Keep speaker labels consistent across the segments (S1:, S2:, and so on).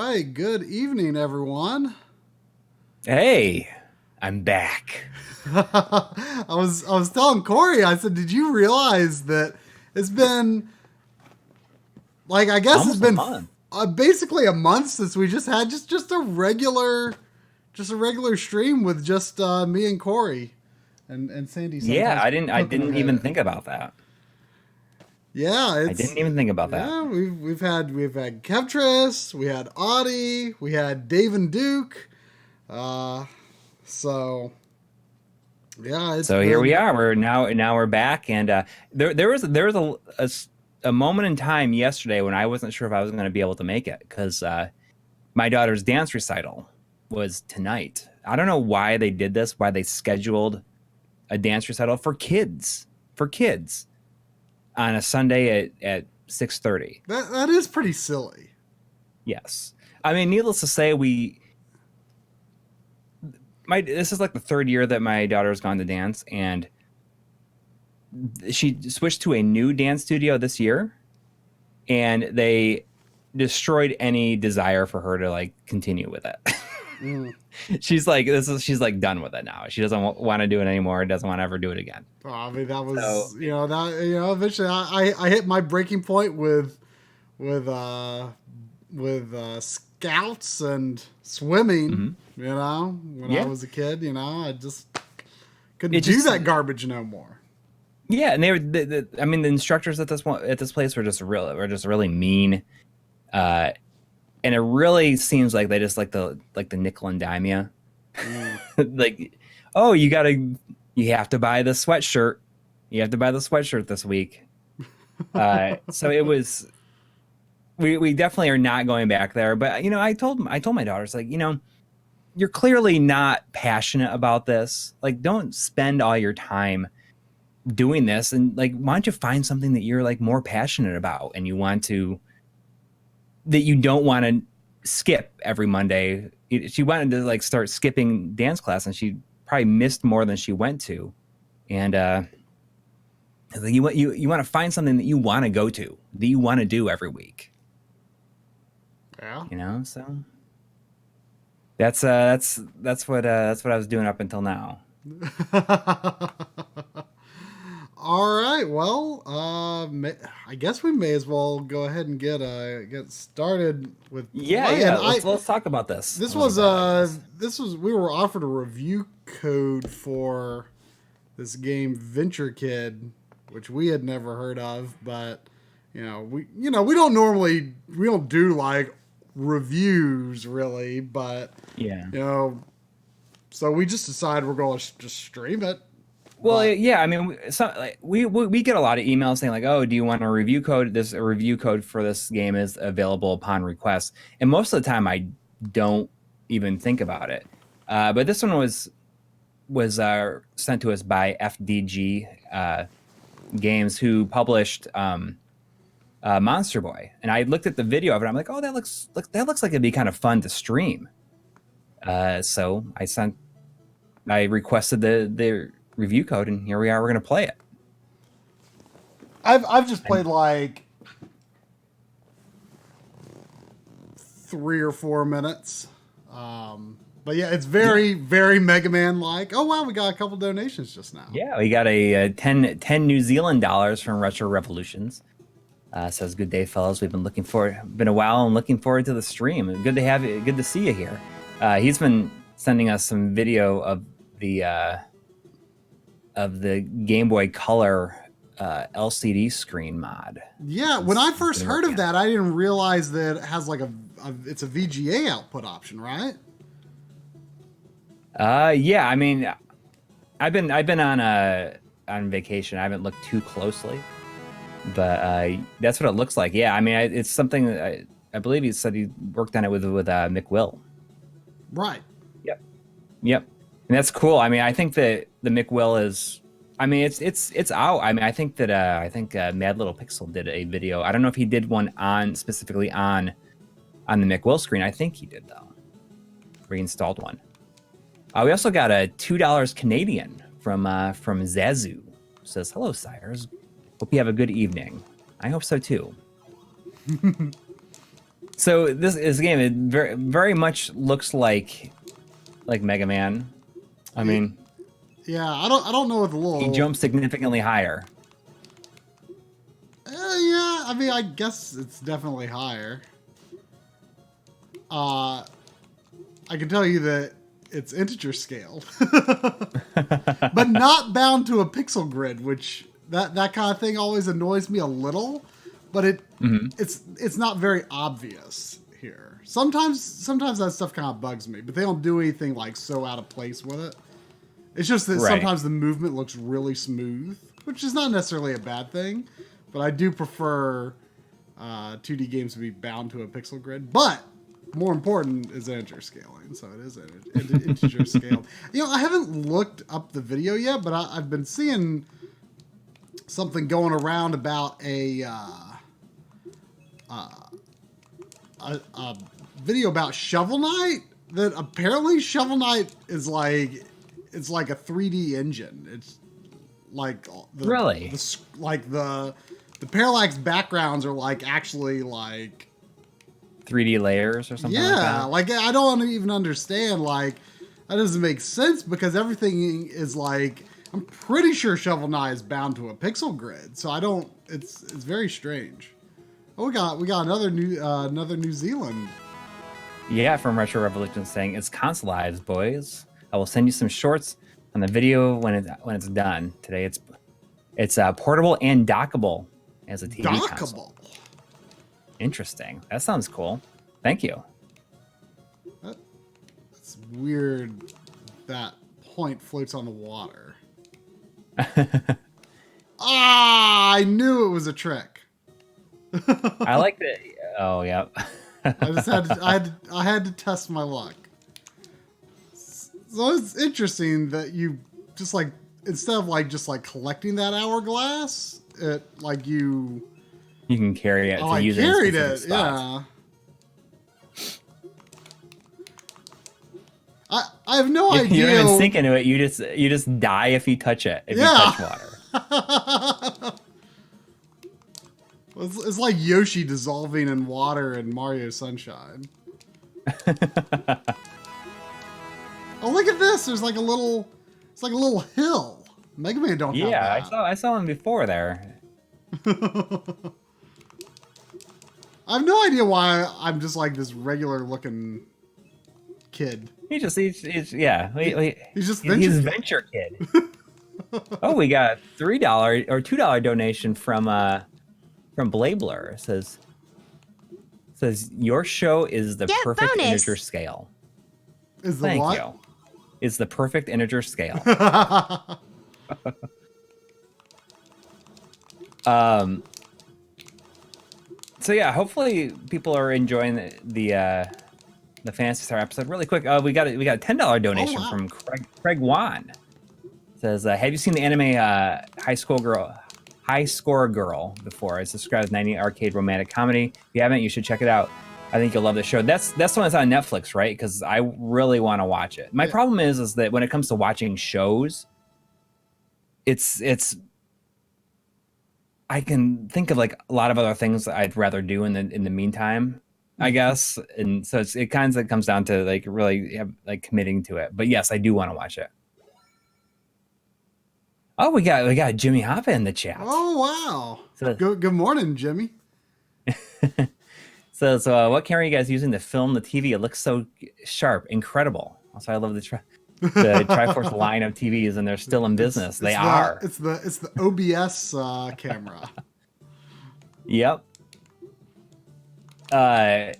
S1: right, good evening, everyone.
S2: Hey, I'm back.
S1: I was telling Corey, I said, did you realize that it's been like I guess it's
S2: Almost a
S1: been
S2: month.
S1: basically a month since we just had just a regular stream with just me and Corey and Sandy
S2: Yeah,
S1: sometimes
S2: I
S1: poking her
S2: didn't
S1: head
S2: even
S1: in.
S2: think about that.
S1: Yeah,
S2: I
S1: it's
S2: didn't even think about that.
S1: yeah we've had Kevtris, we had Audie, we had Dave and Duke. Uh, so yeah, it's
S2: So here we
S1: been
S2: are. We're we're back, and there was a moment in time yesterday when I wasn't sure if I was going to be able to make it because my daughter's dance recital was tonight. I don't know why they did this. Why they scheduled a dance recital for kids on a Sunday at 6:30.
S1: that is pretty silly.
S2: Yes, I mean, needless to say, we my this is like the third year that my daughter's gone to dance, and she switched to a new dance studio this year, and they destroyed any desire for her to like continue with it.
S1: Mm.
S2: She's like done with it now. She doesn't want to do it anymore. Doesn't want to ever do it again.
S1: Oh, I mean, that
S2: So
S1: was eventually I hit my breaking point with uh with scouts and swimming.
S2: mhm.
S1: When I
S2: Yeah,
S1: was a kid, I just couldn't
S2: it
S1: do
S2: just
S1: that garbage no more.
S2: yeah, and they were I mean the instructors at this place were just really mean. Uh, and it really seems like they just like the nickel and dime you.
S1: Mm.
S2: Like, oh, you have to buy the sweatshirt. You have to buy the sweatshirt this week. So it was we definitely are not going back there. But I told my daughters like, you're clearly not passionate about this. Like, don't spend all your time doing this, and like, why don't you find something that you're like more passionate about and that you don't want to skip every Monday. She wanted to like start skipping dance class, and she probably missed more than she went to. And like you want to find something that you want to go to, that you want to do every week.
S1: Yeah.
S2: So that's what I was doing up until now.
S1: All right. Well, I guess we may as well go ahead and get started with
S2: Yeah,
S1: playing.
S2: yeah.
S1: I
S2: Let's talk about this
S1: this
S2: a little
S1: was
S2: bit, I guess.
S1: we were offered a review code for this game Venture Kid, which we had never heard of, but we don't do like reviews really, but
S2: Yeah.
S1: you know so we just decided we're going to just stream it.
S2: Well,
S1: But
S2: yeah. I mean, we get a lot of emails saying like, "Oh, do you want a review code? A review code for this game is available upon request." And most of the time, I don't even think about it. But this one was sent to us by FDG Games, who published Monster Boy. And I looked at the video of it. I'm like, "Oh, that looks like it'd be kind of fun to stream." So I requested the review code, and here we are. We're gonna play it.
S1: I've just played
S2: And
S1: like 3 or 4 minutes. But yeah, it's
S2: yeah,
S1: very Mega Man like. Oh wow, we got a couple donations just now.
S2: yeah, we got a 10 New Zealand dollars from Retro Revolutions. Says good day, fellas. Been a while, and looking forward to the stream. Good to have you. Good to see you here. He's been sending us some video the uh, of the Game Boy Color LCD screen mod.
S1: Yeah, when I
S2: He's
S1: first
S2: been
S1: heard
S2: working
S1: of
S2: on.
S1: that, I didn't realize that it has like it's a VGA output option, right?
S2: Yeah, I mean, I've been on vacation. I haven't looked too closely, but that's what it looks like. Yeah, I mean, it's something that I believe he said he worked on it with McWill.
S1: Right.
S2: Yep, yep, and that's cool. I mean, I think that the McWill is. I mean, it's out. I mean, I think Mad Little Pixel did a video. I don't know if he did one on specifically on the McWill screen. I think he did though. Reinstalled one. We also got a $2 Canadian from Zazu. Says hello, sires. Hope you have a good evening. I hope so too. So this game, it very much looks like Mega Man. I mean,
S1: yeah, I don't know what the little.
S2: He jumps significantly higher.
S1: Yeah, I mean, I guess it's definitely higher. I can tell you that it's integer scaled, but not bound to a pixel grid, which that kind of thing always annoys me a little. But it's not very obvious here. Sometimes that stuff kind of bugs me, but they don't do anything like so out of place with it. It's just that sometimes the movement looks really smooth, which is not necessarily a bad thing. But I do prefer 2D games to be bound to a pixel grid. But more important is integer scaling, so it is integer scaled. You know, I haven't looked up the video yet, but I've been seeing something going around about a video about Shovel Knight. That apparently Shovel Knight is like it's like a 3D engine. It's like the parallax backgrounds are like actually like
S2: 3D layers or something.
S1: Yeah, like I don't even understand. Like that doesn't make sense because everything is like I'm pretty sure Shovel Knight is bound to a pixel grid. So I don't. It's very strange. Oh, we got another New Zealand.
S2: Yeah, from Retro Revolution saying it's consoleized, boys. I will send you some shorts on the video when it's done. Today it's portable and dockable as a TV console. Interesting. That sounds cool. Thank you.
S1: That's weird. That point floats on the water. I knew it was a trick.
S2: I like that. Oh, yeah.
S1: I had to test my luck. So it's interesting that you just like instead of like just like collecting that hourglass, it like you
S2: can carry it.
S1: I carried it. Yeah. I have no idea.
S2: You don't even sink into it. You just die if you touch it. If you touch water.
S1: It's like Yoshi dissolving in water in Mario Sunshine. Oh, look at this! There's like a little, it's like a little hill. Mega Man don't have that.
S2: Yeah, I saw him before there.
S1: I have no idea why I'm just like this regular looking kid.
S2: He's just Venture Kid. Oh, we got a $3 or $2 donation from Blabler. It says your show is the perfect integer scale.
S1: Is the what?
S2: Thank you. It's the perfect integer scale. So yeah, hopefully people are enjoying the Fantasy Star episode. Really quick, we got a $10 donation from Craig Wan. It says, have you seen the anime High Score Girl before? It's described as 90 arcade romantic comedy. If you haven't, you should check it out. I think you'll love the show. That's the one that's on Netflix, right? Because I really want to watch it. My problem is that when it comes to watching shows, it's I can think of like a lot of other things I'd rather do in the meantime, I guess. And so it kind of comes down to like really like committing to it. But yes, I do want to watch it. Oh, we got Jimmy Hoppa in the chat.
S1: Oh wow! So, good morning, Jimmy.
S2: So what camera are you guys using to film the TV? It looks so sharp, incredible. Also, I love the Triforce line of TVs, and they're still in business.
S1: It's the OBS camera.
S2: Yep.
S1: Hey,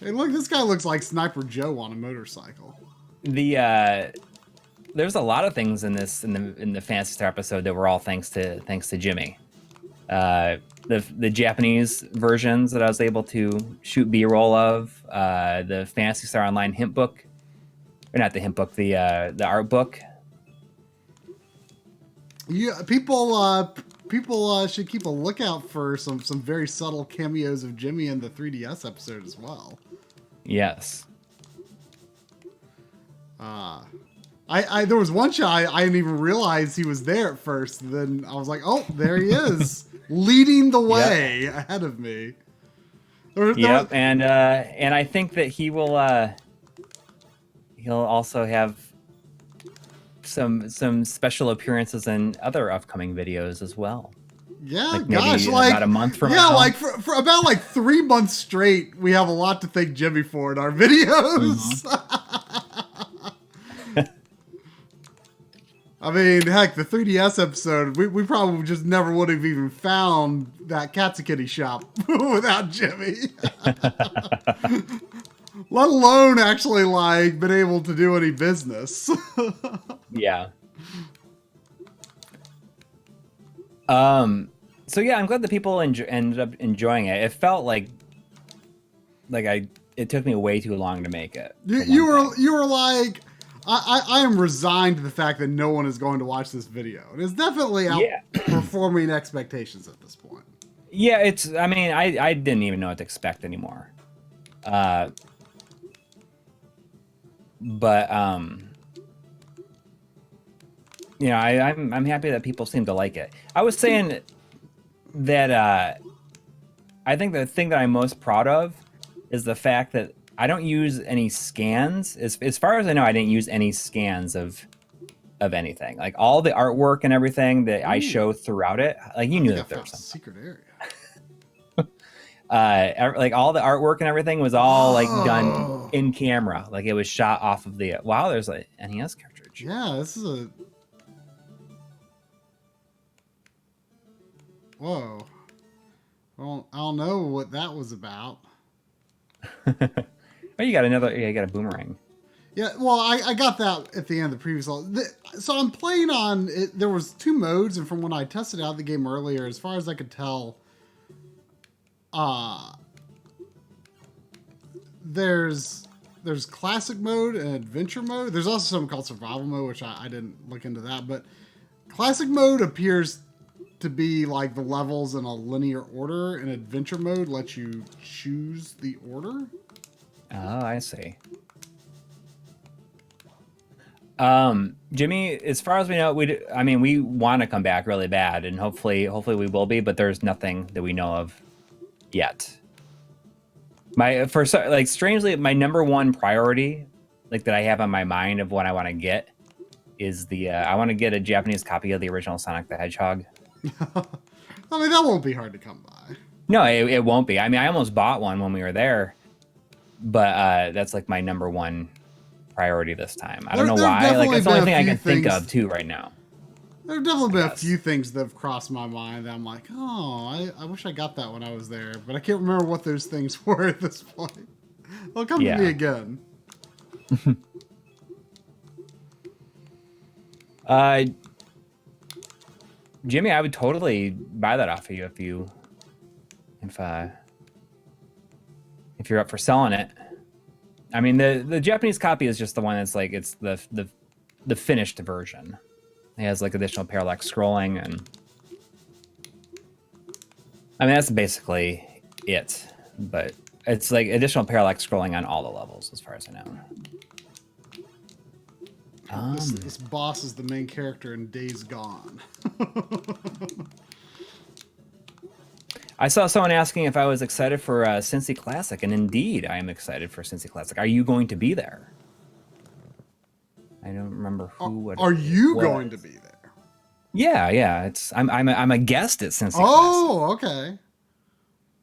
S1: look! This guy looks like Sniper Joe on a motorcycle.
S2: There's a lot of things in the Fantasy Star episode that were all thanks to Jimmy. The Japanese versions that I was able to shoot B-roll of, the Fantasy Star Online hint book, or not the hint book, the art book.
S1: Yeah, people should keep a lookout for some very subtle cameos of Jimmy in the 3DS episode as well.
S2: Yes.
S1: There was one shot I didn't even realize he was there at first. Then I was like, oh, there he is, leading the way ahead of me.
S2: Yep, and I think that he'll also have some special appearances in other upcoming videos as well.
S1: Yeah,
S2: like
S1: gosh,
S2: maybe about a month from now.
S1: Yeah, like for about like 3 months straight, we have a lot to thank Jimmy for in our videos. I mean, heck, the 3DS episode, we probably just never would have even found that Katsukitty shop without Jimmy. Let alone actually like been able to do any business.
S2: Yeah. So yeah, I'm glad that people ended up enjoying it. It felt like it took me way too long to make it.
S1: You were like, I am resigned to the fact that no one is going to watch this video. It is definitely outperforming expectations at this point.
S2: Yeah, I mean, I didn't even know what to expect anymore. But you know, I'm happy that people seem to like it. I was saying that I think the thing that I'm most proud of is the fact that I don't use any scans. As far as I know, I didn't use any scans of anything. Like all the artwork and everything that I show throughout it. Like you knew that there was some
S1: secret area.
S2: Like all the artwork and everything was all like done in camera. Like it was shot off of the wow. There's an NES cartridge.
S1: Yeah, this is a. Whoa. Well, I don't know what that was about.
S2: Oh, you got you got a boomerang.
S1: Yeah, well, I got that at the end of the previous. So I'm playing on it. There was 2 modes, and from when I tested out the game earlier, as far as I could tell, there's classic mode and adventure mode. There's also something called survival mode, which I didn't look into that, but classic mode appears to be like the levels in a linear order, and adventure mode lets you choose the order.
S2: Oh, I see. Jimmy, as far as we know, we want to come back really bad, and hopefully we will be, but there's nothing that we know of yet. Strangely, my number one priority, like that I have on my mind of what I want to get, is I want to get a Japanese copy of the original Sonic the Hedgehog.
S1: I mean, that won't be hard to come by.
S2: No, it won't be. I mean, I almost bought one when we were there, but that's like my number one priority this time. I don't know why. Like it's the only thing I can think of too right now.
S1: There have definitely been a few things that have crossed my mind that I'm like, oh, I wish I got that when I was there, but I can't remember what those things were at this point. They'll come to me again.
S2: Jimmy, I would totally buy that off of you if you're up for selling it. I mean, the Japanese copy is just the one that's like it's the finished version. It has like additional parallax scrolling, and I mean that's basically it. But it's like additional parallax scrolling on all the levels, as far as I know.
S1: This boss is the main character in Days Gone.
S2: I saw someone asking if I was excited for Cincy Classic, and indeed, I am excited for Cincy Classic. Are you going to be there? I don't remember who.
S1: Are you going to be there?
S2: Yeah. I'm a guest at Cincy Classic.
S1: Oh, okay.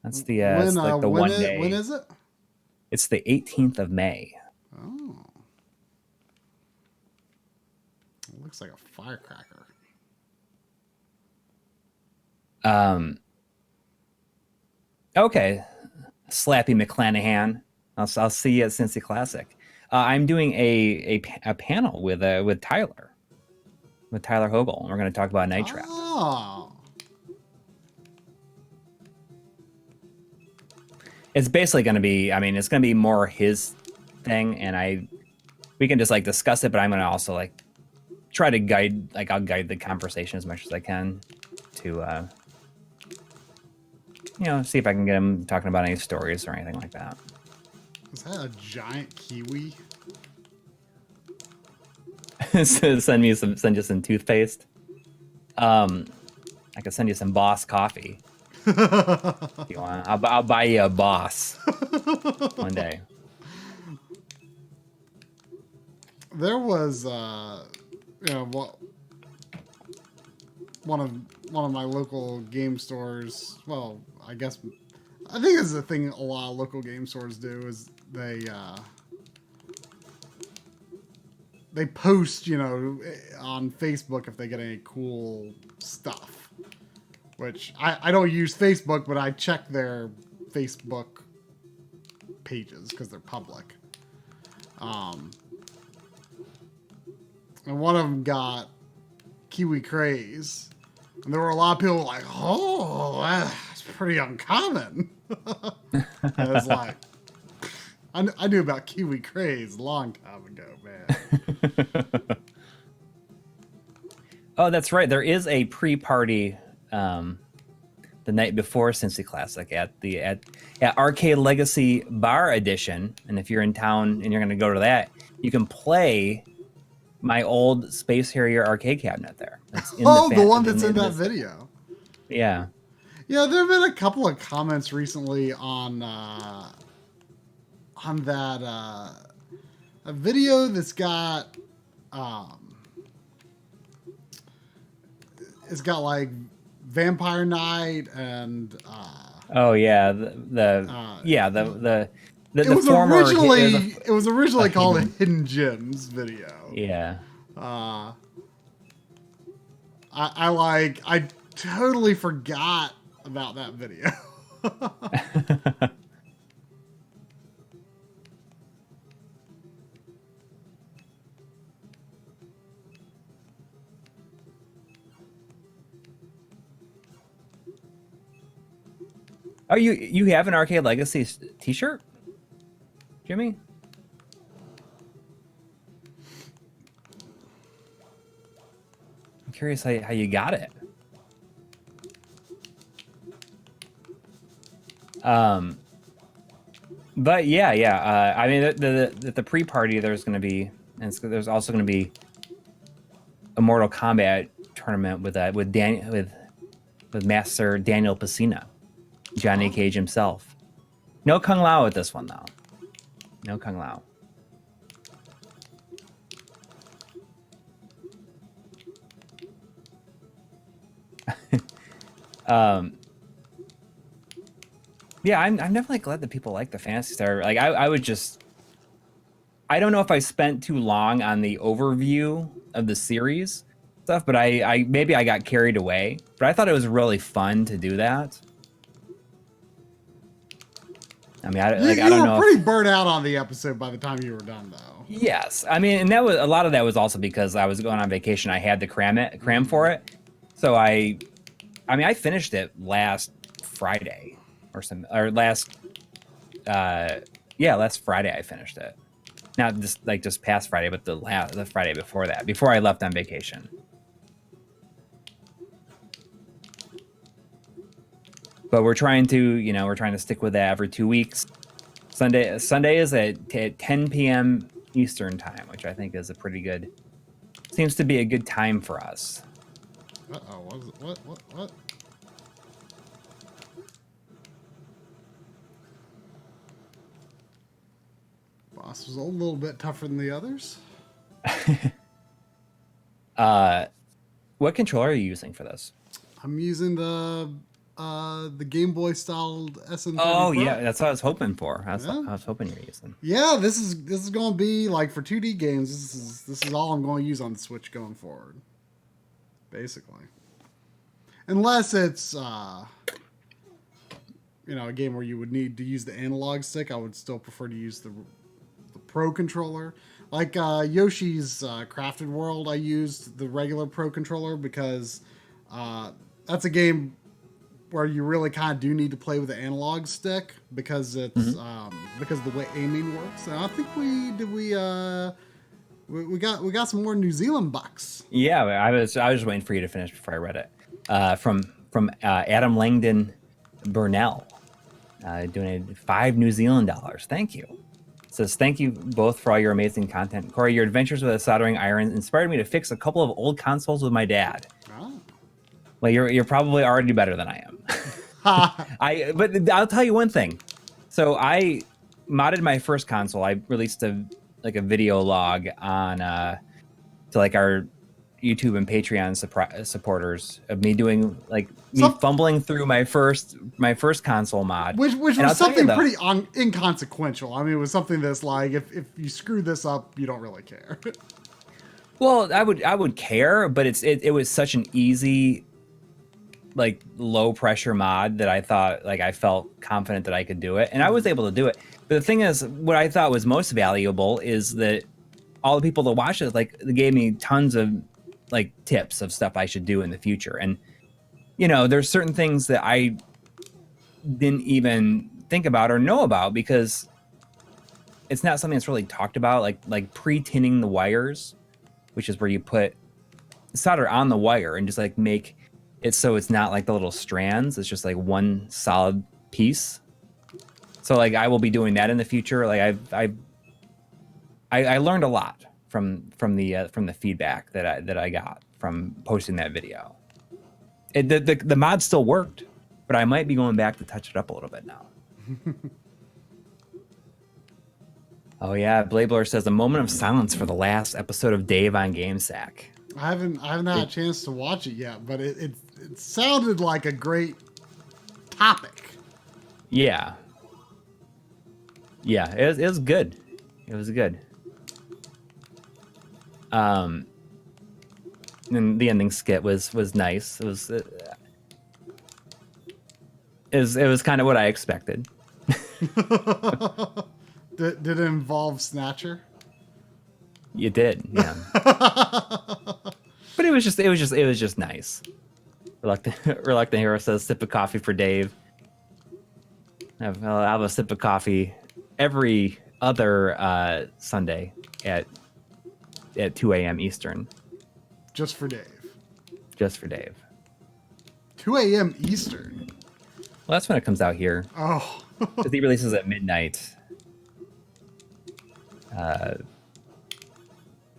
S2: That's it's like the one day.
S1: When is it?
S2: It's the 18th of May.
S1: Oh. It looks like a firecracker.
S2: Okay, Slappy McClanahan. I'll see you at Cincy Classic. I'm doing a panel with Tyler Hogel, and we're going to talk about Night Trap.
S1: Oh.
S2: It's basically going to be, I mean, it's going to be more his thing, and we can just like discuss it, but I'm going to also like try to guide, like I'll guide the conversation as much as I can to, see if I can get him talking about any stories or anything like that.
S1: Is that a giant kiwi?
S2: Send you some toothpaste. I could send you some Boss coffee. You want? I'll buy you a boss one day.
S1: There was, one of my local game stores. Well, I think it's the thing a lot of local game stores do is they post, on Facebook if they get any cool stuff. Which I don't use Facebook, but I check their Facebook pages because they're public. And one of them got Kiwi Craze. And there were a lot of people like, oh, that's pretty uncommon. I was like, I knew about Kiwi Craze a long time ago, man.
S2: Oh, that's right. There is a pre-party the night before Cincy Classic at Arcade Legacy Bar Edition. And if you're in town and you're going to go to that, you can play my old Space Harrier arcade cabinet there.
S1: The one that's in that video.
S2: Yeah.
S1: Yeah, there have been a couple of comments recently on that a video that's got it's got like Vampire Night and
S2: oh yeah, it
S1: was originally called a Hidden Gems video.
S2: Yeah.
S1: I totally forgot about that video.
S2: Oh, you have an Arcade Legacy t-shirt, Jimmy? I'm curious how you got it. But yeah. I mean, the pre-party there's going to be, and there's also going to be a Mortal Kombat tournament with Master Daniel Pacina, Johnny Cage himself. No Kung Lao with this one though. No Kung Lao. Yeah, I'm definitely glad that people like the Phantasy Star. Like I don't know if I spent too long on the overview of the series stuff, but I maybe I got carried away. But I thought it was really fun to do that. I mean, I don't know.
S1: You were pretty burnt out on the episode by the time you were done, though.
S2: Yes, I mean, and that was a lot of that was also because I was going on vacation. I had to cram for it, so I finished it last Friday last Friday I finished it. Not just past Friday, but the Friday before that, before I left on vacation. But we're trying to stick with that every 2 weeks. Sunday is at 10 p.m. Eastern time, which I think is seems to be a good time for us.
S1: What? Boss was a little bit tougher than the others.
S2: What controller are you using for this?
S1: I'm using the Game Boy styled SM30
S2: Oh
S1: Pro.
S2: yeah, that's what I was hoping for. I was hoping you were using.
S1: Yeah, this is going to be like for 2D games. This is all I'm going to use on the Switch going forward, basically. Unless it's a game where you would need to use the analog stick, I would still prefer to use the Pro controller. Like Yoshi's Crafted World, I used the regular Pro controller because that's a game where you really kind of do need to play with the analog stick because it's because of the way aiming works. And I think we got some more New Zealand bucks. Yeah,
S2: I was waiting for you to finish before I read it. From Adam Langdon Burnell, donated $5 New Zealand. Thank you. It says, thank you both for all your amazing content. Coury, your adventures with a soldering iron inspired me to fix a couple of old consoles with my dad.
S1: Oh.
S2: Well, you're probably already better than I am. But I'll tell you one thing. So I modded my first console. I released a video log on to like our YouTube and Patreon supporters of me doing me fumbling through my first console mod,
S1: which was something pretty inconsequential. I mean, it was something that's like, if you screw this up, you don't really care.
S2: Well, I would care, but it was such an easy, like, low pressure mod that I thought, like, I felt confident that I could do it, and I was able to do it. But the thing is, what I thought was most valuable is that all the people that watched it, like, they gave me tons of like tips of stuff I should do in the future. And, you know, there's certain things that I didn't even think about or know about because it's not something that's really talked about, like pre-tinning the wires, which is where you put solder on the wire and just like make it so it's not like the little strands. It's just like one solid piece. So like I will be doing that in the future. Like I learned a lot from the feedback that I got from posting that video. The mod still worked, but I might be going back to touch it up a little bit now. Oh yeah, Blabler says a moment of silence for the last episode of Dave on GameSack.
S1: I haven't had a chance to watch it yet, but it sounded like a great topic.
S2: Yeah. Yeah, it was good. It was good. And the ending skit was nice. It was kind of what I expected.
S1: Did it involve Snatcher?
S2: You did, yeah. But it was just nice. Reluctant Hero says sip of coffee for Dave. I'll have a sip of coffee every other Sunday at 2 a.m. Eastern.
S1: Just for Dave.
S2: Just for Dave.
S1: 2 a.m. Eastern?
S2: Well, that's when it comes out here.
S1: Oh.
S2: Because he releases at midnight.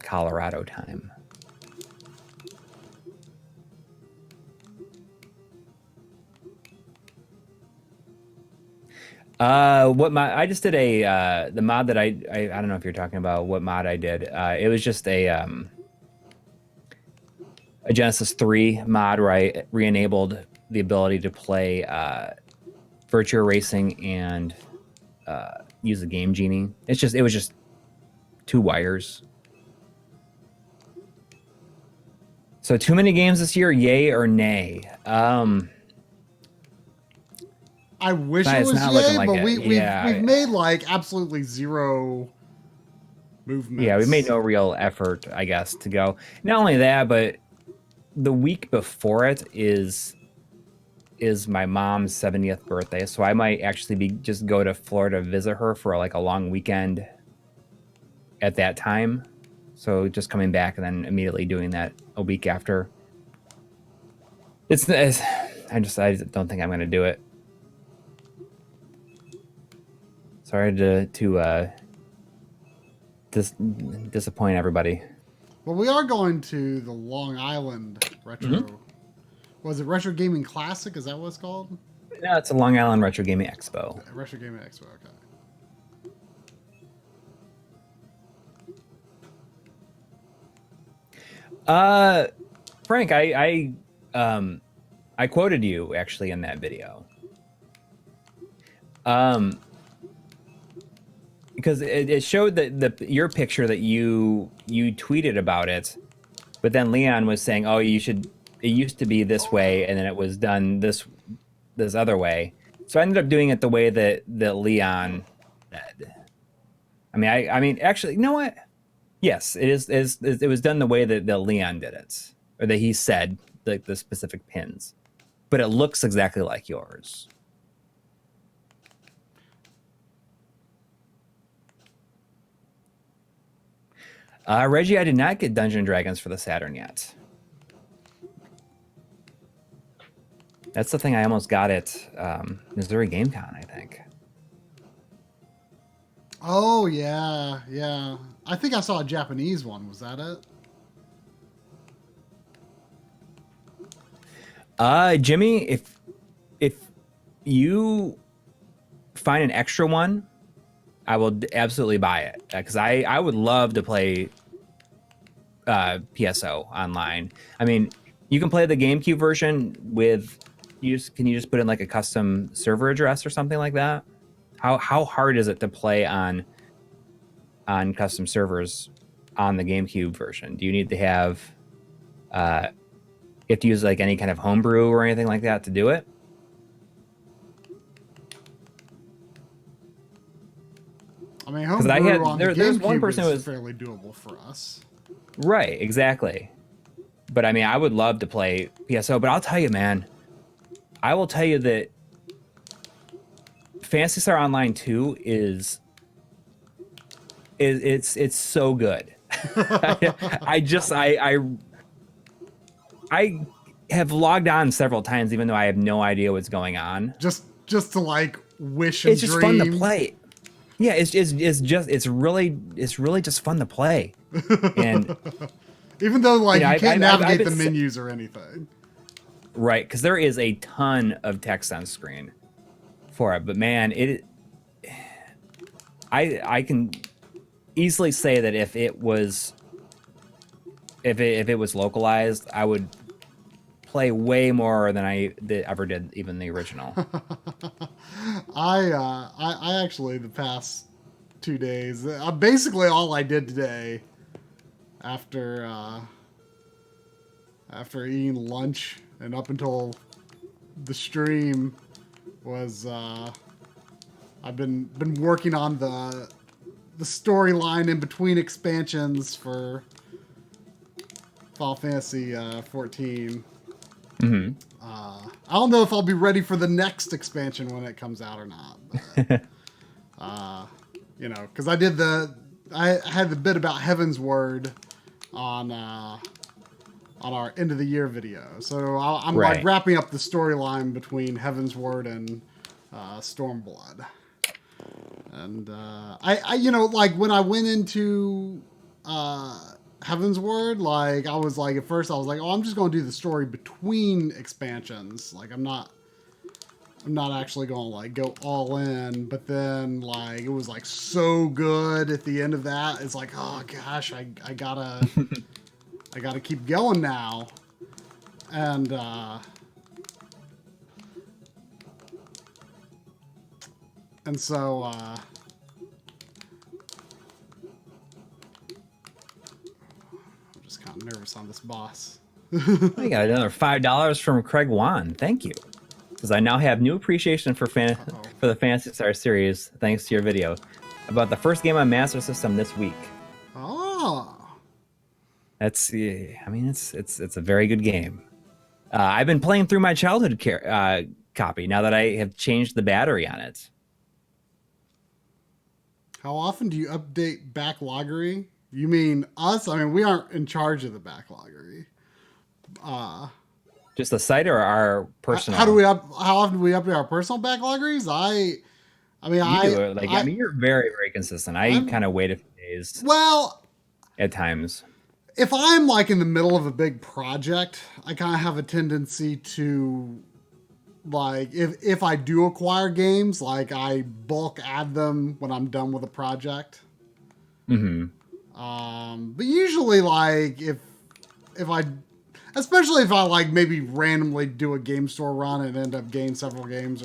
S2: Colorado time. What mod I just did the mod that I don't know if you're talking about what mod I did. It was just a Genesis 3 mod where I re-enabled the ability to play Virtua Racing and use the Game Genie. It was just 2 wires. So too many games this year, yay or nay?
S1: I wish it was yay, but we've made like absolutely zero movements.
S2: Yeah, we made no real effort, I guess, to go. Not only that, but the week before it is my mom's 70th birthday, so I might actually just go to Florida to visit her for like a long weekend at that time. So just coming back and then immediately doing that a week after. I don't think I'm going to do it. Sorry to disappoint everybody.
S1: Well, we are going to the Long Island Retro. Mm-hmm. Was it Retro Gaming Classic? Is that what it's called?
S2: No, it's a Long Island Retro Gaming Expo.
S1: Retro Gaming Expo,
S2: okay. Frank, I quoted you actually in that video. Because it showed that your picture that you tweeted about it, but then Leon was saying, "Oh, it used to be this way, and then it was done this other way." So I ended up doing it the way that Leon said. I mean, actually, you know what? Yes, it was done the way that Leon did it, or that he said, like the specific pins, but it looks exactly like yours. Reggie, I did not get Dungeons and Dragons for the Saturn yet. That's the thing I almost got at Missouri GameCon, I think.
S1: Oh, yeah. I think I saw a Japanese one. Was that it?
S2: Jimmy, if you find an extra one, I will absolutely buy it, because I would love to play PSO online. I mean, you can play the GameCube version with can you just put in like a custom server address or something like that? How hard is it to play on custom servers on the GameCube version? Do you need to have you have to use like any kind of homebrew or anything like that to do it?
S1: I mean, homebrew on the
S2: there's one
S1: GameCube
S2: person
S1: is
S2: who was
S1: fairly doable for us.
S2: right, exactly. But I mean, I would love to play PSO, but I'll tell you, man, I will tell you that Phantasy Star Online 2 is it's so good. I have logged on several times, even though I have no idea what's going on.
S1: Just to like wish and
S2: it's just
S1: dream.
S2: fun to play. Yeah, it's really just fun to play. And
S1: even though like you can't navigate the
S2: been
S1: menus or anything.
S2: Right, because there is a ton of text on screen for it. But man, I can easily say that if it was localized, I would play way more than I ever did even the original.
S1: I actually the past 2 days, basically all I did today after eating lunch and up until the stream was I've been working on the storyline in between expansions for Final Fantasy 14.
S2: Mm-hmm.
S1: I don't know if I'll be ready for the next expansion when it comes out or not. But, you know, because I had the bit about Heaven's Word on our end of the year video, so I'm
S2: right.
S1: like wrapping up the storyline between Heaven's Word and Stormblood. And I you know, like when I went into Heaven's Word, like I was like, at first I was like, oh, I'm just going to do the story between expansions. Like I'm not actually going to like go all in. But then like it was like so good at the end of that. It's like, oh gosh, I gotta I gotta keep going now. And so I'm nervous on this boss.
S2: I got another $5 from Craig Wan. Thank you, because I now have new appreciation for the Phantasy Star series thanks to your video about the first game on Master System this week.
S1: Oh,
S2: that's I mean it's a very good game. I've been playing through my childhood copy now that I have changed the battery on it.
S1: How often do you update backloggery? You mean us? I mean, we aren't in charge of the backloggery.
S2: Just the site or our personal?
S1: How often do we update our personal backloggeries? I mean,
S2: you're very, very consistent. I kind of wait a few days.
S1: Well,
S2: at times,
S1: if I'm like in the middle of a big project, I kind of have a tendency to, like, if I do acquire games, like I bulk add them when I'm done with a project.
S2: Mm-hmm.
S1: But usually, like, if I, especially if I like maybe randomly do a game store run and end up getting several games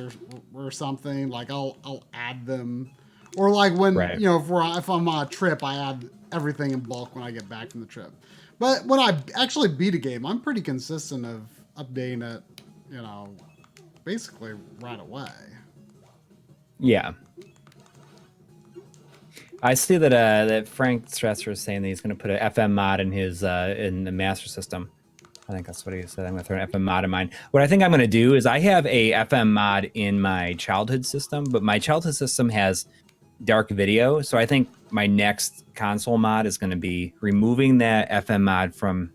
S1: or something, like I'll add them, or like when you know if I'm on a trip, I add everything in bulk when I get back from the trip. But when I actually beat a game, I'm pretty consistent of updating it, you know, basically right away.
S2: Yeah. I see that that Frank Stresser is saying that he's going to put an FM mod in his in the Master System. I think that's what he said. I'm going to throw an FM mod in mine. What I think I'm going to do is I have a FM mod in my childhood system, but my childhood system has dark video. So I think my next console mod is going to be removing that FM mod from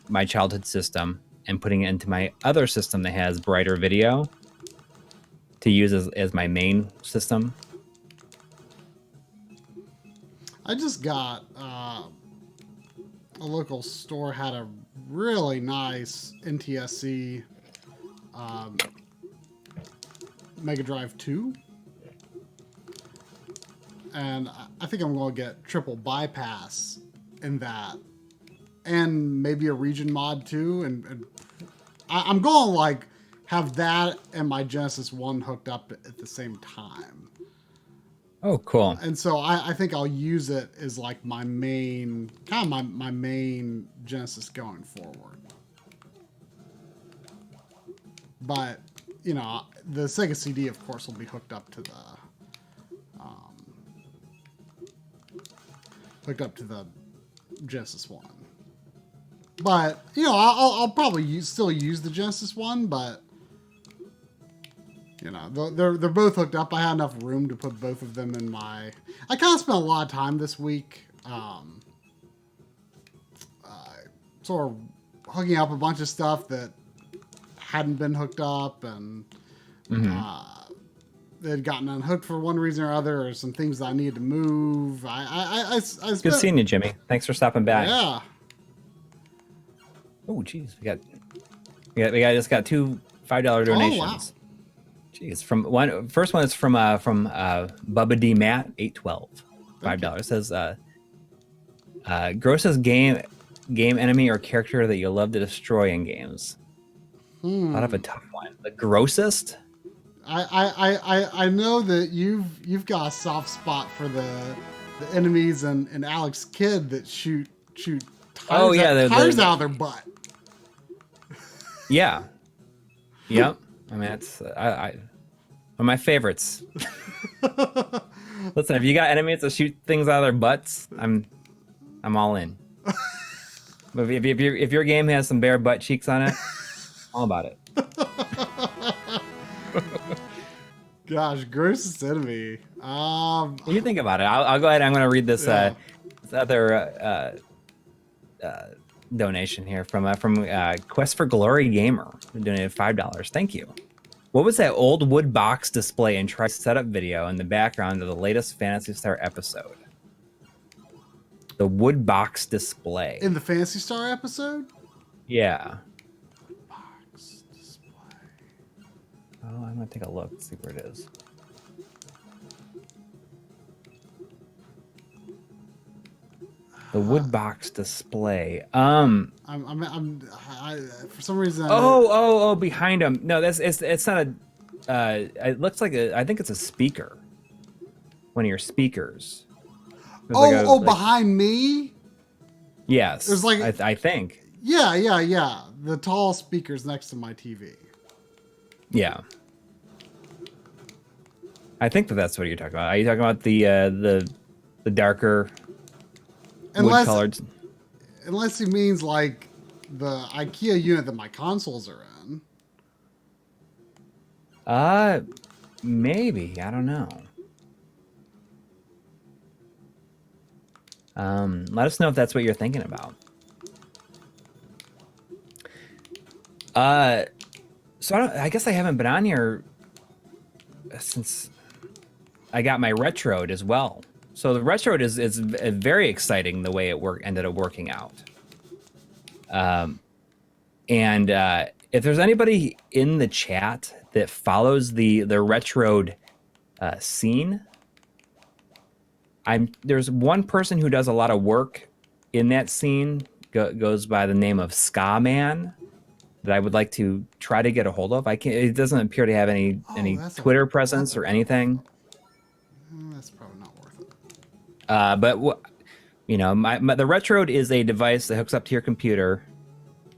S2: my childhood system and putting it into my other system that has brighter video to use as my main system.
S1: I just got a local store had a really nice NTSC Mega Drive 2. And I think I'm going to get triple bypass in that. And maybe a region mod too. And I'm going to like have that and my Genesis 1 hooked up at the same time.
S2: Oh, cool.
S1: And so I think I'll use it as like my main, kind of my main Genesis going forward. But, you know, the Sega CD, of course, will be hooked up to the Genesis 1. But, you know, I'll probably still use the Genesis 1, but, you know, they're both hooked up. I had enough room to put both of them in my... I kind of spent a lot of time this week sort of hooking up a bunch of stuff that hadn't been hooked up, and they'd gotten unhooked for one reason or other, or some things that I needed to move. I spent...
S2: Good seeing you, Jimmy. Thanks for stopping by.
S1: Yeah.
S2: Oh, geez, we just got two $5 donations.
S1: Oh, wow.
S2: Jeez, first one is from Bubba D Matt 812, $5. Says grossest game enemy or character that you love to destroy in games. Thought of a tough one. The grossest?
S1: I know that you've got a soft spot for the enemies and Alex Kidd that shoot tires out of their butt.
S2: Yeah. Yep. I mean, it's one of my favorites. Listen, if you got enemies that shoot things out of their butts, I'm all in. But if your game has some bare butt cheeks on it, all about it.
S1: Gosh, grossest enemy.
S2: You think about it. I'll go ahead. I'm going to read this other donation here from Quest for Glory Gamer, who donated $5. Thank you. What was that old wood box display and try setup video in the background of the latest Phantasy Star episode? The wood box display
S1: in the Phantasy Star episode.
S2: Yeah.
S1: Box display.
S2: Oh, I'm gonna take a look and see where it is. The wood box display.
S1: For some reason.
S2: Oh, behind him. No, it's not a. It looks like I think it's a speaker. One of your speakers.
S1: Behind me.
S2: Yes.
S1: There's like
S2: I think.
S1: Yeah. The tall speakers next to my TV.
S2: Yeah. I think that's what you're talking about. Are you talking about the darker?
S1: Unless he means like the IKEA unit that my consoles are in.
S2: Maybe. I don't know. Let us know if that's what you're thinking about. So I guess I haven't been on here since I got my Retrode as well. So the Retrode is very exciting the way it ended up working out. And if there's anybody in the chat that follows the Retrode scene, there's one person who does a lot of work in that scene, goes by the name of Ska Man, that I would like to try to get a hold of. It doesn't appear to have any Twitter presence or anything.
S1: That's probably not worth it.
S2: But the Retrode is a device that hooks up to your computer.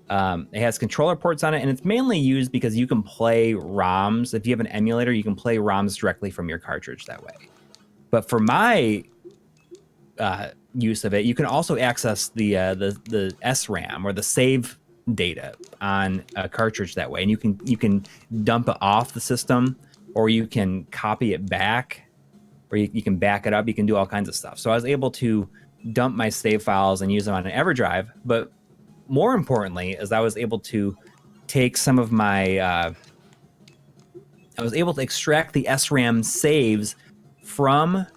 S2: It has controller ports on it, and it's mainly used because you can play ROMs. If you have an emulator, you can play ROMs directly from your cartridge that way. But for my use of it, you can also access the SRAM or the save data on a cartridge that way, and you can dump it off the system, or you can copy it back, or you can back it up. You can do all kinds of stuff. So I was able to dump my save files and use them on an EverDrive. But more importantly, is I was able to take some of my I was able to extract the SRAM saves from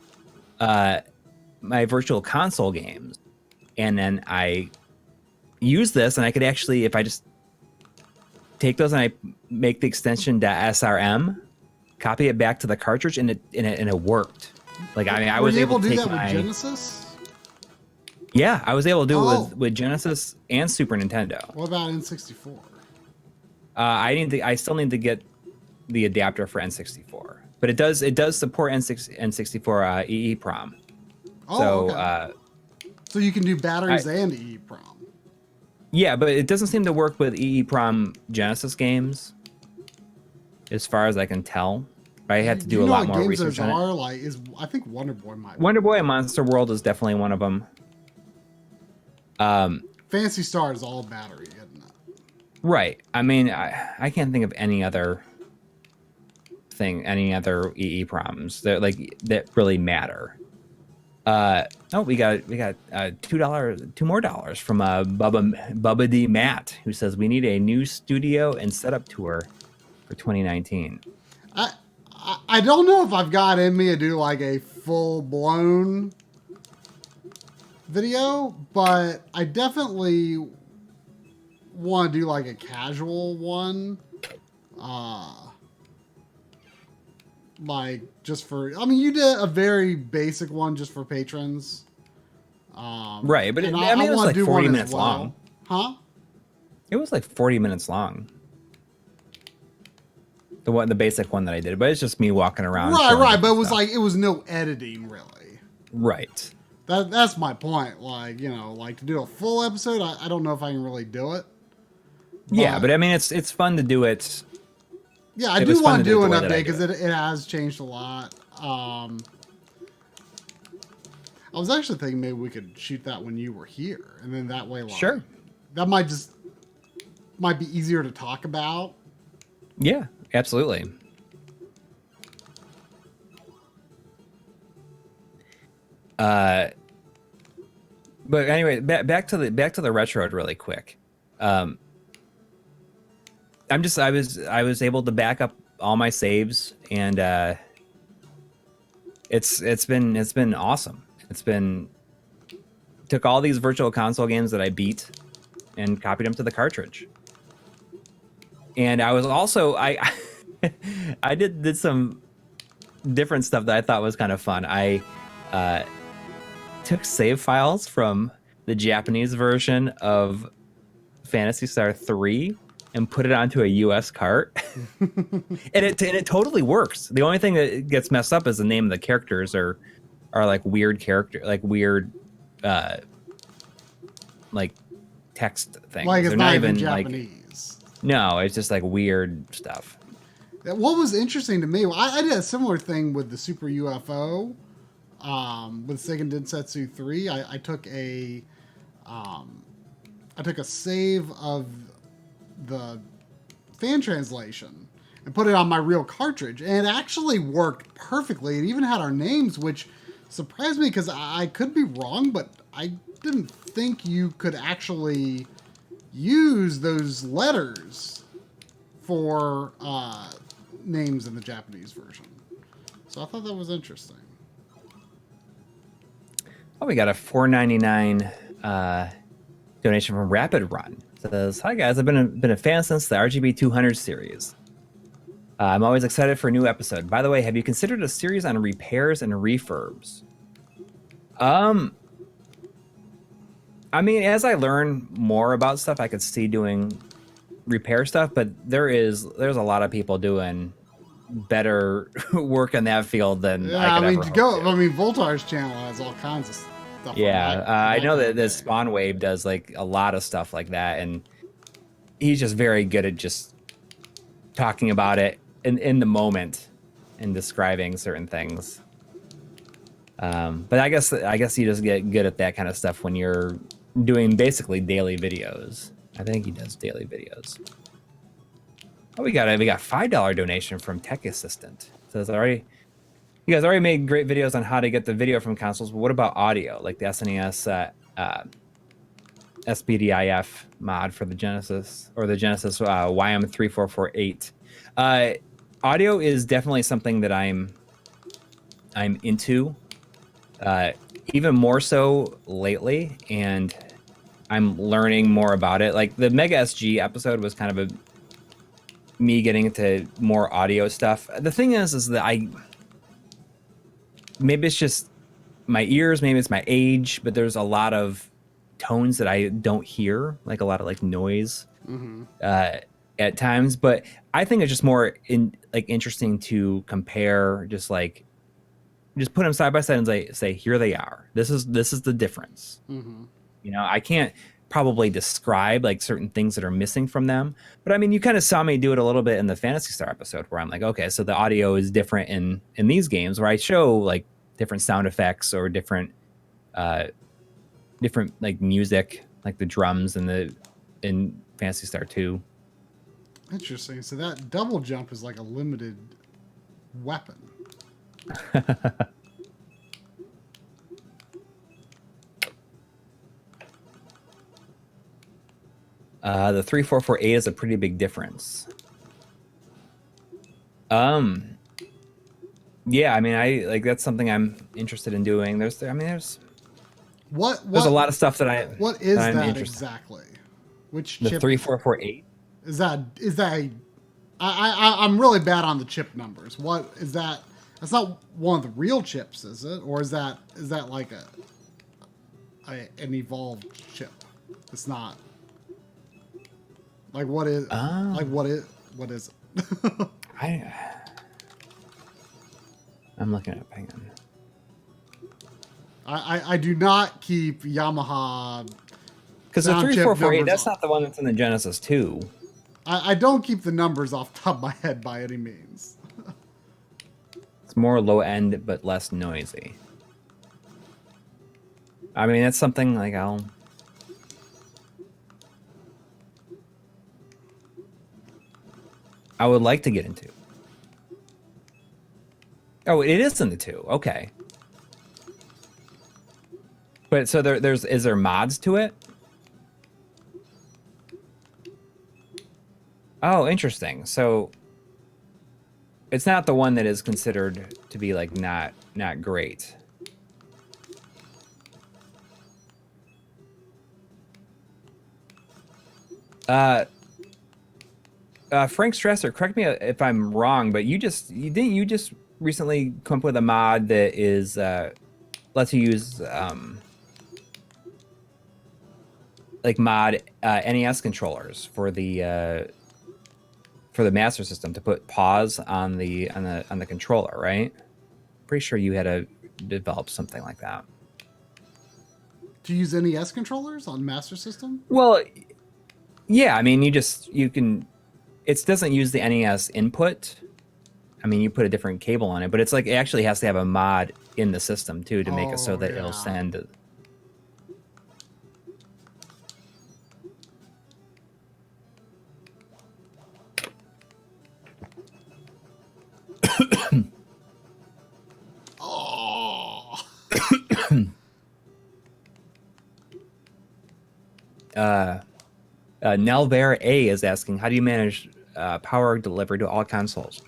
S2: my virtual console games, and then I use this, and I could actually, if I just take those and I make the extension .srm, copy it back to the cartridge, and it worked. Like, I mean, I
S1: Were
S2: was
S1: you
S2: able to
S1: do
S2: take
S1: that with Genesis?
S2: Yeah, I was able to do it with Genesis and Super Nintendo.
S1: What about N64?
S2: I still need to get the adapter for N64, but it does support N64 EEPROM.
S1: Oh,
S2: so
S1: okay. So you can do batteries and EEPROM.
S2: Yeah, but it doesn't seem to work with EEPROM Genesis games, as far as I can tell. I had to do a lot more research on it.
S1: Like, I think Wonder Boy might.
S2: Wonder Boy and Monster World is definitely one of them.
S1: Phantasy Star is all battery, isn't it?
S2: Right. I mean, I can't think of any other EEPROMs that really matter. We got $2 more from Bubba D Matt, who says we need a new studio and setup tour for 2019.
S1: I don't know if I've got in me to do like a full blown video, but I definitely want to do like a casual one. Like just for, I mean, you did a very basic one just for patrons.
S2: Right, but it was like 40 minutes long.
S1: Huh?
S2: It was like 40 minutes long. The basic one that I did, but it's just me walking around.
S1: Right, but it was like, it was no editing really.
S2: Right.
S1: That's my point. Like, you know, like to do a full episode, I don't know if I can really do it.
S2: Yeah, but I mean, it's fun to do it.
S1: Yeah, I do want to do an update because it has changed a lot. I was actually thinking maybe we could shoot that when you were here, and then that way, like,
S2: sure,
S1: that might be easier to talk about.
S2: Yeah, absolutely. But anyway, back to the Retrode really quick. I was able to back up all my saves, and it's been awesome. Took all these virtual console games that I beat and copied them to the cartridge. And I was also I did some different stuff that I thought was kind of fun. I took save files from the Japanese version of Phantasy Star 3 and put it onto a US cart. and it totally works. The only thing that gets messed up is the name of the characters are like weird like text things.
S1: Like it's
S2: They're
S1: not even Japanese.
S2: Like, no, it's just like weird stuff.
S1: What was interesting to me, I did a similar thing with the Super UFO, with Seiken Densetsu 3. I took a save of the fan translation and put it on my real cartridge, and it actually worked perfectly. It even had our names, which surprised me because I could be wrong, but I didn't think you could actually use those letters for names in the Japanese version. So I thought that was interesting.
S2: Oh, we got a $4.99 donation from Rapid Run. It says, "Hi guys, I've been a fan since the RGB 200 series. I'm always excited for a new episode. By the way, have you considered a series on repairs and refurbs?" I mean, as I learn more about stuff, I could see doing repair stuff, but there's a lot of people doing better work in that field than I could ever hope to.
S1: I mean, Voltar's channel has all kinds of stuff.
S2: Yeah, I know that the Spawn Wave does like a lot of stuff like that, and he's just very good at just talking about it in the moment and describing certain things. But I guess you just get good at that kind of stuff when you're doing basically daily videos. I think he does daily videos. Oh, we got $5 donation from Tech Assistant. So you guys already made great videos on how to get the video from consoles, but what about audio, like the SNES SPDIF mod for the Genesis, or the Genesis YM3448? Audio is definitely something that I'm into, even more so lately, and I'm learning more about it. Like the Mega SG episode was kind of me getting into more audio stuff. The thing is that maybe it's just my ears, maybe it's my age, but there's a lot of tones that I don't hear, like a lot of like noise at times. But I think it's just more interesting to compare, just put them side by side and say here they are. This is the difference. You know, I can't probably describe like certain things that are missing from them, but I mean, you kind of saw me do it a little bit in the Phantasy Star episode where I'm like, okay, so the audio is different in these games, where I show like different sound effects or different like music, like the drums in Phantasy Star 2.
S1: Interesting. So that double jump is like a limited weapon.
S2: The 3448 is a pretty big difference. Yeah, I mean, that's something I'm interested in doing. There's there's a lot of stuff that
S1: what is
S2: that
S1: that exactly? Which
S2: the
S1: chip?
S2: 3448.
S1: Is that I'm really bad on the chip numbers. What is that? That's not one of the real chips, is it? Or is that like an evolved chip? It's not. Like what is what is it?
S2: I'm looking at it. Hang on.
S1: I do not keep Yamaha,
S2: because the 3448, that's not the one that's in the Genesis 2.
S1: I don't keep the numbers off the top of my head by any means.
S2: It's more low end but less noisy. I mean, that's something like I would like to get into. Oh, it is in the 2. Okay. But so is there mods to it? Oh, interesting. So it's not the one that is considered to be like not great. Frank Stresser, correct me if I'm wrong, but you just recently come up with a mod that is lets you use like mod NES controllers for the Master System to put pause on the controller, right? Pretty sure you had to develop something like that.
S1: Do you use NES controllers on Master System?
S2: Well, yeah. I mean, you can. It doesn't use the NES input. I mean, you put a different cable on it, but it's like it actually has to have a mod in the system too to make it so that it'll send. Nelver A is asking, how do you manage power delivery to all consoles?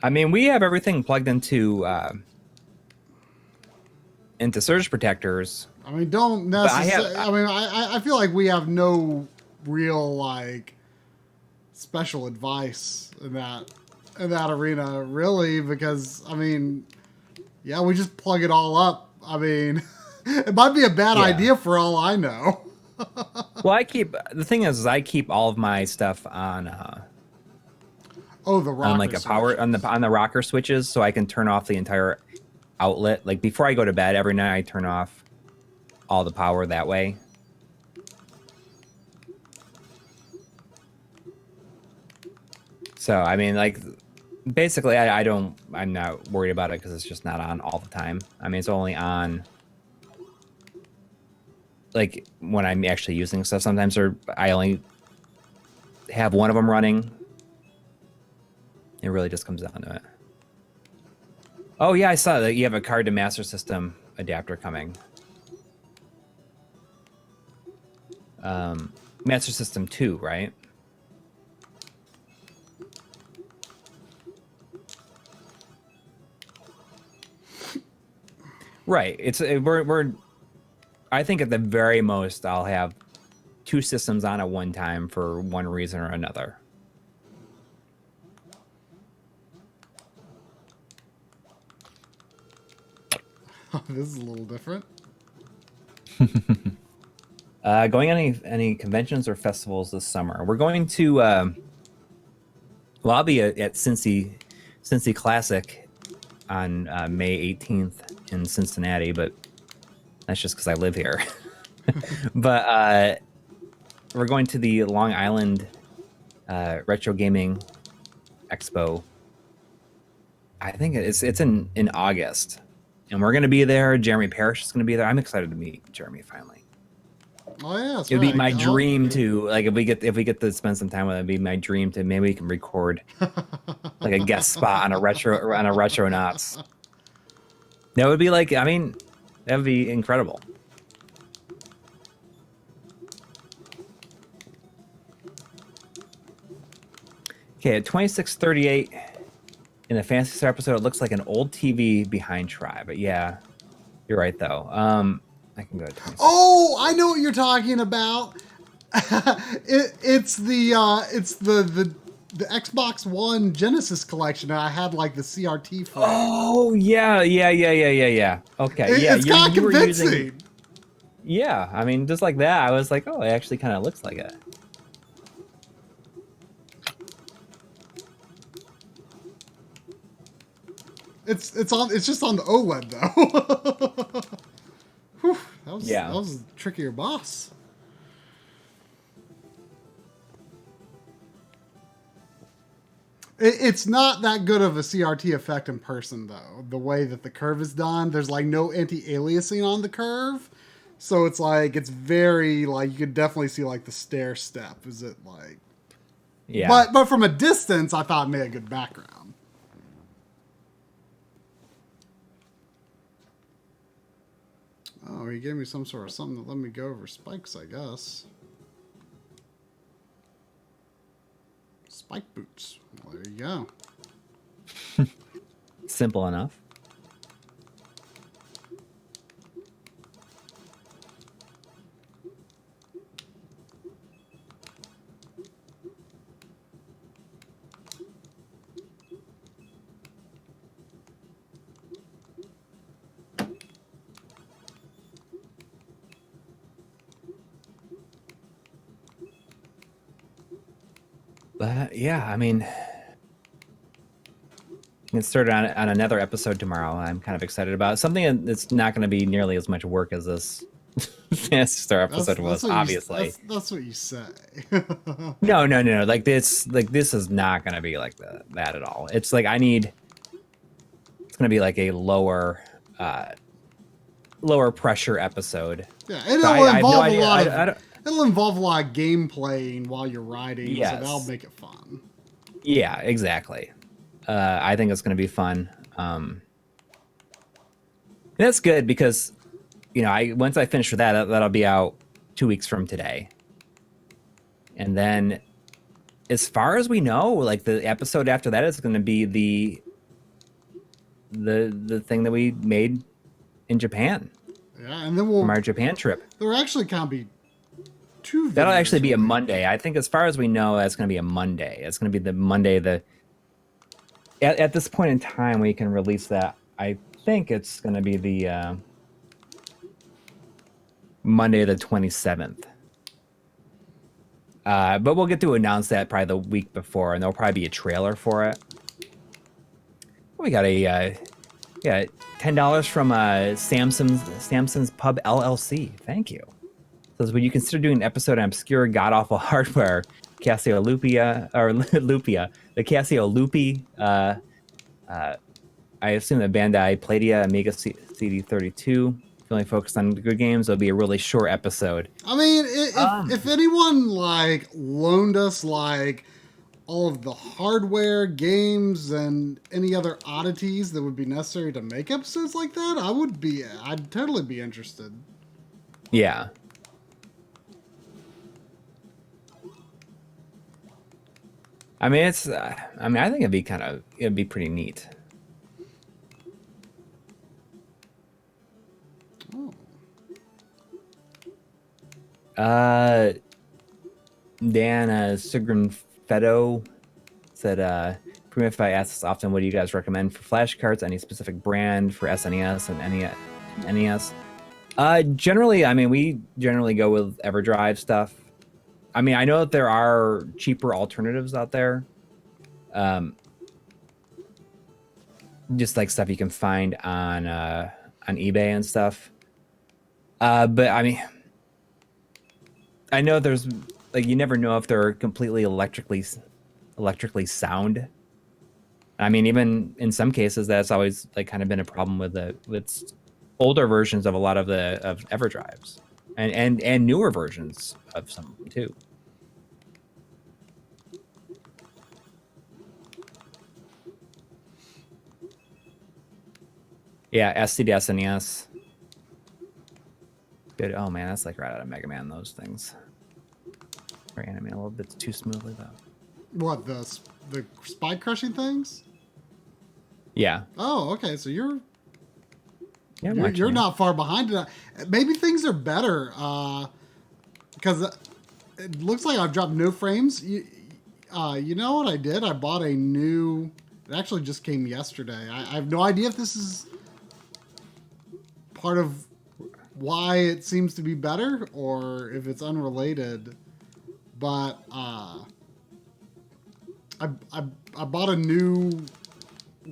S2: I mean, we have everything plugged into surge protectors.
S1: I mean, don't necessarily. I feel like we have no real like special advice in that arena, really, because I mean, yeah, we just plug it all up. I mean, it might be a bad idea for all I know.
S2: Well, the thing is I keep all of my stuff on
S1: the rocker
S2: on like a power on the rocker switches, so I can turn off the entire outlet. Like before I go to bed every night, I turn off all the power that way. So I mean, like basically, I'm not worried about it because it's just not on all the time. I mean, it's only on like when I'm actually using stuff sometimes, or I only have one of them running. It really just comes down to it. Oh yeah, I saw that you have a card to Master System adapter coming. Master System 2, right? Right. We're I think at the very most I'll have two systems on at one time for one reason or another.
S1: This is a little different.
S2: Going on any conventions or festivals this summer? We're going to. Well, I'll be at Cincy Classic on May 18th in Cincinnati, but that's just because I live here. But we're going to the Long Island Retro Gaming Expo. I think it's in August, and we're going to be there. Jeremy Parrish is going to be there. I'm excited to meat Jeremy finally.
S1: Oh yeah, that's
S2: It'd be
S1: right.
S2: my dream to, like, if we get to spend some time with it, it'd be my dream to maybe we can record like a guest spot on a Retronauts. That would be like, I mean, that would be incredible. Okay, at 26:38 in the Fantasy Star episode, it looks like an old TV behind Try, but yeah, you're right though. I can go to 26.
S1: Oh, I know what you're talking about. It's the Xbox One Genesis collection. I had like the CRT for.
S2: Oh yeah. Okay,
S1: It's kind of convincing.
S2: Yeah, I mean, just like that, I was like, oh, it actually kind of looks like it.
S1: It's just on the OLED though. Whew, that was a trickier boss. It's not that good of a CRT effect in person though. The way that the curve is done, there's like no anti-aliasing on the curve, so it's like it's very like you could definitely see like the stair step. Is it like?
S2: Yeah.
S1: But from a distance, I thought it made a good background. Oh, he gave me some sort of something that let me go over spikes, I guess. Spike boots. Well, there you go.
S2: Simple enough. But yeah, I mean, get started on another episode tomorrow. I'm kind of excited about something that's not going to be nearly as much work as this Fantasy Star episode was. Obviously,
S1: that's what you say.
S2: No. Like this is not going to be like that at all. It's like it's going to be like a lower pressure episode.
S1: Yeah, and it'll involve a lot of game playing while you're riding. Yes. So that'll make it fun.
S2: Yeah, exactly. I think it's going to be fun. That's good because, once I finish with that'll be out 2 weeks from today. And then, as far as we know, like the episode after that is going to be the thing that we made in Japan.
S1: Yeah, and then
S2: from our Japan trip.
S1: There actually can't be two.
S2: That'll actually be a Monday. I think, as far as we know, that's going to be a Monday. It's going to be the Monday. At this point in time, we can release that. I think it's going to be the Monday the 27th. But we'll get to announce that probably the week before, and there'll probably be a trailer for it. We got $10 from Samson's Pub LLC. Thank you. Says, would you consider doing an episode on obscure god-awful hardware? Casio Lupia, the Casio Lupi. I assume the Bandai Pladia Amiga CD32. If you only focused on good games, it'll be a really short episode.
S1: I mean, if anyone like loaned us like all of the hardware, games, and any other oddities that would be necessary to make episodes like that, I'd totally be interested.
S2: Yeah. I mean, I think it'd be pretty neat.
S1: Oh.
S2: Dan Sigrinfedo said, if I ask this often, what do you guys recommend for flash cards? Any specific brand for SNES and NES? Generally, I mean, we generally go with EverDrive stuff. I mean, I know that there are cheaper alternatives out there. Just like stuff you can find on eBay and stuff. But I mean, I know there's like, you never know if they're completely electrically sound. I mean, even in some cases, that's always like kind of been a problem with older versions of a lot of EverDrives, and newer versions of some of them too. Yeah, SCDS and NES. Good. Oh man, that's like right out of Mega Man. Those things. Or animate a little bit too smoothly though.
S1: What, the spike crushing things?
S2: Yeah.
S1: Oh, okay. So you're
S2: You're
S1: not far behind it. Maybe things are better because it looks like I've dropped no frames. You know what I did? I bought a new. It actually just came yesterday. I have no idea if this is part of why it seems to be better or if it's unrelated. But I bought a new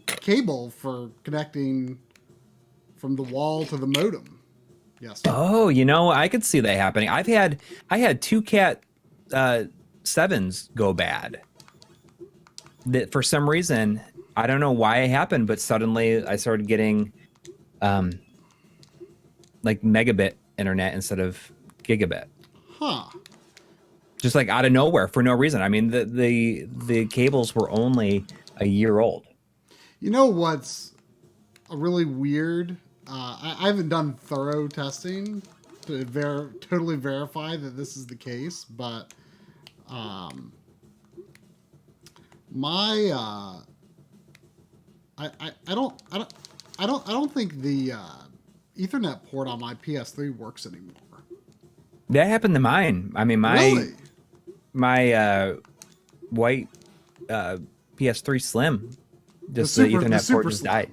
S1: cable for connecting from the wall to the modem. Yes.
S2: Oh, you know, I could see that happening. I had two Cat 7s go bad. That for some reason, I don't know why it happened, but suddenly I started getting like megabit internet instead of gigabit.
S1: Huh.
S2: Just like out of nowhere for no reason. I mean, the cables were only a year old.
S1: You know what's a really weird? I haven't done thorough testing to totally verify that this is the case, but I don't think the Ethernet port on my PS3 works anymore.
S2: That happened to mine. I mean,
S1: Really?
S2: my white PS3 Slim, just the Ethernet port just died.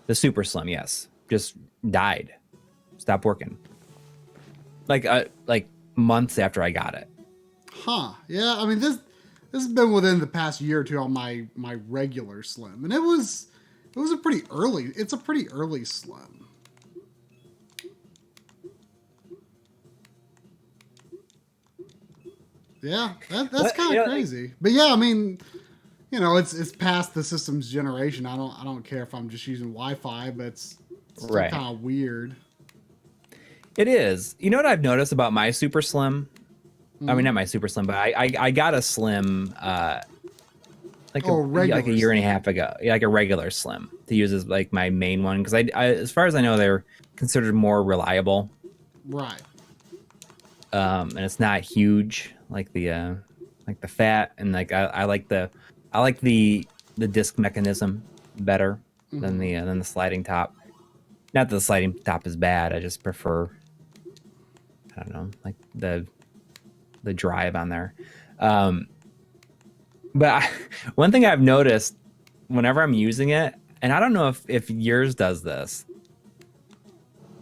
S2: The Super Slim, yes, just died, stopped working. Like months after I got it.
S1: Huh? Yeah. I mean, this has been within the past year or two on my regular Slim, and it was a pretty early. It's a pretty early Slim. Yeah, that's kind of crazy. But yeah, I mean, you know, it's past the system's generation. I don't care if I'm just using Wi-Fi, but it's still
S2: Right.
S1: kind of weird.
S2: It is. You know what I've noticed about my Super Slim? I mean, not my Super Slim, but I got a Slim like a year and a half ago, like a regular Slim to use as like my main one because I as far as I know they're considered more reliable.
S1: Right.
S2: And it's not huge like the fat, and like I like the disc mechanism better than the sliding top. Not that the sliding top is bad. I just prefer, I don't know, like the drive on there. But one thing I've noticed whenever I'm using it, and I don't know if yours does this,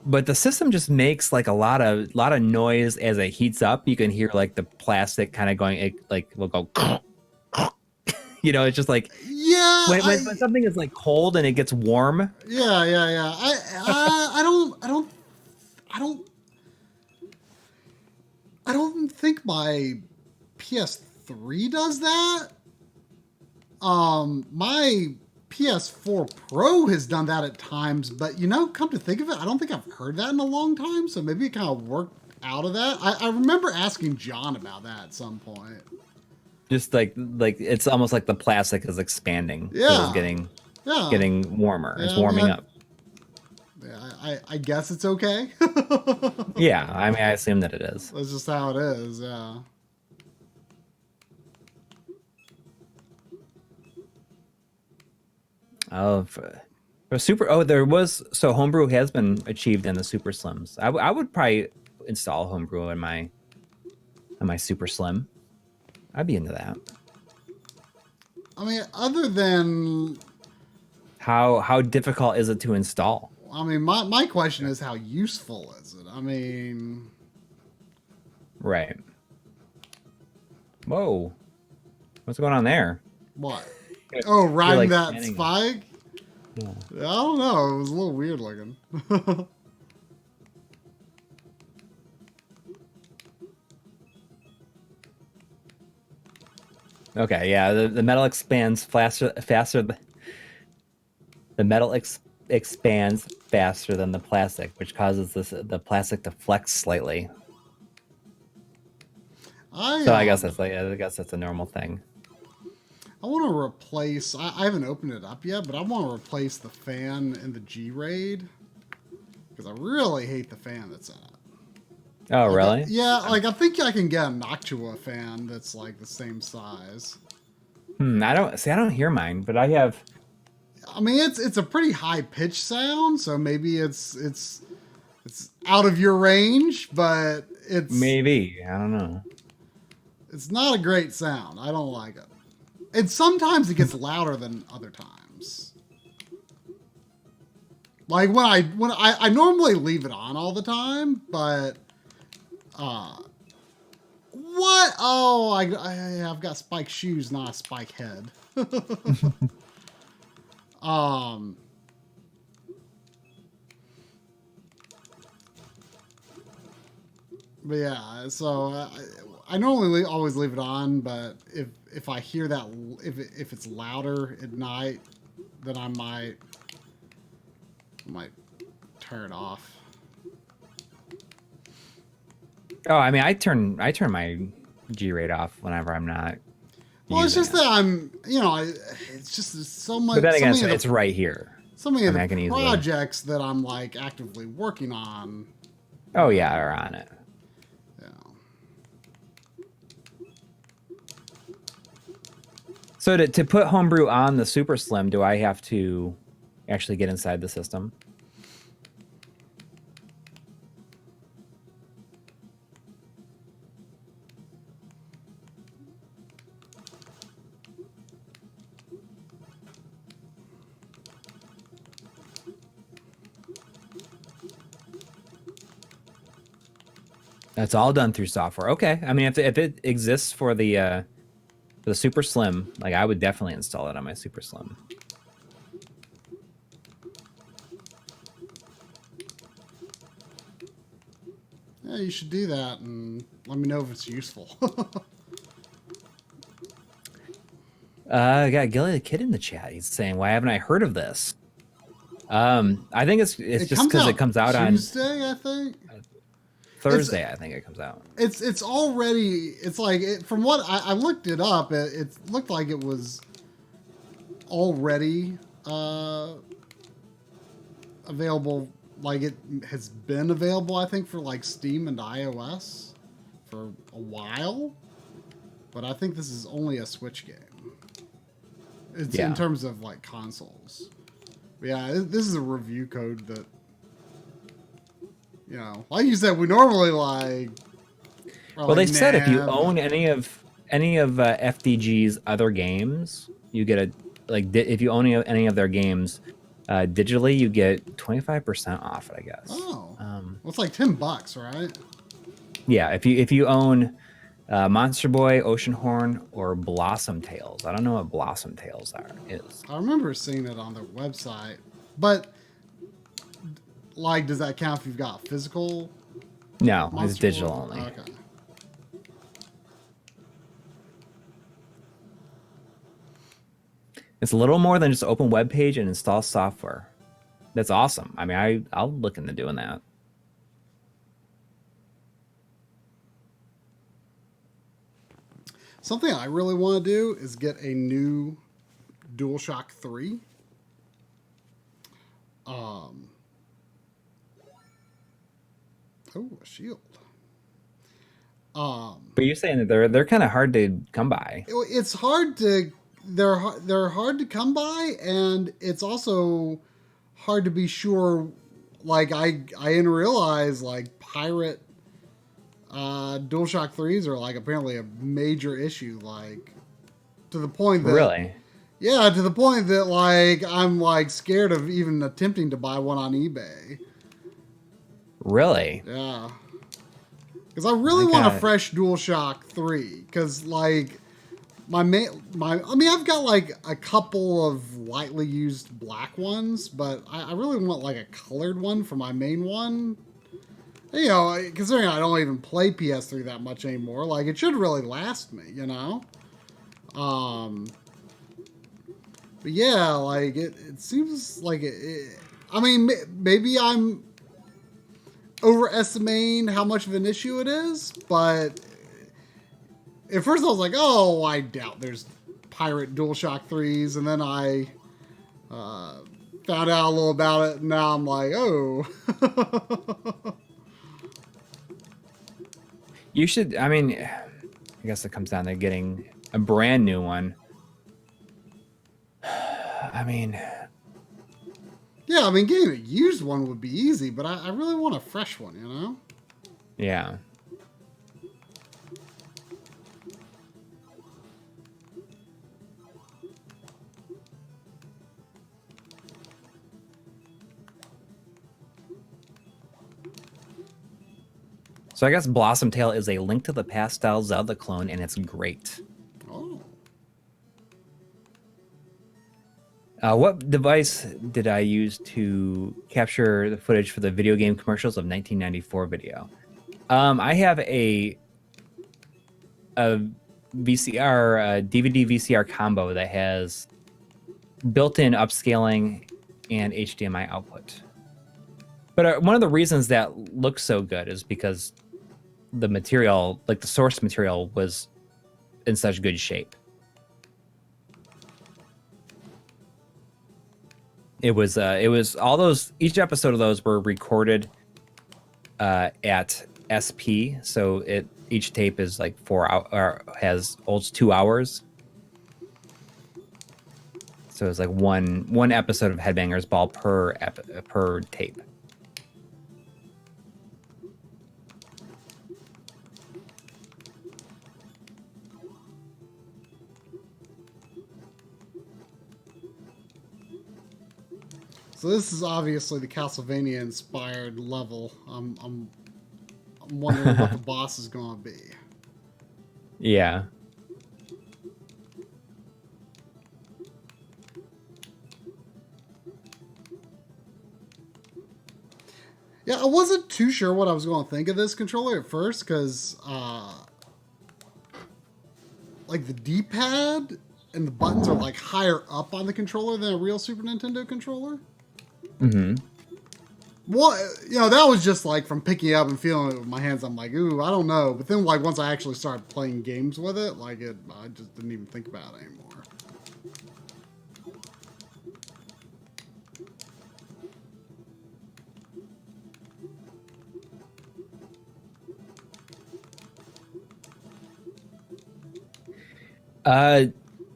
S2: but the system just makes like a lot of noise as it heats up. You can hear like the plastic kind of going, it like will go, you know, it's just like,
S1: yeah,
S2: when something is like cold and it gets warm.
S1: Yeah. I don't think my PS3 does that. My PS4 Pro has done that at times, but you know, come to think of it, I don't think I've heard that in a long time. So maybe it kind of worked out of that. I remember asking John about that at some point.
S2: Just like it's almost like the plastic is expanding.
S1: Yeah.
S2: So it's getting warmer.
S1: Yeah,
S2: it's warming up.
S1: Yeah, I guess it's okay.
S2: Yeah, I mean, I assume that it is.
S1: That's just how it is. Yeah.
S2: Oh, for super. Oh, there was homebrew has been achieved in the Super Slims. I would probably install homebrew on my Super Slim. I'd be into that.
S1: I mean, other than,
S2: How difficult is it to install?
S1: I mean, my question is, how useful is it? I mean,
S2: Right. Whoa. What's going on there?
S1: what? Oh,
S2: You're
S1: riding
S2: like
S1: that
S2: standing.
S1: spike?
S2: Yeah.
S1: I don't know. It was a little weird looking.
S2: Okay, yeah, the metal expands faster. The metal expands faster than the plastic, which causes the plastic to flex slightly. So I guess that's a normal thing.
S1: I want to replace. I haven't opened it up yet, but I want to replace the fan in the G-Raid because I really hate the fan that's in it.
S2: Oh,
S1: Like,
S2: really?
S1: yeah, like I think I can get a Noctua fan that's like the same size.
S2: I don't hear mine, but I have.
S1: I mean, it's a pretty high pitch sound, so maybe it's out of your range, but
S2: Maybe, I don't know.
S1: it's not a great sound. I don't like it. And sometimes it gets louder than other times. Like when I normally leave it on all the time, but what? Oh, I've got spike shoes, not a spike head. But yeah, so I normally always leave it on, but if I hear that, if it's louder at night, then I might turn it off.
S2: Oh, I mean, I turn my G-Rate off whenever I'm not.
S1: Well, it's just
S2: it.
S1: that it's just so much.
S2: But then again,
S1: so
S2: it's right here.
S1: So many of
S2: I
S1: the
S2: can
S1: projects that I'm like actively working on.
S2: Oh yeah, are on it.
S1: Yeah.
S2: So to put Homebrew on the Super Slim, do I have to actually get inside the system? That's all done through software. Okay. I mean, if it exists for the Super Slim, like I would definitely install it on my Super Slim.
S1: Yeah, you should do that and let me know if it's useful.
S2: I got Gilly the Kid in the chat. He's saying, "Why haven't I heard of this?" I think it's just because it comes out
S1: Tuesday, I think.
S2: Thursday, I think it comes out.
S1: It's already. It's like from what I looked it up. It looked like it was already available. Like it has been available, I think, for like Steam and iOS for a while. But I think this is only a Switch game. It's in terms of like consoles. But yeah, this is a review code that, you know, like you said, we normally like.
S2: Well, they said if you own any of FDG's other games, you get if you own any of their games digitally, you get 25% off it, I guess.
S1: Oh, well, it's like $10, right?
S2: Yeah, if you own Monster Boy, Ocean Horn, or Blossom Tales. I don't know what Blossom Tales is.
S1: I remember seeing it on their website, but like, does that count if you've got physical?
S2: No, it's digital only.
S1: Okay.
S2: It's a little more than just open web page and install software. That's awesome. I mean, I'll look into doing that.
S1: Something I really want to do is get a new DualShock 3. Oh, a shield.
S2: But you're saying that they're kind of hard to come by.
S1: It's hard to they're hard to come by, and it's also hard to be sure. Like I didn't realize like pirate DualShock 3s are like apparently a major issue, like to the point that
S2: Really?
S1: yeah, to the point that like I'm like scared of even attempting to buy one on eBay.
S2: Really?
S1: Yeah. Because I really want a fresh DualShock 3. Because, like, I mean, I've got, like, a couple of lightly used black ones, but I really want, like, a colored one for my main one. You know, considering I don't even play PS3 that much anymore, like, it should really last me, you know? But yeah, like, it seems like I mean, maybe I'm overestimating how much of an issue it is, but at first I was like, oh, I doubt there's pirate DualShock 3s, and then I found out a little about it, and now I'm like, oh.
S2: You should, I mean, I guess it comes down to getting a brand new one. I mean...
S1: Yeah, I mean, getting a used one would be easy, but I really want a fresh one, you know?
S2: Yeah. So I guess Blossom Tale is a Link to the Past style Zelda clone, and it's great.
S1: Oh.
S2: What device did I use to capture the footage for the video game commercials of 1994 video? I have a VCR, DVD VCR combo that has built-in upscaling and HDMI output. But one of the reasons that looks so good is because the material, like the source material, was in such good shape. It was all those, each episode of those were recorded at SP, so each tape is like 4 hours, or holds 2 hours. So it's like one episode of Headbangers Ball per tape.
S1: So this is obviously the Castlevania-inspired level. I'm wondering what the boss is going to be.
S2: Yeah.
S1: Yeah, I wasn't too sure what I was going to think of this controller at first, because like the D-pad and the buttons are like higher up on the controller than a real Super Nintendo controller.
S2: Mm-hmm.
S1: Well, you know, that was just like from picking it up and feeling it with my hands. I'm like, ooh, I don't know. But then, like, once I actually started playing games with it, like, I just didn't even think about it anymore.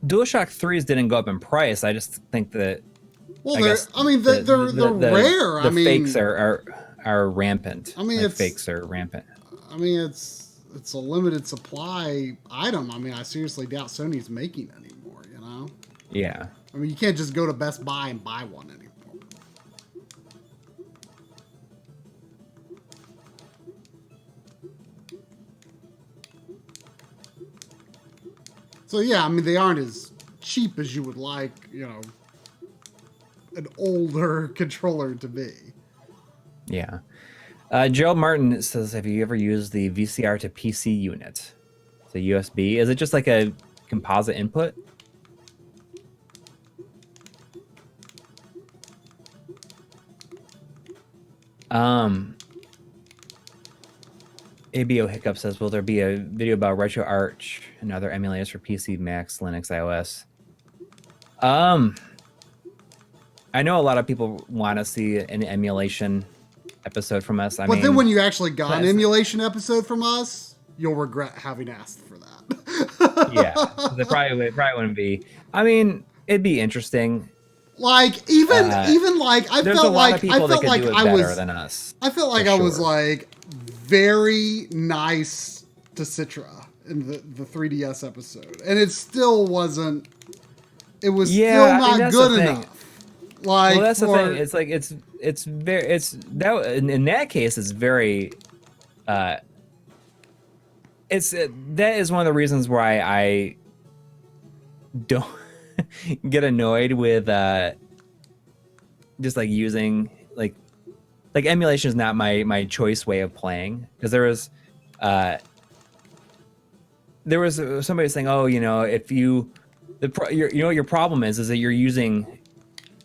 S2: DualShock 3s didn't go up in price. I just think that.
S1: Well, they're rare.
S2: The fakes are rampant.
S1: I mean,
S2: fakes are rampant.
S1: I mean, it's a limited supply item. I mean, I seriously doubt Sony's making anymore. You know?
S2: Yeah.
S1: I mean, you can't just go to Best Buy and buy one anymore. So yeah, I mean, they aren't as cheap as you would like, you know, an older controller to be.
S2: Yeah. Gerald Martin says, have you ever used the VCR to PC unit? It's a USB. Is it just like a composite input? ABO Hiccup says, will there be a video about RetroArch and other emulators for PC, Macs, Linux, iOS? I know a lot of people want to see an emulation episode from us.
S1: But then when you actually got an emulation episode from us, you'll regret having asked for that.
S2: Yeah, it probably wouldn't be. I mean, it'd be interesting.
S1: Like even like I
S2: there's
S1: felt
S2: a lot
S1: like
S2: of people
S1: I felt
S2: that could
S1: like
S2: do it
S1: I
S2: better
S1: was
S2: than us.
S1: I felt like I was like very nice to Citra in the 3DS episode, and it still wasn't. It was still not good enough. Like,
S2: well, that's the thing. It's like it's very that in that case it's very. That is one of the reasons why I don't get annoyed with just like using like emulation is not my choice way of playing, because there was somebody saying, oh, you know, if you your problem is that you're using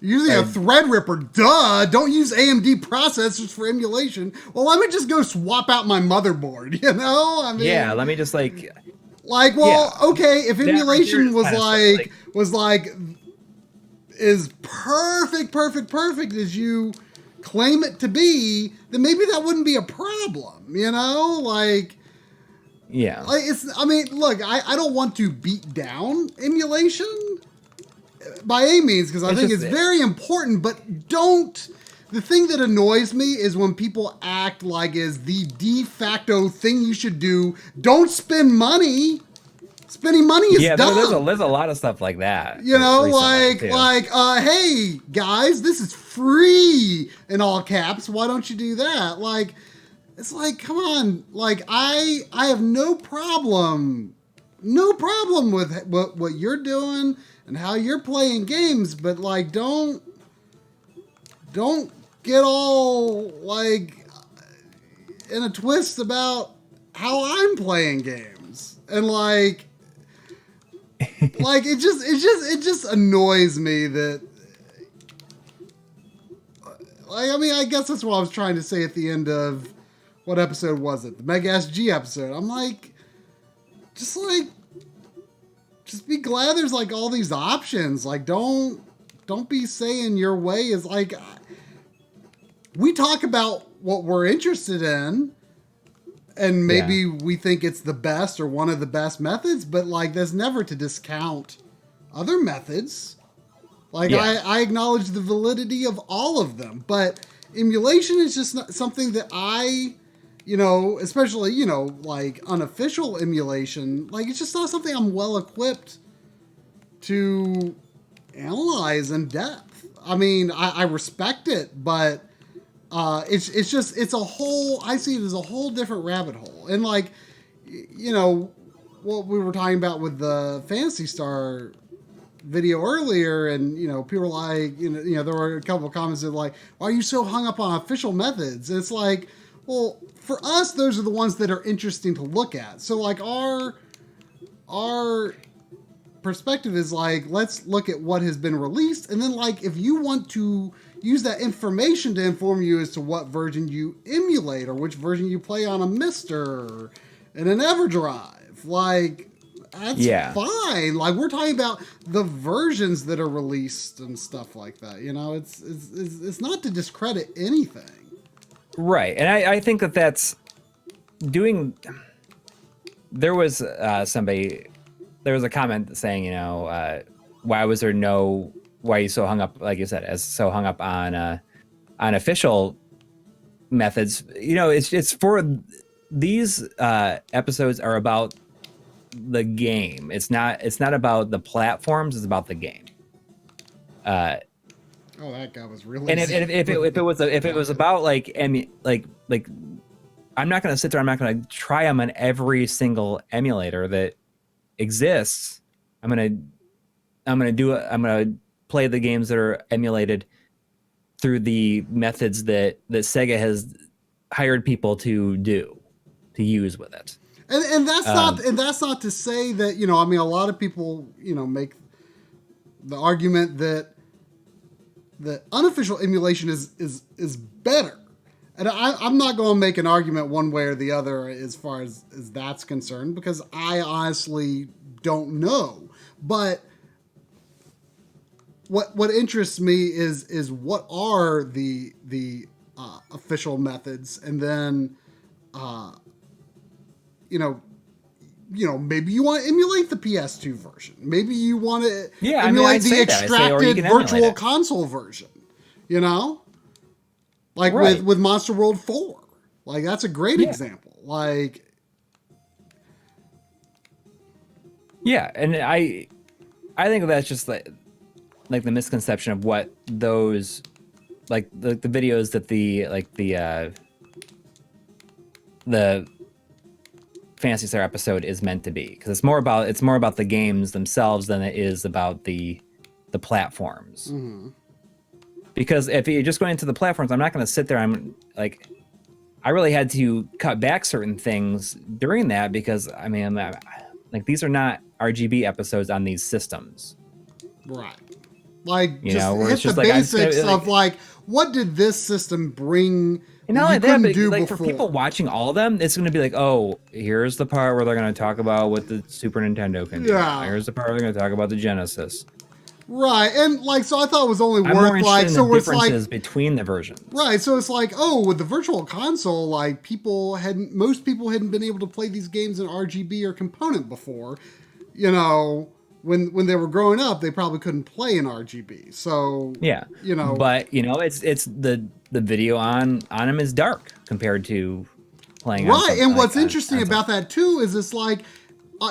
S1: a Threadripper. Duh! Don't use AMD processors for emulation. Well, let me just go swap out my motherboard. You know, I mean,
S2: yeah. Let me just okay.
S1: If emulation was perfect as you claim it to be, then maybe that wouldn't be a problem. You know,
S2: yeah.
S1: Look, I don't want to beat down emulation by any means, because I think it's very important, but don't. The thing that annoys me is when people act like is the de facto thing you should do. Don't spend money. Spending money is dumb.
S2: There's a lot of stuff like that.
S1: You know, hey guys, this is free in all caps. Why don't you do that? Like, it's like, come on. Like, I have no problem with what you're doing and how you're playing games, but like, don't get all like in a twist about how I'm playing games. And like it just annoys me that, like, I mean, I guess that's what I was trying to say at the end of, what episode was it? The Mega SG episode. I'm like, just be glad there's like all these options. Like, don't be saying your way is like, we talk about what we're interested in, and maybe we think it's the best or one of the best methods, but like, that's never to discount other methods. Like, I acknowledge the validity of all of them, but emulation is just not something that I, you know, especially, you know, like unofficial emulation, like, it's just not something I'm well equipped to analyze in depth. I mean, I respect it, but it's a whole, I see it as a whole different rabbit hole. And like, you know, what we were talking about with the Phantasy Star video earlier, and, you know, people were like, you know, there were a couple of comments that like, why are you so hung up on official methods? And it's like, well, for us, those are the ones that are interesting to look at. So like, our perspective is like, let's look at what has been released, and then like, if you want to use that information to inform you as to what version you emulate or which version you play on a Mister and an EverDrive, like, that's fine. Like, we're talking about the versions that are released and stuff like that. You know, it's not to discredit anything.
S2: Right. And I think that's doing, there was a comment saying, you know, why are you so hung up, like you said, so hung up on official methods? You know, it's for these episodes are about the game. It's not about the platforms. It's about the game.
S1: Oh, that guy was really.
S2: And if it was about like I'm not going to sit there. I'm not going to try them on every single emulator that exists. I'm going to play the games that are emulated through the methods that Sega has hired people to use with it.
S1: And that's not to say that, you know, I mean, a lot of people, you know, make the argument that unofficial emulation is better. And I'm not going to make an argument one way or the other as far as that's concerned, because I honestly don't know. But what interests me is what are the official methods, and then you know, maybe you want to emulate the PS2 version. Maybe you want to emulate the extracted virtual console version. You know, like with Monster World 4. Like, that's a great example. Like,
S2: yeah, and I think that's just like the misconception of what those, like the videos that the Fantasy Star episode is meant to be, because it's more about the games themselves than it is about the platforms.
S1: mm-hmm.
S2: Because if you're just going into the platforms, I'm not going to sit there. I'm like, I really had to cut back certain things during that, because I mean, like, these are not RGB episodes on these systems.
S1: Right. Like,
S2: you
S1: just
S2: know,
S1: hit the basics of like, what did this system bring?
S2: And not only that, but like
S1: before?
S2: For people watching all of them, it's going to be like, oh, here's the part where they're going to talk about what the Super Nintendo can do.
S1: Yeah.
S2: Here's the part where they're going to talk about the Genesis.
S1: Right, and like, so I thought it was only
S2: I'm more
S1: worth
S2: interested
S1: like,
S2: in
S1: so
S2: the
S1: it's like
S2: differences between the versions.
S1: Right, so it's like, oh, with the Virtual Console, like most people hadn't been able to play these games in RGB or component before. You know, when they were growing up, they probably couldn't play in RGB. So
S2: yeah,
S1: you know,
S2: but you know, it's the video on them is dark compared to playing.
S1: Right, and what's interesting about that too is it's like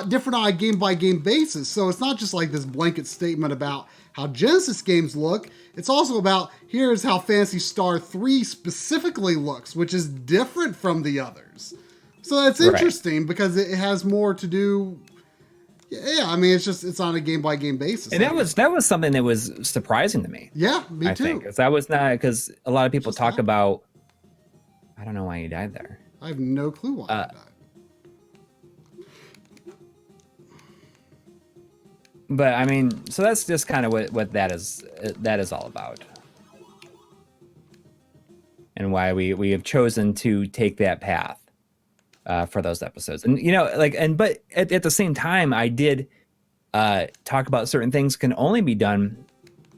S1: different on a game by game basis. So it's not just like this blanket statement about how Genesis games look. It's also about, here's how Phantasy Star 3 specifically looks, which is different from the others. So that's interesting because it has more to do. Yeah, I mean, it's on a game by game basis.
S2: And that was something that was surprising to me.
S1: Yeah, me too.
S2: I think that was not, because a lot of people talk about. I don't know why he died there.
S1: I have no clue why he died.
S2: But I mean, so that's just kind of what that is all about, and why we have chosen to take that path for those episodes. And you know, like, but at the same time, I did talk about certain things can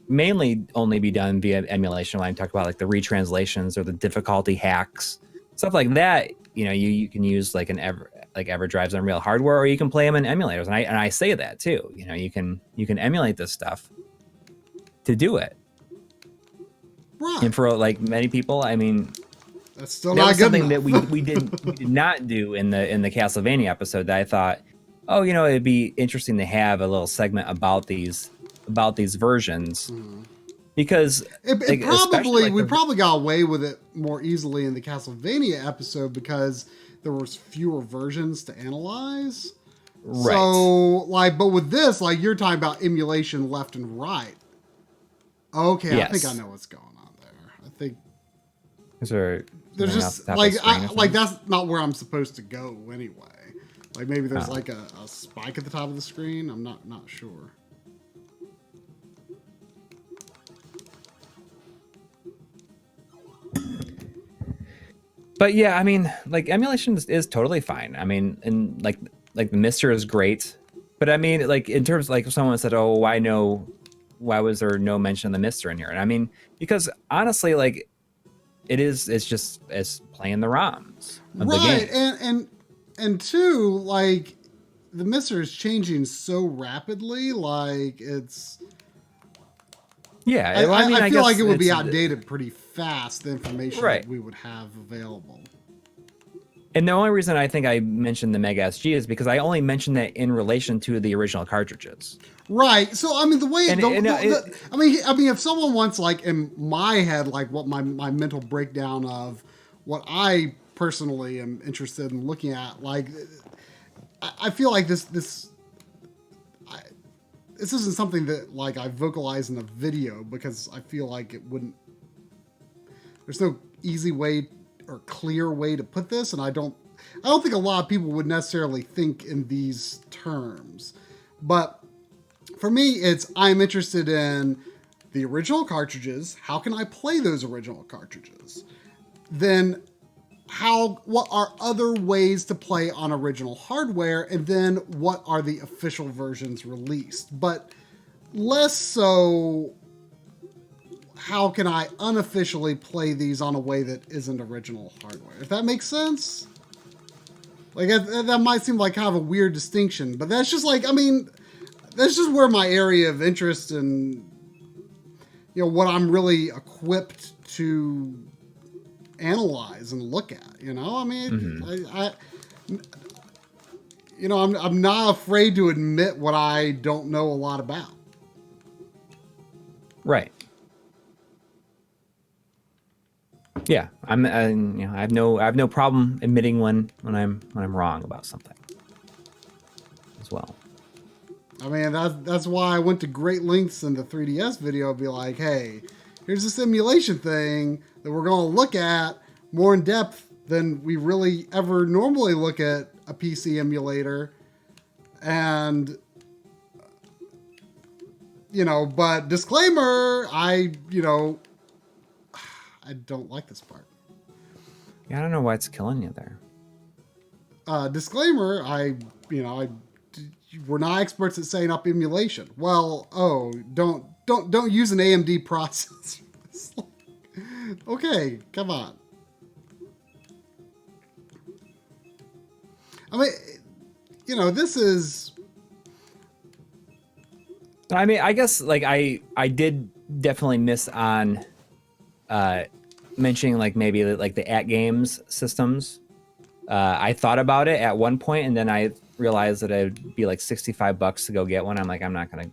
S2: mainly only be done via emulation. When I talk about like the retranslations or the difficulty hacks, stuff like that. You know, you can use like EverDrives on real hardware, or you can play them in emulators. And I say that too. You know, you can emulate this stuff to do it.
S1: Right.
S2: And for like many people, I mean,
S1: that's still not good
S2: something
S1: enough.
S2: that we did not do in the Castlevania episode. That I thought, oh, you know, it'd be interesting to have a little segment about these versions. Because
S1: we probably got away with it more easily in the Castlevania episode because there was fewer versions to analyze. Right. So, like, but with this, like, you're talking about emulation left and right. Okay, yes. I think I know what's going on there. I think there's just like that's not where I'm supposed to go anyway. Like maybe there's like a spike at the top of the screen. I'm not sure.
S2: But yeah, I mean, like emulation is totally fine. I mean, and like the Mister is great, but I mean, like in terms like if someone said, "Oh, why was there no mention of the Mister in here?" And I mean, because honestly, like it's playing the ROMs of the game.
S1: And two, like the Mister is changing so rapidly, like it's.
S2: Yeah,
S1: I feel like it would be outdated pretty fast, the information that we would have available.
S2: And the only reason I think I mentioned the Mega SG is because I only mentioned that in relation to the original cartridges.
S1: Right. So, I mean, the way... I mean, if someone wants, like, in my head, like, what my mental breakdown of what I personally am interested in looking at, like, I feel like this isn't something that like I vocalize in a video because I feel like it wouldn't. There's no easy way or clear way to put this, and I don't think a lot of people would necessarily think in these terms. But for me, I'm interested in the original cartridges. How can I play those original cartridges? Then what are other ways to play on original hardware, and then what are the official versions released? But less so, how can I unofficially play these on a way that isn't original hardware? If that makes sense? Like, that might seem like kind of a weird distinction, but that's just like, I mean, that's just where my area of interest and, you know, what I'm really equipped to analyze and look at. You know, I mean,
S2: Mm-hmm.
S1: I'm not afraid to admit what I don't know a lot about.
S2: Right. Yeah, I have no problem admitting when I'm wrong about something as well.
S1: I mean, that's why I went to great lengths in the 3DS video to be like, hey, here's this emulation thing that we're going to look at more in depth than we really ever normally look at a PC emulator. And, but disclaimer, I don't like this part.
S2: Yeah, I don't know why it's killing you there.
S1: Disclaimer, we're not experts at setting up emulation. Well, don't use an AMD processor. Okay, come on. I mean, this is...
S2: I mean, I guess, like, I did definitely miss on mentioning, like, maybe, like, the at-games systems. I thought about it at one point, and then I realized that it'd be, like, $65 to go get one. I'm like, I'm not going to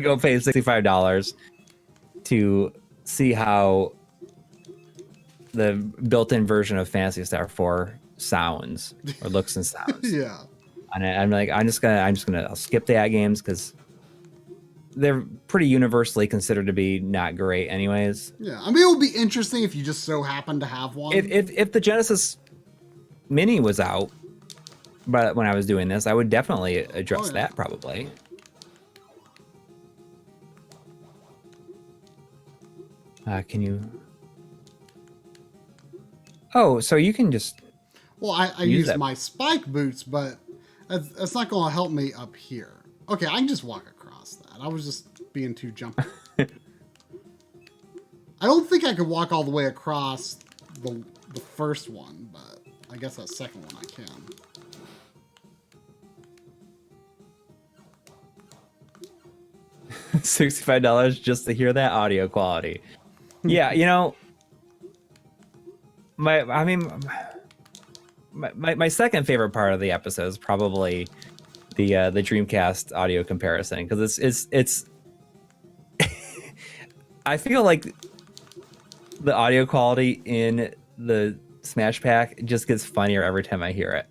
S2: go pay $65 to see how the built-in version of Phantasy Star 4 sounds or looks and sounds.
S1: Yeah.
S2: And I'm like, I'll skip the ad games because they're pretty universally considered to be not great anyways.
S1: Yeah, I mean, it would be interesting if you just so happen to have one.
S2: If the Genesis Mini was out, but when I was doing this, I would definitely address that probably. Can you? Oh, so you can just.
S1: Well, I use my spike boots, but that's not going to help me up here. Okay, I can just walk across that. I was just being too jumpy. I don't think I could walk all the way across the first one, but I guess that second one I can.
S2: $65 just to hear that audio quality. Yeah, my second favorite part of the episode is probably the Dreamcast audio comparison, because it's I feel like the audio quality in the Smash Pack just gets funnier every time I hear it.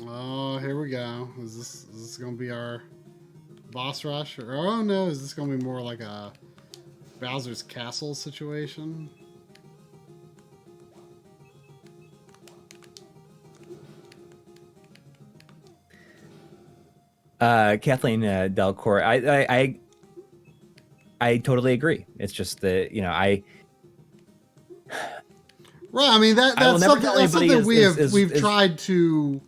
S1: Oh, here we go. Is this going to be our boss rush? Or, oh no, is this going to be more like a Bowser's Castle situation?
S2: Kathleen Delcourt, I totally agree. It's just that,
S1: Right, I mean that's something we've tried to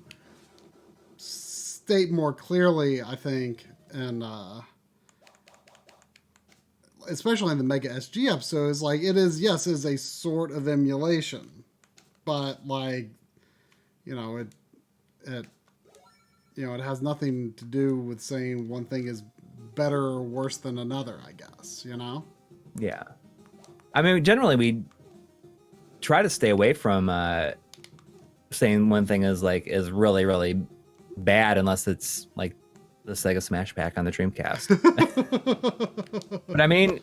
S1: state more clearly, I think, and especially in the Mega SG episodes, like it is a sort of emulation, but like it has nothing to do with saying one thing is better or worse than another, I guess,
S2: Yeah. I mean, generally we try to stay away from saying one thing is really, really bad unless it's like the Sega Smash Pack on the Dreamcast. But I mean,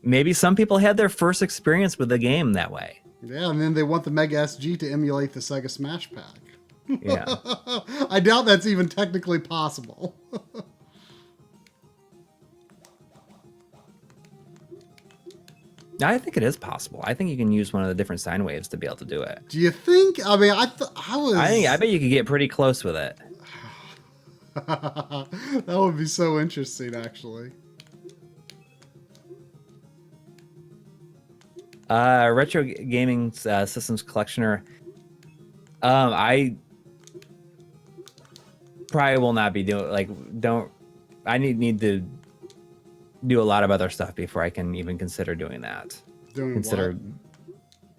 S2: maybe some people had their first experience with the game that way.
S1: Yeah, and then they want the Mega SG to emulate the Sega Smash Pack.
S2: Yeah.
S1: I doubt that's even technically possible.
S2: I think it is possible. I think you can use one of the different sine waves to be able to do it.
S1: Do you think? I mean, I
S2: bet you could get pretty close with it.
S1: That would be so interesting, actually.
S2: Retro gaming systems collectioner. I probably will not be doing I need to do a lot of other stuff before I can even consider doing that. Consider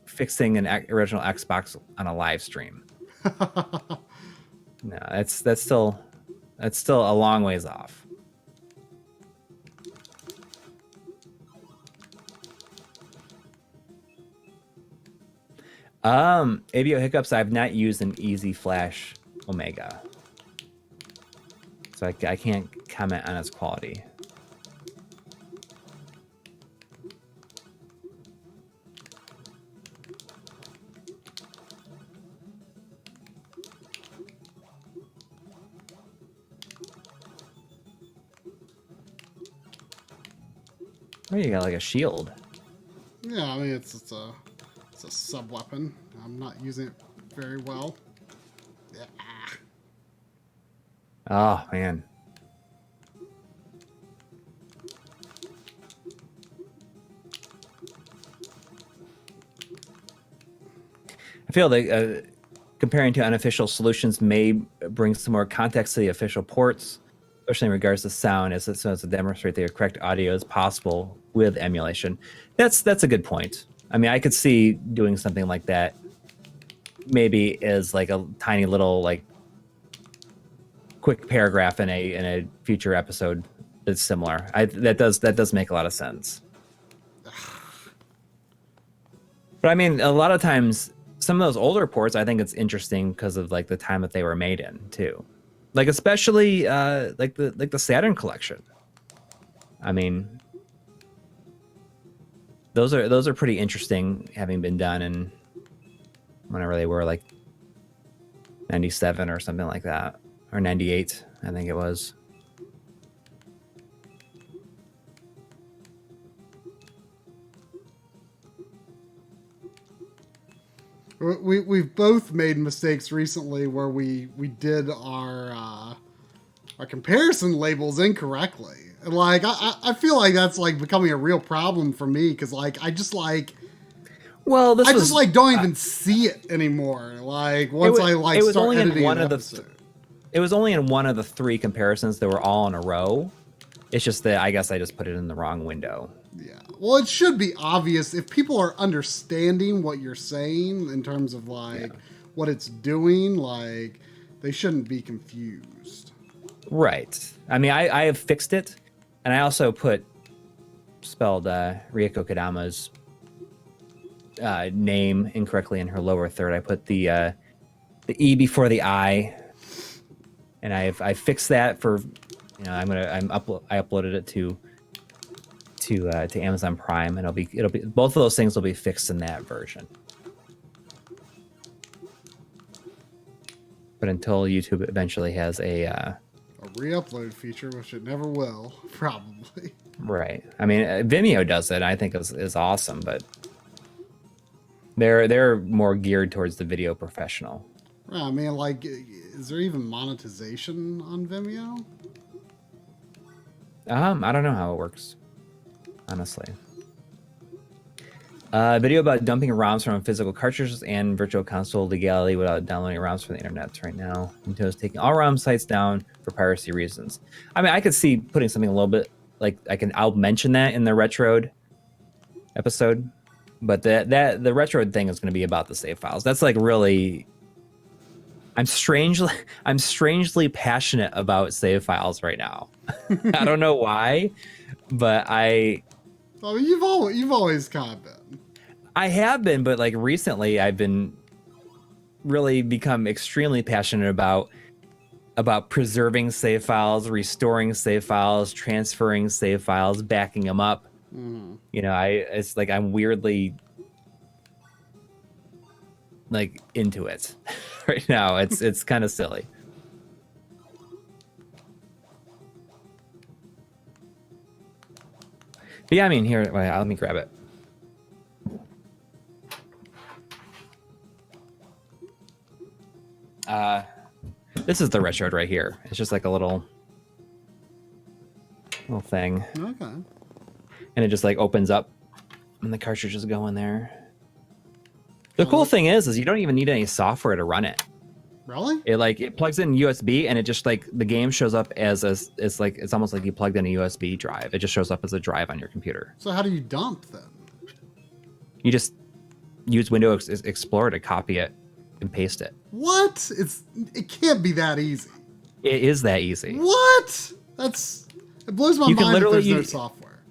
S2: fixing an original Xbox on a live stream. No, that's still a long ways off. ABO hiccups. I've not used an Easy Flash Omega, so I can't comment on its quality. Oh, you got like a shield.
S1: Yeah, I mean it's a sub weapon. I'm not using it very well. Yeah.
S2: Oh man. I feel like comparing to unofficial solutions may bring some more context to the official ports, especially in regards to sound, as to demonstrate the correct audio as possible with emulation. That's a good point. I mean, I could see doing something like that, maybe as like a tiny little like quick paragraph in a future episode that's similar. That does make a lot of sense. But I mean, a lot of times, some of those older ports, I think it's interesting because of like the time that they were made in too, like especially like the Saturn collection. I mean, those are pretty interesting, having been done in whenever they were, like 97 or something like that, or 98, I think it was.
S1: We've both made mistakes recently where we did our comparison labels incorrectly. And like I feel like that's like becoming a real problem for me, because like I just like don't even see it anymore. Like once I like start editing an episode.
S2: It was only in one of the three comparisons that were all in a row. It's just that I guess I just put it in the wrong window.
S1: Yeah. Well, it should be obvious if people are understanding what you're saying in terms of like what it's doing, like they shouldn't be confused.
S2: Right. I mean, I have fixed it, and I also spelled Rieko Kodama's name incorrectly in her lower third. I put the E before the I, and I fixed that for, you know, I uploaded it to Amazon Prime, and it'll be both of those things will be fixed in that version. But until YouTube eventually has a
S1: re-upload feature, which it never will, probably.
S2: Right. I mean, Vimeo does it. I think is awesome, but they're more geared towards the video professional.
S1: I mean, like, is there even monetization on Vimeo?
S2: I don't know how it works, honestly. Video about dumping ROMs from physical cartridges and virtual console legality without downloading ROMs from the internet right now. Nintendo's taking all ROM sites down for piracy reasons. I mean, I could see putting something a little bit like I'll mention that in the Retrode episode, but the Retrode thing is going to be about the save files. That's like really. I'm strangely passionate about save files right now. I don't know why, but I
S1: mean, you've always kind of been.
S2: I have been, but like recently I've been really become extremely passionate about preserving save files, restoring save files, transferring save files, backing them up. Mm. You know, it's like I'm weirdly like into it right now. It's kind of silly. But yeah, I mean, here, let me grab it. This is the Retrode right here. It's just like a little thing.
S1: Okay.
S2: And it just like opens up and the cartridges go in there. The cool thing is you don't even need any software to run it.
S1: Really?
S2: It plugs in USB, and it just like the game shows up as it's almost like you plugged in a USB drive. It just shows up as a drive on your computer.
S1: So how do you dump then?
S2: You just use Windows Explorer to copy it and paste it.
S1: What? It can't be that easy.
S2: It is that easy.
S1: What? It blows my mind that there's no software.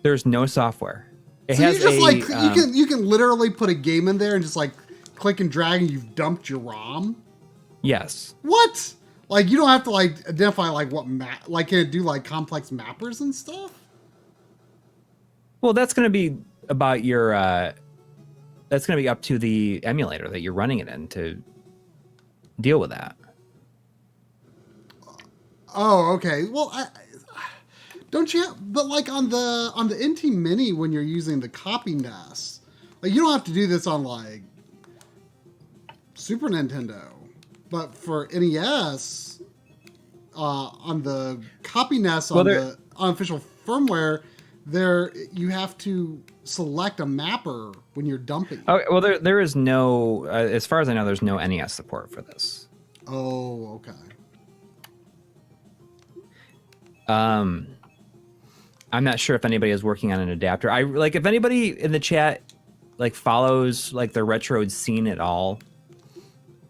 S2: There's no software. It
S1: So
S2: has
S1: you just
S2: a,
S1: like you can literally put a game in there and just like click and drag and you've dumped your ROM.
S2: yes.
S1: What? Like you don't have to like identify like what map, like can it do like complex mappers and stuff?
S2: Well, that's going to be about your. That's going to be up to the emulator that you're running it in to deal with that.
S1: Oh, okay. Well, don't you? But like on the NT Mini, when you're using the copy NES, like you don't have to do this on like Super Nintendo, but for NES, on the copy NES on the unofficial firmware, there you have to select a mapper when you're dumping.
S2: Oh well, there is no, as far as I know, there's no NES support for this.
S1: Oh, okay.
S2: I'm not sure if anybody is working on an adapter. I like if anybody in the chat like follows like the Retrode scene at all,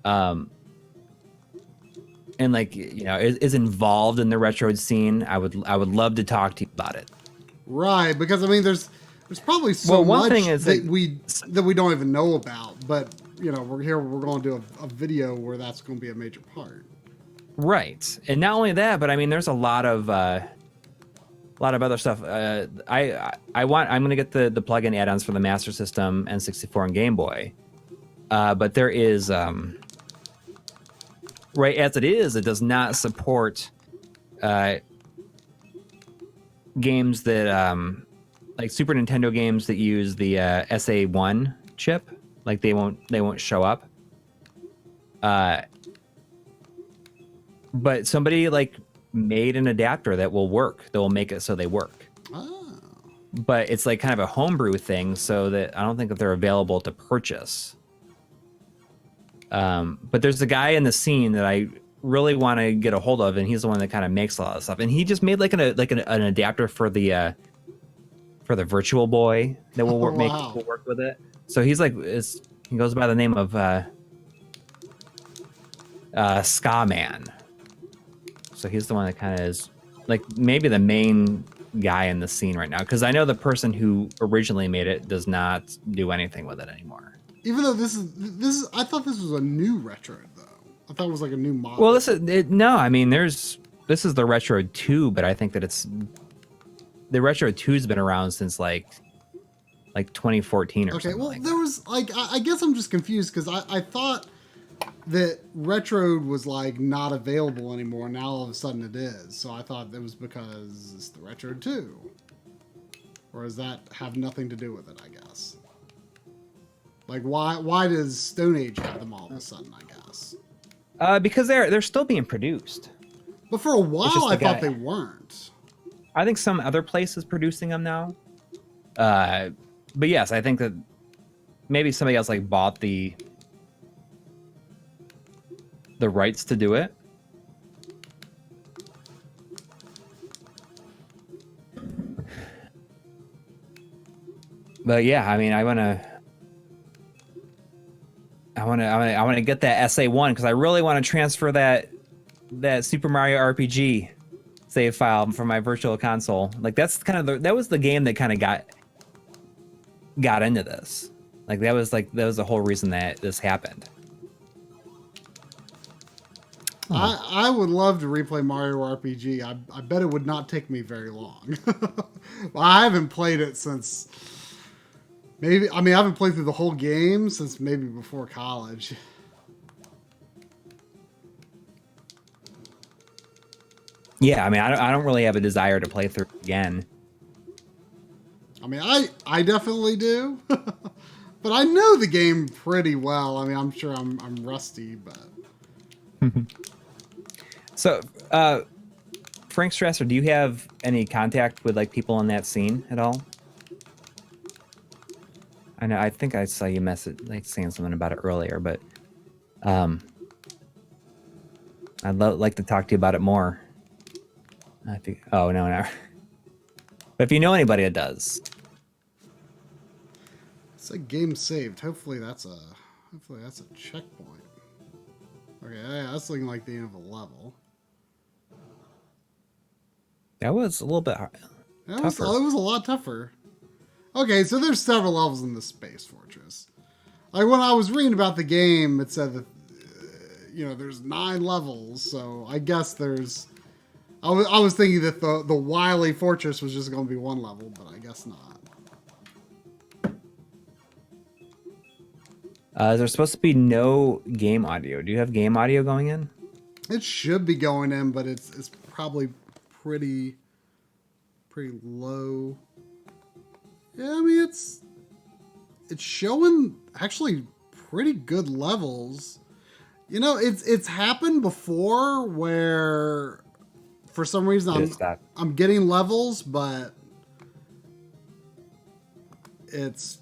S2: and like you know is involved in the Retrode scene. I would love to talk to you about it.
S1: Right, because I mean, there's probably so
S2: Well, one
S1: much
S2: thing is
S1: that we don't even know about, but you know, we're going to do a video where that's going to be a major part.
S2: Right, and not only that, but I mean, there's a lot of other stuff. I'm gonna get the plugin add-ons for the Master System, N64, and Game Boy. But there is right as it is, it does not support games that like Super Nintendo games that use the SA1 chip. Like they won't show up. But somebody like made an adapter that will work. That will make it so they work.
S1: Oh.
S2: But it's like kind of a homebrew thing, so that I don't think that they're available to purchase. But there's a guy in the scene that I really want to get a hold of, and he's the one that kind of makes a lot of stuff. And he just made like an adapter for the Virtual Boy that will work,
S1: Wow.
S2: will work with it. So he's like, he goes by the name of Ska Man. So he's the one that kind of is like maybe the main guy in the scene right now, because I know the person who originally made it does not do anything with it anymore.
S1: Even though this is, I thought this was a new Retrode though. I thought it was like a new model.
S2: Well, no. I mean, this is the Retrode 2, but I think that the Retrode 2's been around since like 2014 or something.
S1: Okay, well,
S2: like
S1: there was like I guess I'm just confused because I thought that Retrode was like not available anymore. Now all of a sudden it is. So I thought that was because it's the Retrode 2. Or does that have nothing to do with it, I guess? Like why does Stone Age have them all of a sudden, I guess?
S2: Because they're still being produced.
S1: But for a while I thought they weren't.
S2: I think some other place is producing them now. But yes, I think that maybe somebody else like bought the rights to do it. But yeah, I mean, I want to get that SA1 because I really want to transfer that Super Mario RPG save file from my virtual console. Like that's kind of that was the game that kind of got into this. Like that was the whole reason that this happened.
S1: I would love to replay Mario RPG. I bet it would not take me very long. Well, I haven't played it since maybe. I mean, I haven't played through the whole game since maybe before college.
S2: Yeah, I mean, I don't really have a desire to play through again.
S1: I mean, I definitely do, but I know the game pretty well. I mean, I'm sure I'm rusty, but.
S2: So, Frank Strasser, do you have any contact with like people in that scene at all? I know. I think I saw you like saying something about it earlier, but I'd like to talk to you about it more. I think. Oh no. But if you know anybody that does,
S1: It's a game saved. Hopefully that's a checkpoint. Okay, yeah, that's looking like the end of a level.
S2: that was a little bit
S1: It was a lot tougher. Okay, so there's several levels in the Space Fortress. Like when I was reading about the game, it said that there's 9 levels. So I guess there's. I was thinking that the Wily Fortress was just going to be 1 level, but I guess not.
S2: There's supposed to be no game audio. Do you have game audio going in?
S1: It should be going in, but it's probably pretty low. Yeah, I mean it's showing actually pretty good levels. It's happened before where for some reason I'm getting levels, but it's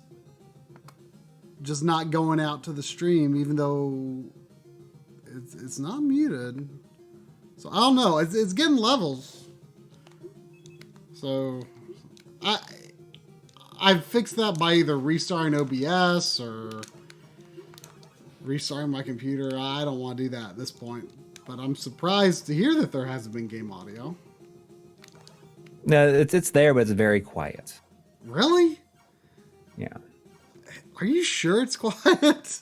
S1: just not going out to the stream, even though it's not muted. So I don't know. It's getting levels. So I fixed that by either restarting OBS or restarting my computer. I don't want to do that at this point. But I'm surprised to hear that there hasn't been game audio.
S2: No, it's there, but it's very quiet.
S1: Really?
S2: Yeah.
S1: Are you sure it's quiet?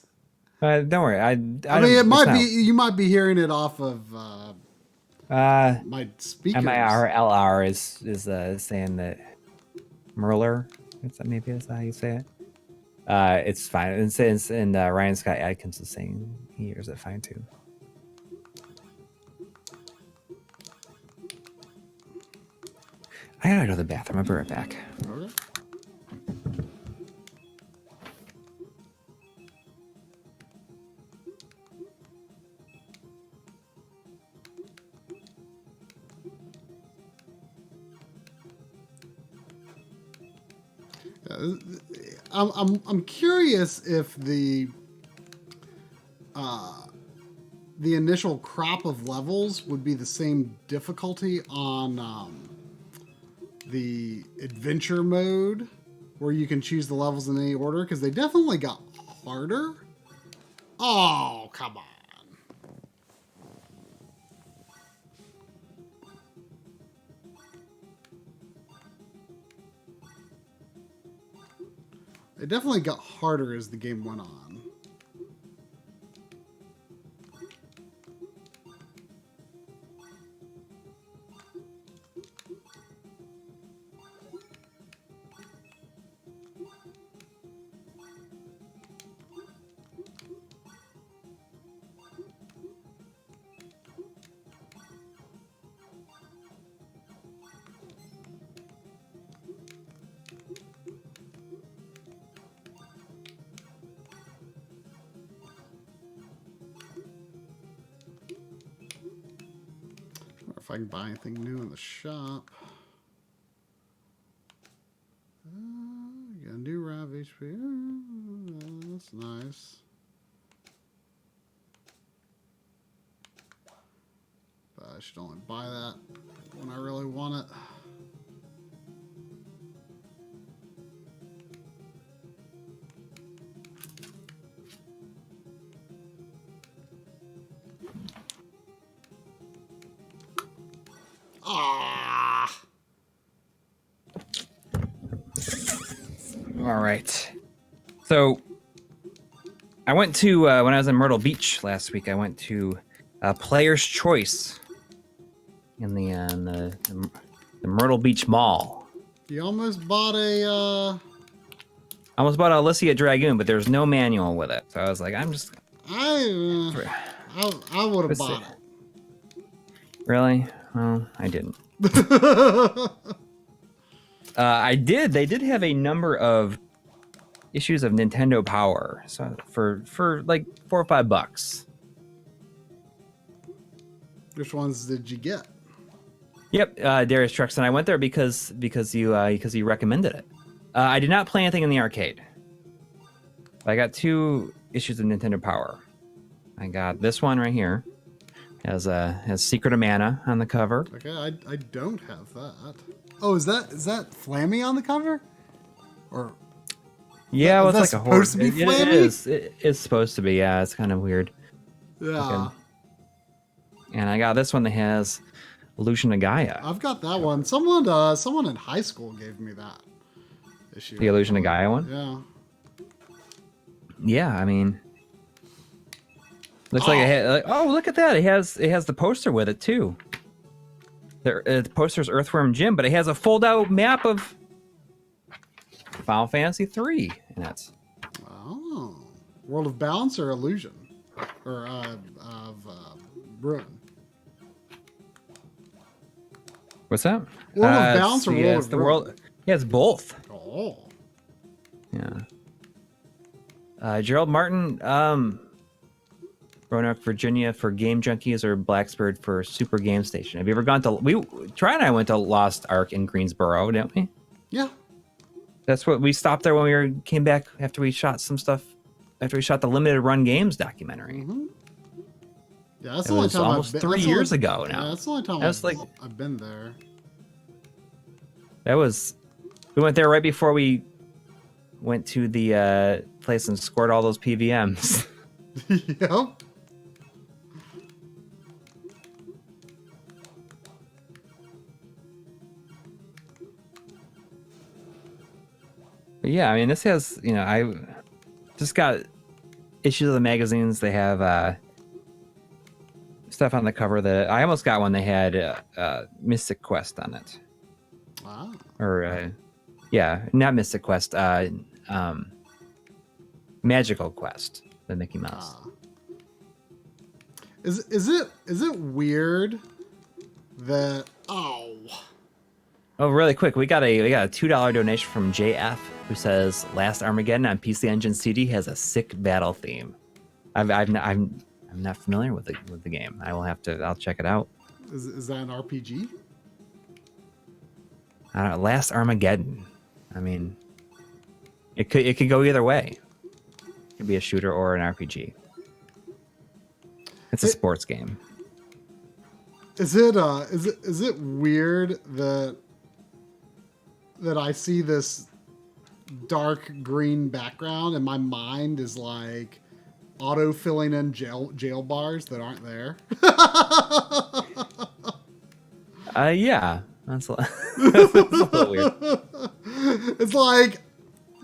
S2: Don't worry. I
S1: mean, it might be. You might be hearing it off of my speakers.
S2: MIRLR is saying that Merler. Maybe that's how you say it. It's fine. And Ryan Scott Adkins is saying he hears it fine too. I gotta go to the bathroom. I'll be right back.
S1: Okay. I'm curious if the initial crop of levels would be the same difficulty on the adventure mode, where you can choose the levels in any order, because they definitely got harder. Oh, come on. It definitely got harder as the game went on. If I can buy anything new in the shop. You got a new Rav HP. That's nice. But I should only buy that when I really want it.
S2: All right. So I went to when I was in Myrtle Beach last week. I went to Player's Choice in the Myrtle Beach Mall.
S1: You almost bought a.
S2: I almost bought a Alicia Dragoon, but there's no manual with it. So I was like, I
S1: would have bought it.
S2: Really? Well, I didn't. I did. They did have a number of issues of Nintendo Power, so for like $4 or $5.
S1: Which ones did you get?
S2: Yep, Darius Truxton. I went there because you recommended it. I did not play anything in the arcade. I got 2 issues of Nintendo Power. I got this one right here. Has Secret of Mana on the cover.
S1: Okay, I don't have that. Oh, is that Flammy on the cover? Or
S2: yeah, well, it's like a horror.
S1: Supposed to be Flammy?
S2: It is. It's supposed to be. Yeah, it's kind of weird.
S1: Yeah.
S2: Okay. And I got this one that has Illusion of Gaia.
S1: I've got that one. Someone in high school gave me that. issue.
S2: The Illusion of Gaia one?
S1: Yeah.
S2: Yeah, I mean, looks like it had, oh, look at that. It has the poster with it too. The poster's Earthworm Jim, but it has a fold-out map of Final Fantasy 3 in it.
S1: Oh. World of Balance or Illusion? Or Ruin?
S2: What's that?
S1: World of Balance or World of
S2: the
S1: Ruin?
S2: world. Yeah, it's both.
S1: Oh.
S2: Yeah. Gerald Martin, Roanoke, Virginia for Game Junkies, or Blacksburg for Super Game Station. Have you ever gone to... Troy and I went to Lost Ark in Greensboro, didn't we?
S1: Yeah.
S2: That's what we stopped there when we came back after we shot some stuff. After we shot the Limited Run Games documentary.
S1: Mm-hmm. Yeah, that's
S2: it
S1: the only
S2: was
S1: time
S2: almost
S1: I've been,
S2: 3 years ago now.
S1: Yeah, that's the only time I've been there.
S2: That was... We went there right before we went to the place and scored all those PVMs.
S1: Yep.
S2: But yeah, I mean, this has, I just got issues of the magazines. They have stuff on the cover that I almost got when they had Mystic Quest on it.
S1: Wow.
S2: Or, yeah, not Mystic Quest, Magical Quest, the Mickey Mouse.
S1: Is it weird that
S2: Oh, really quick, we got a $2 donation from JF who says Last Armageddon on PC Engine CD has a sick battle theme. I'm not familiar with the game. I'll check it out.
S1: Is that an RPG?
S2: I don't know, Last Armageddon. I mean, it could go either way. It could be a shooter or an RPG. It's a sports game.
S1: Is it weird that I see this dark green background and my mind is like auto filling in jail bars that aren't there?
S2: Yeah. That's a little weird.
S1: It's like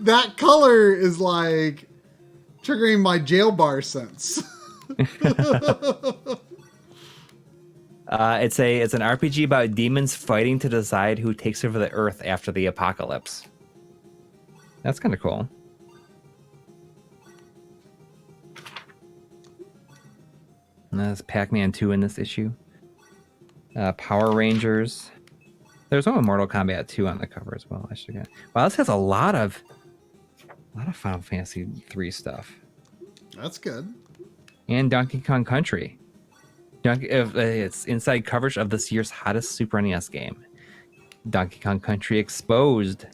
S1: that color is like triggering my jail bar sense.
S2: It's an RPG about demons fighting to decide who takes over the earth after the apocalypse. That's kind of cool. And there's Pac-Man 2 in this issue. Power Rangers. There's one with Mortal Kombat 2 on the cover as well. I should get. Wow, this has a lot of Final Fantasy 3 stuff.
S1: That's good.
S2: And Donkey Kong Country. It's inside coverage of this year's hottest Super NES game, Donkey Kong Country Exposed.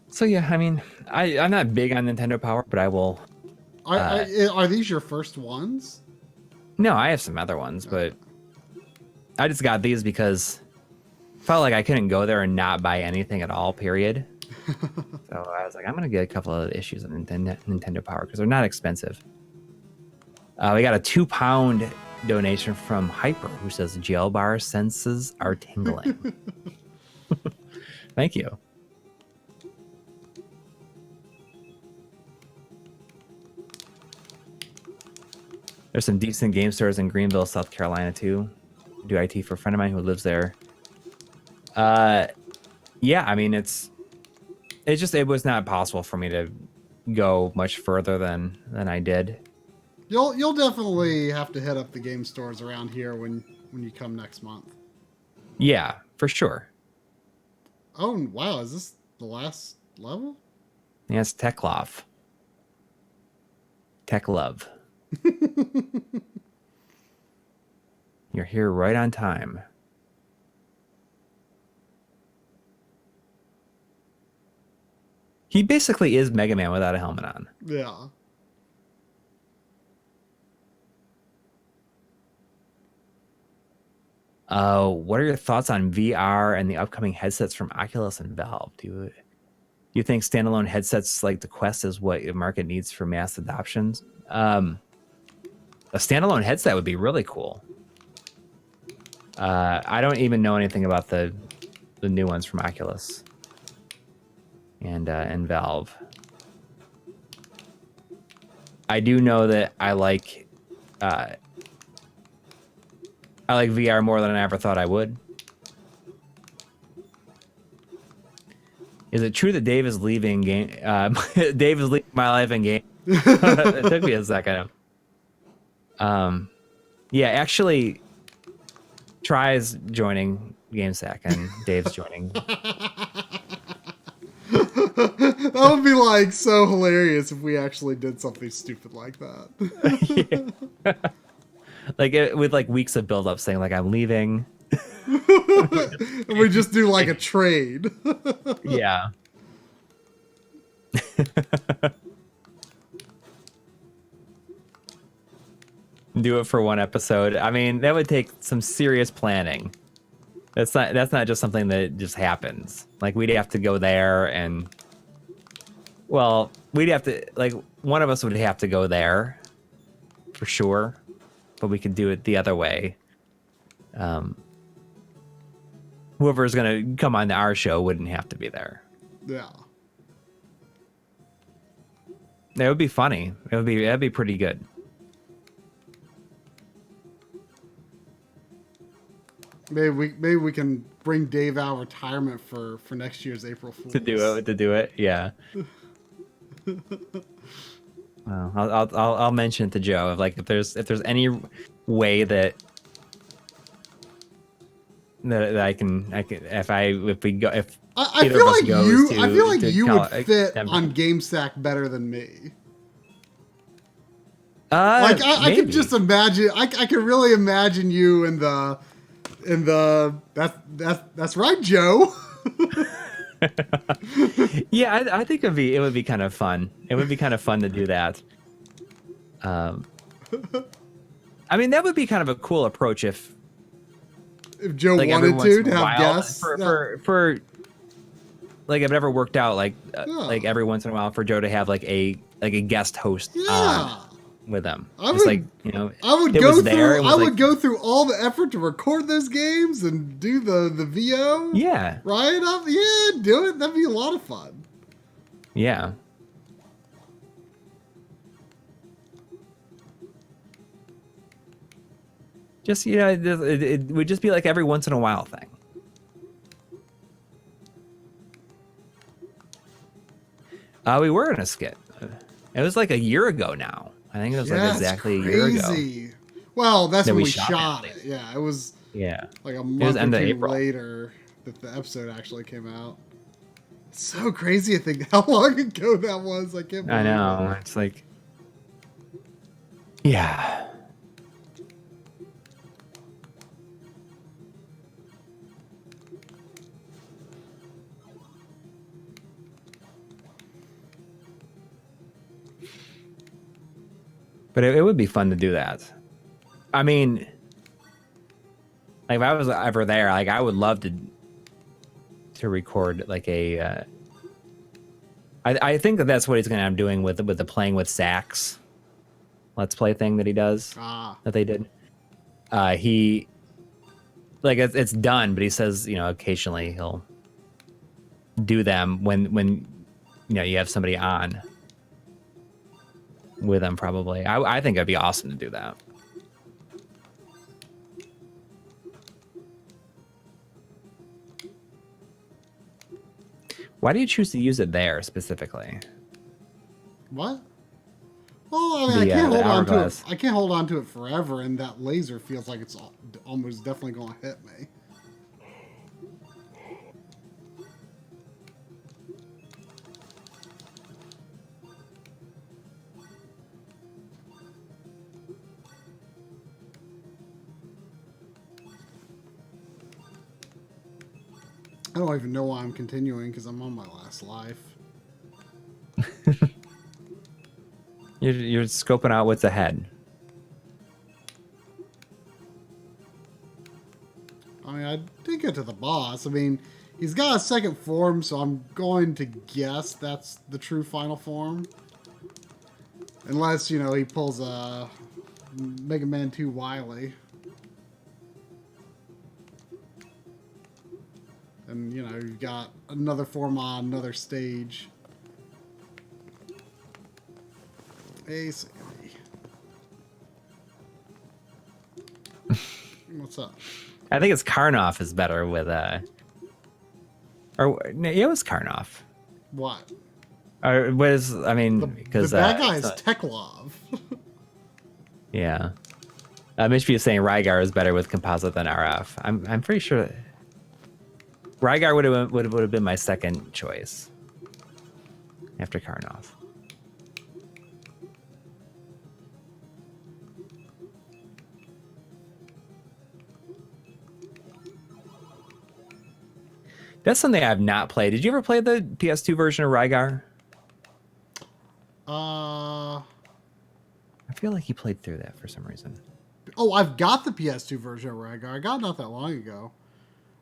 S2: So yeah, I mean, I'm not big on Nintendo Power, but I will.
S1: Are these your first ones?
S2: No, I have some other ones, but I just got these because I felt like I couldn't go there and not buy anything at all, period. So I was like, I'm going to get a couple of issues of Nintendo Power because they're not expensive. We got a £2 donation from Hyper who says jail bar senses are tingling. Thank you. There's some decent game stores in Greenville, South Carolina too. I do IT for a friend of mine who lives there. Yeah, I mean it was not possible for me to go much further than I did.
S1: You'll definitely have to hit up the game stores around here when you come next month.
S2: Yeah, for sure.
S1: Oh wow, is this the last level?
S2: Yeah, it's Tech Love. Tech Love. You're here right on time. He basically is Mega Man without a helmet on.
S1: Yeah.
S2: What are your thoughts on VR and the upcoming headsets from Oculus and Valve? Do you think standalone headsets like the Quest is what the market needs for mass adoptions? A standalone headset would be really cool. I don't even know anything about the new ones from Oculus and Valve. I do know that I like VR more than I ever thought I would. Is it true that Dave is leaving game? Dave is leaving my life in game. It took me a second. Yeah, actually, Try's joining GameSack and Dave's joining.
S1: That would be like so hilarious if we actually did something stupid like that.
S2: Yeah. Like with like weeks of build up saying like I'm leaving.
S1: And we just do like a trade.
S2: Yeah. Do it for one episode. I mean, that would take some serious planning. That's not just something that just happens. Like we'd have to go there and well, we'd have to like one of us would have to go there for sure, but we could do it the other way. Whoever's gonna come on our show wouldn't have to be there.
S1: Yeah.
S2: It would be funny. That'd be pretty good.
S1: Maybe we can bring Dave out of retirement for next year's April Fools.
S2: To do it, yeah. Well, I'll mention it to Joe. Like if there's any way that I can if we go if
S1: I feel like you would fit on GameStack better than me. Like I could just imagine. I can really imagine you in the that's right, Joe.
S2: Yeah, I think it would be kind of fun. It would be kind of fun to do that. I mean, that would be kind of a cool approach if
S1: Joe
S2: like
S1: wanted to have guests
S2: for like if it ever worked out like every once in a while for Joe to have like a guest host with them. I would
S1: go through all the effort to record those games and do the VO.
S2: Yeah.
S1: Right up. Yeah, do it. That'd be a lot of fun.
S2: Yeah. Just it would just be like every once in a while thing. We were in a skit. It was like a year ago now. I think it was like exactly a year ago.
S1: Well, that's when we shot it. Yeah, it was like a month or two later that the episode actually came out. It's so crazy to think how long ago that was. I can't believe
S2: I know. It's like, yeah. But it would be fun to do that. I mean, like if I was ever there, like I would love to record like a. I think that's what he's gonna end up doing with the playing with sax, let's play thing that he does that they did. He like it's done, but he says occasionally he'll do them when you have somebody on with them probably. I think it'd be awesome to do that. Why do you choose to use it there specifically?
S1: What? Well, I mean, I can't hold on to it. I can't hold on to it forever, and that laser feels like it's almost definitely going to hit me. I don't even know why I'm continuing because I'm on my last life.
S2: You're scoping out what's ahead.
S1: I mean, I did get to the boss. I mean, he's got a second form, so I'm going to guess that's the true final form. Unless, he pulls a Mega Man 2 Wily. And, you know, you've got another form on another stage. Hey, Sandy. What's up?
S2: I think it's Karnoff is better with or no, it was Karnoff.
S1: What?
S2: Or was I mean because
S1: the bad guy is Teklov.
S2: Yeah. Mishby is saying Rygar is better with composite than RF. I'm pretty sure Rygar would have been my second choice after Karnoff. That's something I've not played. Did you ever play the PS2 version of Rygar? I feel like you played through that for some reason.
S1: Oh, I've got the PS2 version of Rygar. I got it not that long ago.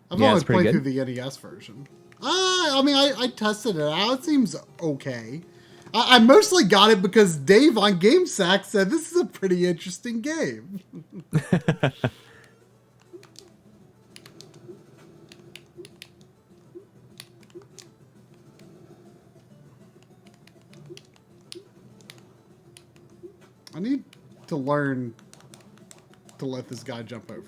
S1: I've
S2: Yeah,
S1: always
S2: it's pretty
S1: played
S2: good.
S1: through the NES version. I mean, I tested it out. It seems okay. I mostly got it because Dave on GameSack said this is a pretty interesting game. I need to learn to let this guy jump over me.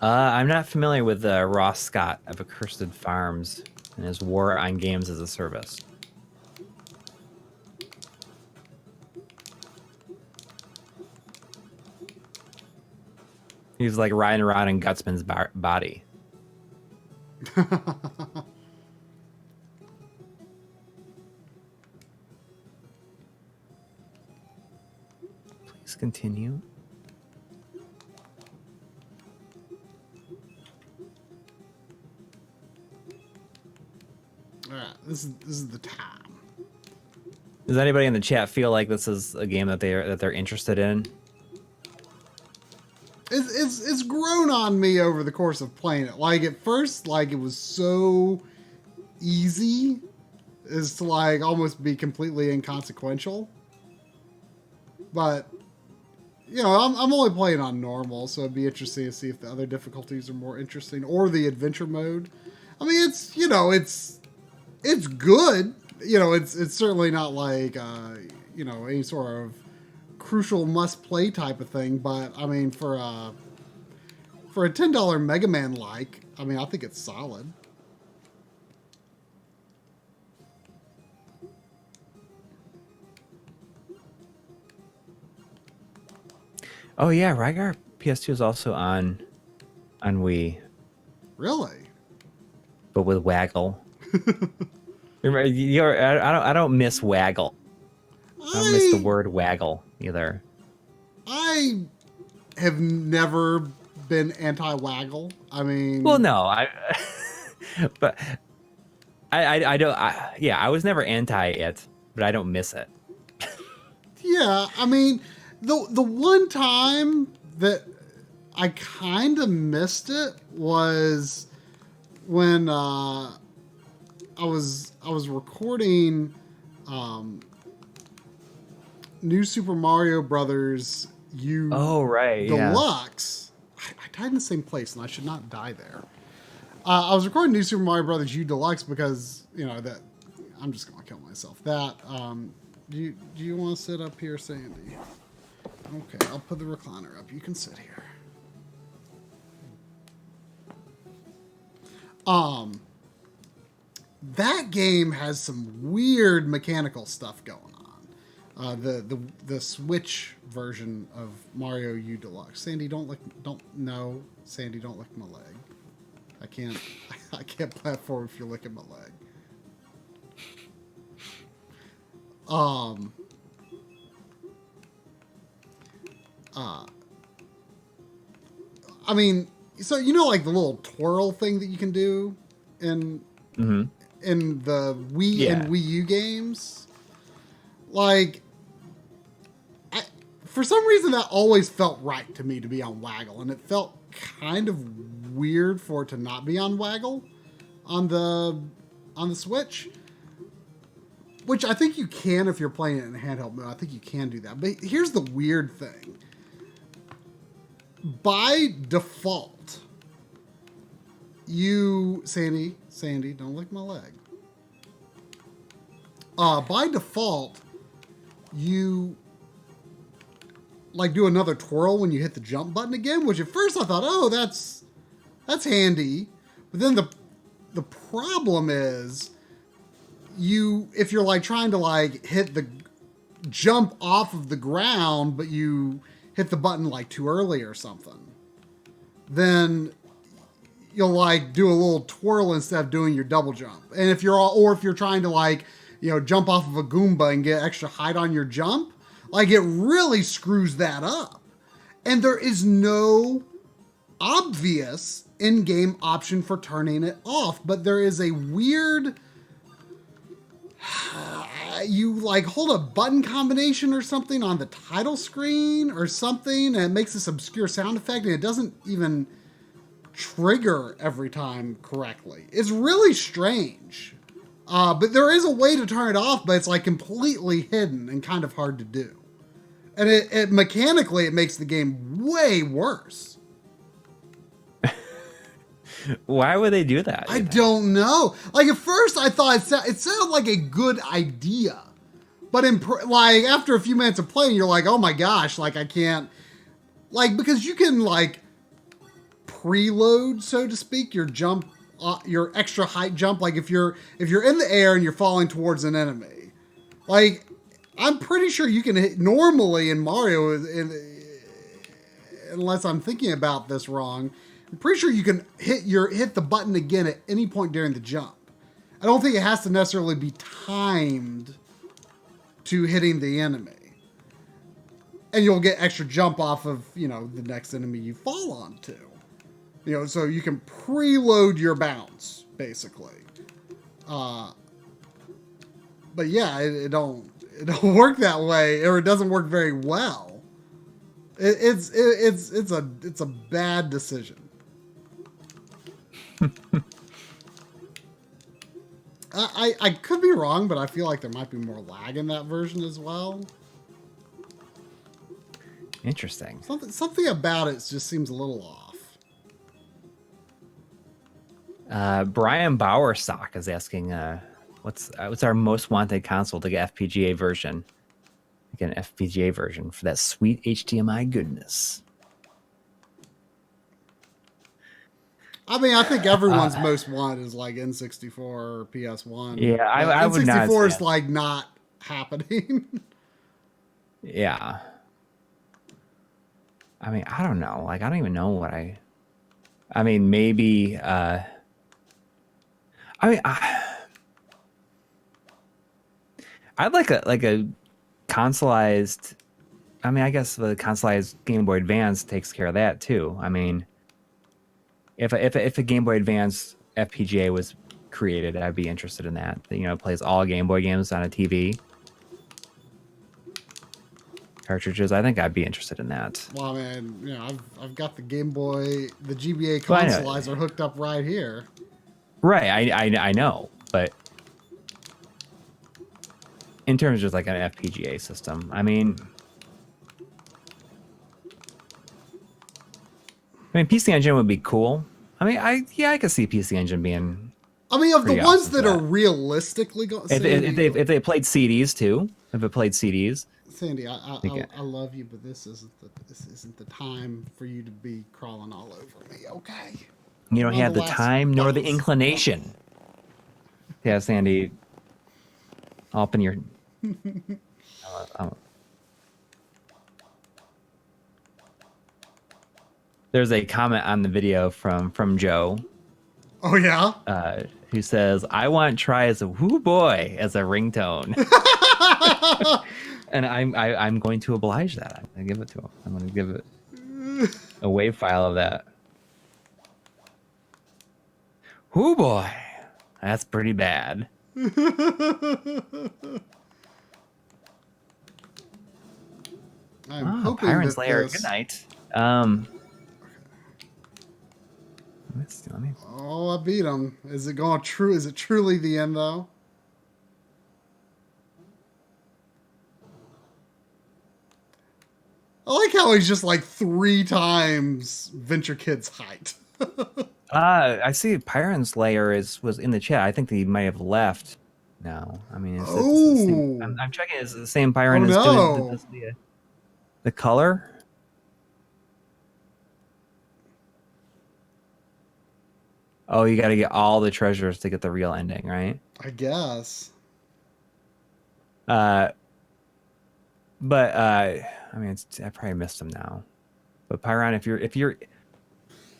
S2: I'm not familiar with Ross Scott of Accursed Farms and his War on Games as a Service. He's like riding around in Gutsman's body. Please continue.
S1: All right, this is the time.
S2: Does anybody in the chat feel like this is a game that they're interested in?
S1: It's grown on me over the course of playing it. Like at first, like it was so easy as to like almost be completely inconsequential. But you know, I'm only playing on normal, so it'd be interesting to see if the other difficulties are more interesting or the adventure mode. I mean, it's you know, it's good. You know, it's certainly not like you know, any sort of crucial must play type of thing, but I mean for a $10 Mega Man like, I mean I think it's solid.
S2: Oh yeah, Rygar PS2 is also on Wii,
S1: Really?
S2: but with Waggle. I don't miss Waggle. I don't miss the word Waggle either.
S1: I have never been anti-Waggle. I mean,
S2: Well, no, but I don't. Yeah, I was never anti it, but I don't miss it.
S1: yeah, I mean, the one time that I kind of missed it was when I was recording New Super Mario Brothers U
S2: right,
S1: Deluxe. Yeah. I died in the same place, and I should not die there. I was recording New Super Mario Brothers U Deluxe because you know that I'm just gonna kill myself. That do you want to sit up here, Sandy? Okay, I'll put the recliner up. You can sit here. That game has some weird mechanical stuff going on. The Switch version of Mario U Deluxe. Sandy, no, Sandy, don't lick my leg. I can't platform if you're licking my leg. I mean, so you know, like the little twirl thing that you can do in the Wii and Wii U games, like, for some reason that always felt right to me to be on Waggle, and it felt kind of weird for it to not be on Waggle on the Switch. which I think you can if you're playing it in handheld mode. I think you can do that. But here's the weird thing. By default, Sandy, don't lick my leg. By default, you like do another twirl when you hit the jump button again, which at first I thought, oh, that's handy. But then the problem is if you're like trying to like hit the jump off of the ground, but you hit the button like too early or something, then you'll like do a little twirl instead of doing your double jump. And if you're trying to like, jump off of a Goomba and get extra height on your jump, like it really screws that up. And there is no obvious in-game option for turning it off, but there is a weird, you like hold a button combination or something on the title screen or something, and it makes this obscure sound effect, and it doesn't even trigger every time correctly. It's really strange. But there is a way to turn it off, but it's like completely hidden and kind of hard to do. And it mechanically, it makes the game way worse.
S2: Why would they do that?
S1: I don't know. Like at first I thought it sounded like a good idea. But like after a few minutes of playing, you're like, oh my gosh, like I can't, like, because you can like preload, so to speak, your jump, your extra height jump. Like if you're in the air and you're falling towards an enemy, like I'm pretty sure you can hit normally in Mario, unless I'm thinking about this wrong. I'm pretty sure you can hit the button again at any point during the jump. I don't think it has to necessarily be timed to hitting the enemy. And you'll get extra jump off of, the next enemy you fall onto. So you can preload your bounce, basically. But yeah, it don't work that way, or it doesn't work very well. It's a bad decision. I could be wrong, but I feel like there might be more lag in that version as well.
S2: Interesting.
S1: Something about it just seems a little off.
S2: Brian Bowersock is asking, what's our most wanted console to get FPGA version? Get an FPGA version for that sweet HDMI goodness.
S1: I mean, I think everyone's most wanted is like N64 or PS1.
S2: Yeah, I would not.
S1: N64 is like not happening.
S2: Yeah. I mean, I don't know. Like, I don't even know what I mean, maybe. I'd like a consoleized. I mean, I guess the consoleized Game Boy Advance takes care of that too. I mean, if a Game Boy Advance FPGA was created, I'd be interested in that. It plays all Game Boy games on a TV. Cartridges, I think I'd be interested in that.
S1: Well, I mean, I've got the Game Boy, the GBA consolizer hooked up right here.
S2: Right, I know, but in terms of just like an FPGA system, I mean, PC Engine would be cool. I mean, I could see PC Engine being.
S1: I mean, of the ones that are realistically going.
S2: If they played CDs too, if it played CDs.
S1: Sandy, I love you, but this isn't the time for you to be crawling all over me. Okay.
S2: You don't have the time nor the inclination. Yeah, Sandy. I'll open your. There's a comment on the video from Joe.
S1: Oh yeah.
S2: Who says, "I want try as a whoo boy as a ringtone." And I'm going to oblige that. I'm going to give it to him. I'm going to give it a WAV file of that. Whoo boy, that's pretty bad. Pyron's Lair. Good night. Let me.
S1: Oh, I beat him. Is it going true? Is it truly the end though? I like how he's just like 3 times Venture Kid's height.
S2: I see Pyron's layer was in the chat. I think he might have left now. I mean, is it the same? I'm checking. Is it the same Pyron as doing the color? Oh, you got to get all the treasures to get the real ending, right?
S1: I guess.
S2: But I mean, I probably missed him now. But Pyron, if you're,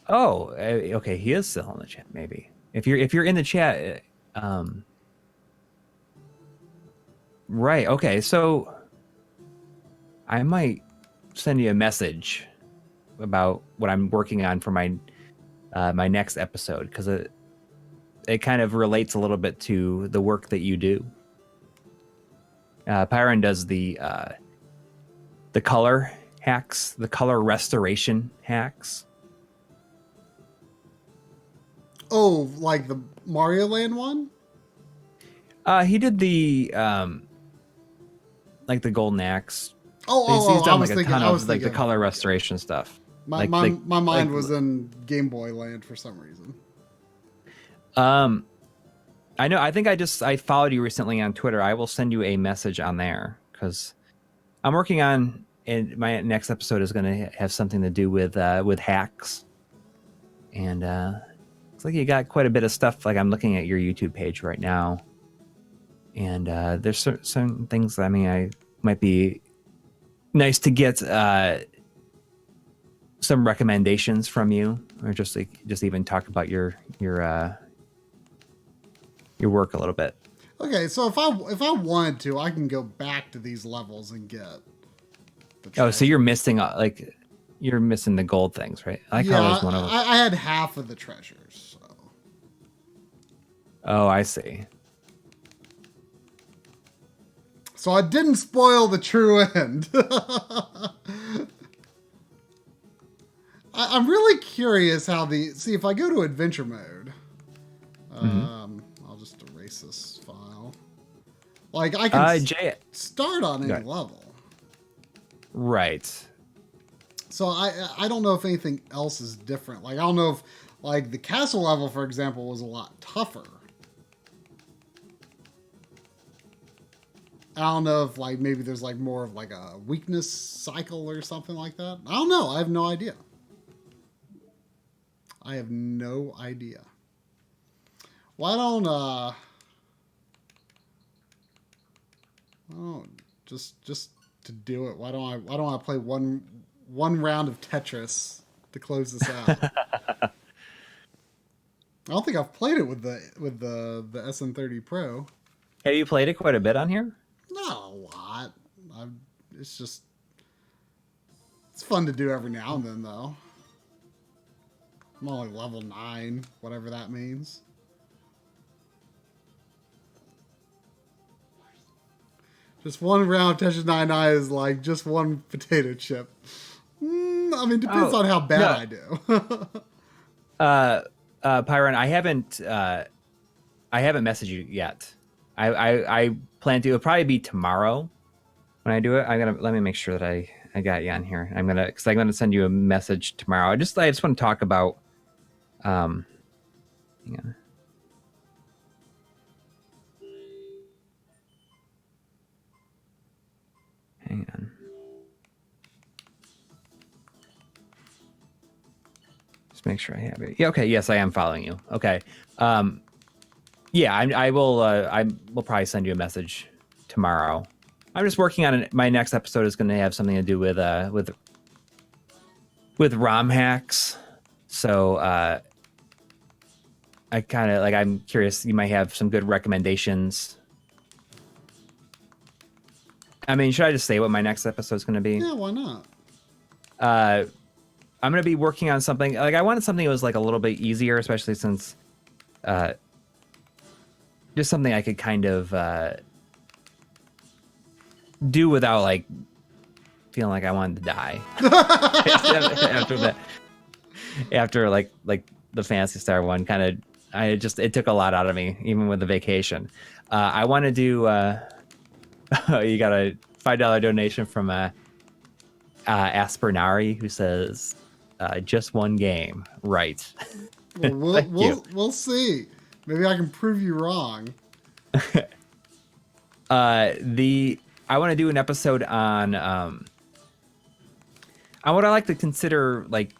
S2: oh, okay, he is still in the chat. Maybe if you're in the chat, right? Okay, so I might send you a message about what I'm working on for my my next episode, because it kind of relates a little bit to the work that you do. Pyron does the color hacks, the color restoration hacks.
S1: Oh, like the Mario Land one?
S2: He did the like the golden axe.
S1: He's
S2: done like a ton of like the color restoration stuff.
S1: My mind was in Game Boy Land for some reason.
S2: I know. I think I followed you recently on Twitter. I will send you a message on there because I'm working on, and my next episode is going to have something to do with hacks. And looks like you got quite a bit of stuff. Like I'm looking at your YouTube page right now, and there's certain things that, I mean, I might be nice to get some recommendations from you, or just even talk about your work a little bit.
S1: Okay, so if I wanted to, I can go back to these levels and get the treasure.
S2: Oh, so you're missing the gold things, right? I like how there's one of them.
S1: I had half of the treasures. So.
S2: Oh, I see.
S1: So I didn't spoil the true end. I'm really curious how see if I go to adventure mode. I'll just erase this file. Like I can start on any level.
S2: Right.
S1: So I don't know if anything else is different. Like I don't know if like the castle level, for example, was a lot tougher. I don't know if like maybe there's like more of like a weakness cycle or something like that. I don't know. I have no idea. Why don't just to do it? Why don't I play one round of Tetris to close this out? I don't think I've played it with the SN30 Pro.
S2: Have you played it quite a bit on here?
S1: Not a lot. It's fun to do every now and then, though. I'm only level 9, whatever that means. Just one round of Tetris 99 is like just one potato chip. I mean, depends on how bad I do.
S2: Pyron, I haven't messaged you yet. I plan to. It'll probably be tomorrow when I do it. Let me make sure that I got you on here. I'm gonna send you a message tomorrow. I just want to talk about hang on. Hang on. Just make sure I have it. Yeah, okay, yes, I am following you. Okay. Yeah, I will probably send you a message tomorrow. I'm just working on it. My next episode is going to have something to do with ROM hacks. So I kind of like, I'm curious, you might have some good recommendations. I mean, should I just say what my next episode is going to be?
S1: Yeah, why not?
S2: I'm going to be working on something, like I wanted something that was like a little bit easier, especially since just something I could kind of do without like feeling like I wanted to die after that. After like the Phantasy Star one, kind of, it took a lot out of me, even with the vacation. I want to do. You got a $5 donation from Aspernari, who says, just one game. Right.
S1: Well,
S2: Thank you.
S1: we'll see. Maybe I can prove you wrong.
S2: I want to do an episode on what I like to consider like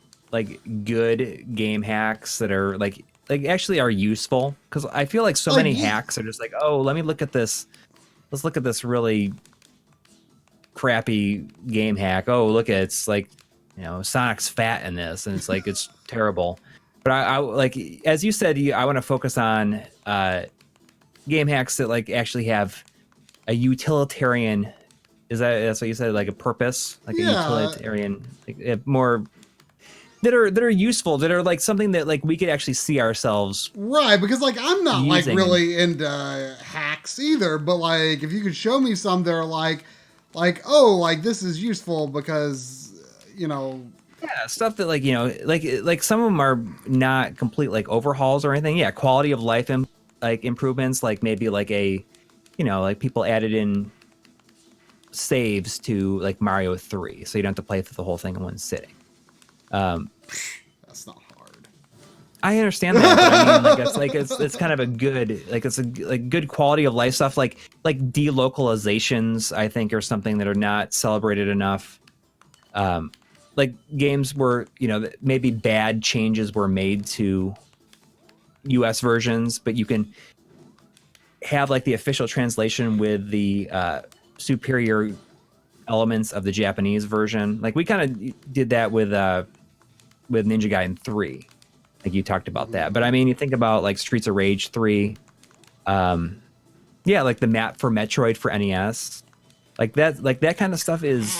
S2: good game hacks that are like actually are useful, because I feel like so many hacks are just like, oh, let me look at this. Let's look at this really crappy game hack. Oh, look at it's like, Sonic's fat in this, and it's like it's terrible. But I like, as you said, I want to focus on game hacks that like actually have a utilitarian. That's what you said, like a purpose, like a utilitarian, like more that are useful, that are like something that like we could actually see ourselves.
S1: Right, because like I'm not like really into hacks either, but like if you could show me some that are like oh, like this is useful because
S2: yeah, stuff that like like some of them are not complete like overhauls or anything. Yeah, quality of life like improvements, like maybe like a like people added in saves to like Mario 3, so you don't have to play through the whole thing in one sitting.
S1: That's not hard.
S2: I understand that, but I mean, like it's kind of a good, like it's a like good quality of life stuff, like delocalizations, I think, are something that are not celebrated enough. Like games where maybe bad changes were made to US versions, but you can have like the official translation with the superior elements of the Japanese version. Like we kind of did that with Ninja Gaiden 3. Like you talked about that. But I mean, you think about like Streets of Rage 3. Yeah, like the map for Metroid for NES. Like that kind of stuff is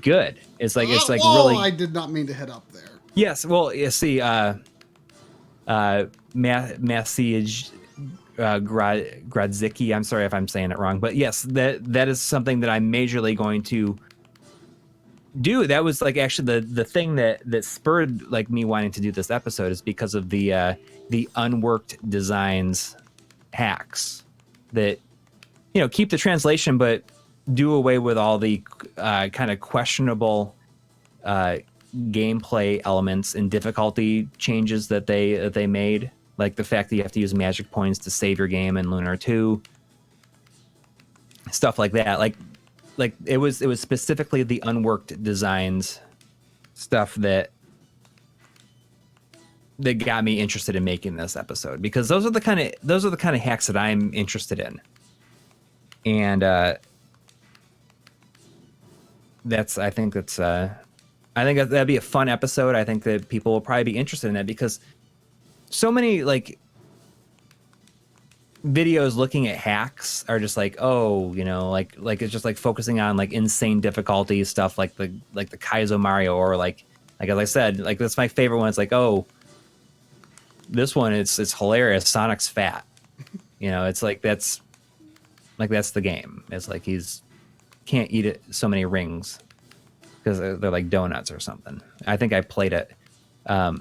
S2: good. It's like really.
S1: I did not mean to head up there.
S2: Yes, well, you see, Message Gradzicki. I'm sorry if I'm saying it wrong, but yes, that is something that I'm majorly going to do. That was like actually the thing that spurred like me wanting to do this episode, is because of the unworked designs hacks that keep the translation but do away with all the kind of questionable gameplay elements and difficulty changes that they made, like the fact that you have to use magic points to save your game in Lunar 2, stuff like that. Like it was specifically the unworked designs stuff that got me interested in making this episode, because those are the kind of hacks that I'm interested in. And I think that'd be a fun episode. I think that people will probably be interested in that, because so many like videos looking at hacks are just like, oh, like it's just like focusing on like insane difficulty stuff, like the Kaizo Mario, or like as I said, like that's my favorite one. It's like, oh, this one it's hilarious. Sonic's fat. It's like that's the game. It's like he's can't eat it so many rings because they're like donuts or something. I think I played it.
S1: I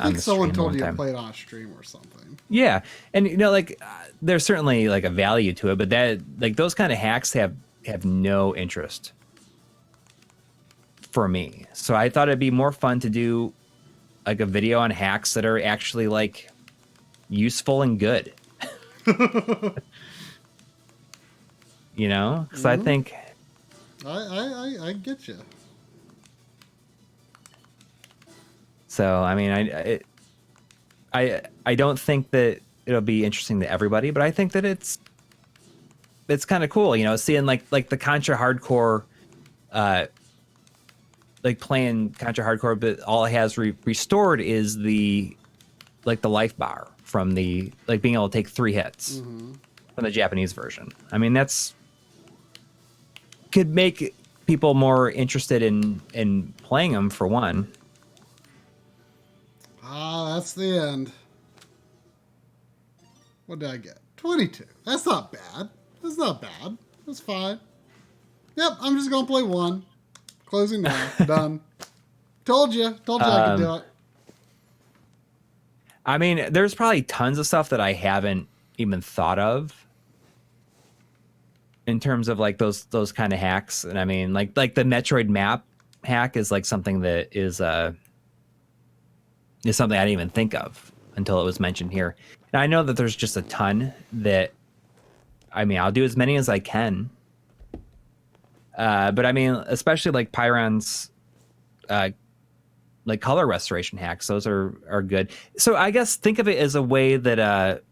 S1: think someone told you to play it on a stream or something.
S2: Yeah, and like there's certainly like a value to it, but that like those kind of hacks have no interest for me. So I thought it'd be more fun to do like a video on hacks that are actually like useful and good. Because I think
S1: I get you.
S2: So I mean, I don't think that it'll be interesting to everybody, but I think that it's kind of cool, seeing like the Contra Hardcore, like playing Contra Hardcore, but all it has restored is the life bar from the like being able to take 3 hits from the Japanese version. I mean, could make people more interested in playing them, for one.
S1: That's the end. What did I get? 22. That's not bad. That's fine. Yep, I'm just gonna play 1. Closing now. Done. Told you I could do it.
S2: I mean, there's probably tons of stuff that I haven't even thought of. in terms of like those kind of hacks. And I mean, like the Metroid map hack is like something that is something I didn't even think of until it was mentioned here. And I know that there's just a ton that, I mean, I'll do as many as I can. But I mean, especially like Pyron's like color restoration hacks, those are good. So I guess think of it as a way that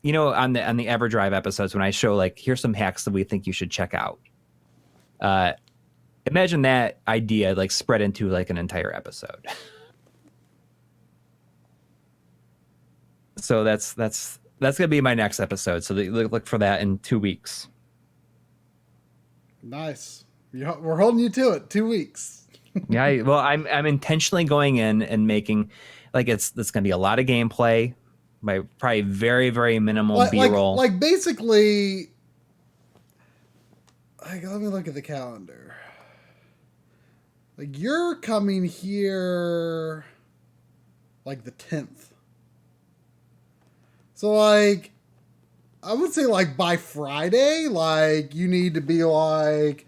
S2: you know, on the EverDrive episodes when I show like here's some hacks that we think you should check out. Imagine that idea like spread into like an entire episode. So that's gonna be my next episode. So look for that in 2 weeks.
S1: Nice. We're holding you to it. 2 weeks.
S2: Yeah, well, I'm intentionally going in and making like it's gonna be a lot of gameplay, by probably very very minimal B-roll.
S1: Like basically, like, let me look at the calendar. Like you're coming here, like the 10th. So like, I would say like by Friday, like you need to be like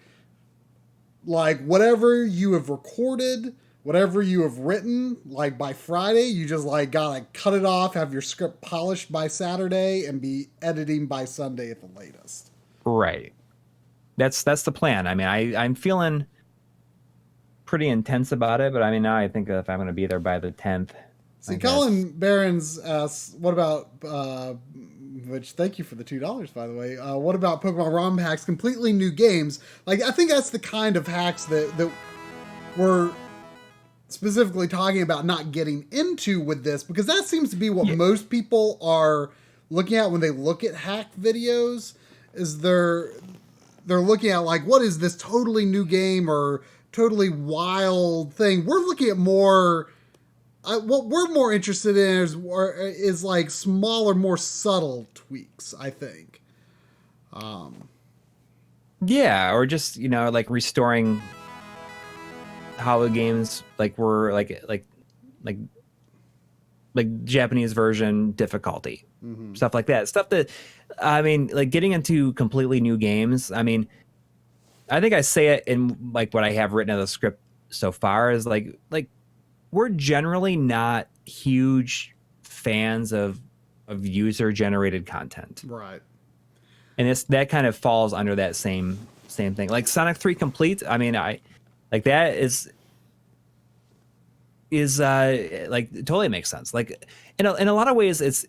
S1: whatever you have recorded, whatever you have written, like by Friday, you just like gotta cut it off, have your script polished by Saturday, and be editing by Sunday at the latest.
S2: Right. That's the plan. I mean, I'm feeling pretty intense about it, but I mean, now I think if I'm going to be there by the 10th.
S1: See, Colin Barons asks, what about, which thank you for the $2, by the way. What about Pokemon ROM hacks, completely new games? Like, I think that's the kind of hacks that we're specifically talking about not getting into with this, because that seems to be what most people are looking at when they look at hack videos, is they're looking at like, what is this totally new game or totally wild thing? We're looking at more, what we're more interested in is like smaller, more subtle tweaks, I think.
S2: Yeah, or just, you know, like restoring how the games like were like Japanese version difficulty, stuff like that. Stuff that, I mean, like getting into completely new games. I mean, I think I say it in like what I have written in the script so far is like we're generally not huge fans of user generated content,
S1: Right?
S2: and that kind of falls under that same thing. Like Sonic 3 Complete. I mean, I like that is like it totally makes sense. Like in a lot of ways, it's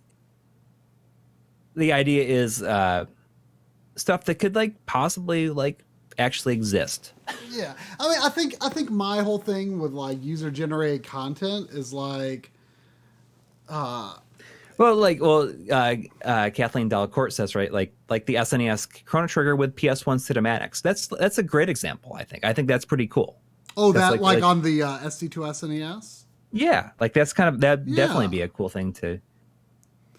S2: the idea is stuff that could like possibly like actually exist.
S1: Yeah, I mean, I think my whole thing with like user generated content is like,
S2: Kathleen Delacourt says, right, like the SNES Chrono Trigger with PS1 cinematics. That's a great example. I think that's pretty cool.
S1: Oh, that like on the SD2 SNES.
S2: Yeah, like that's kind of definitely be a cool thing to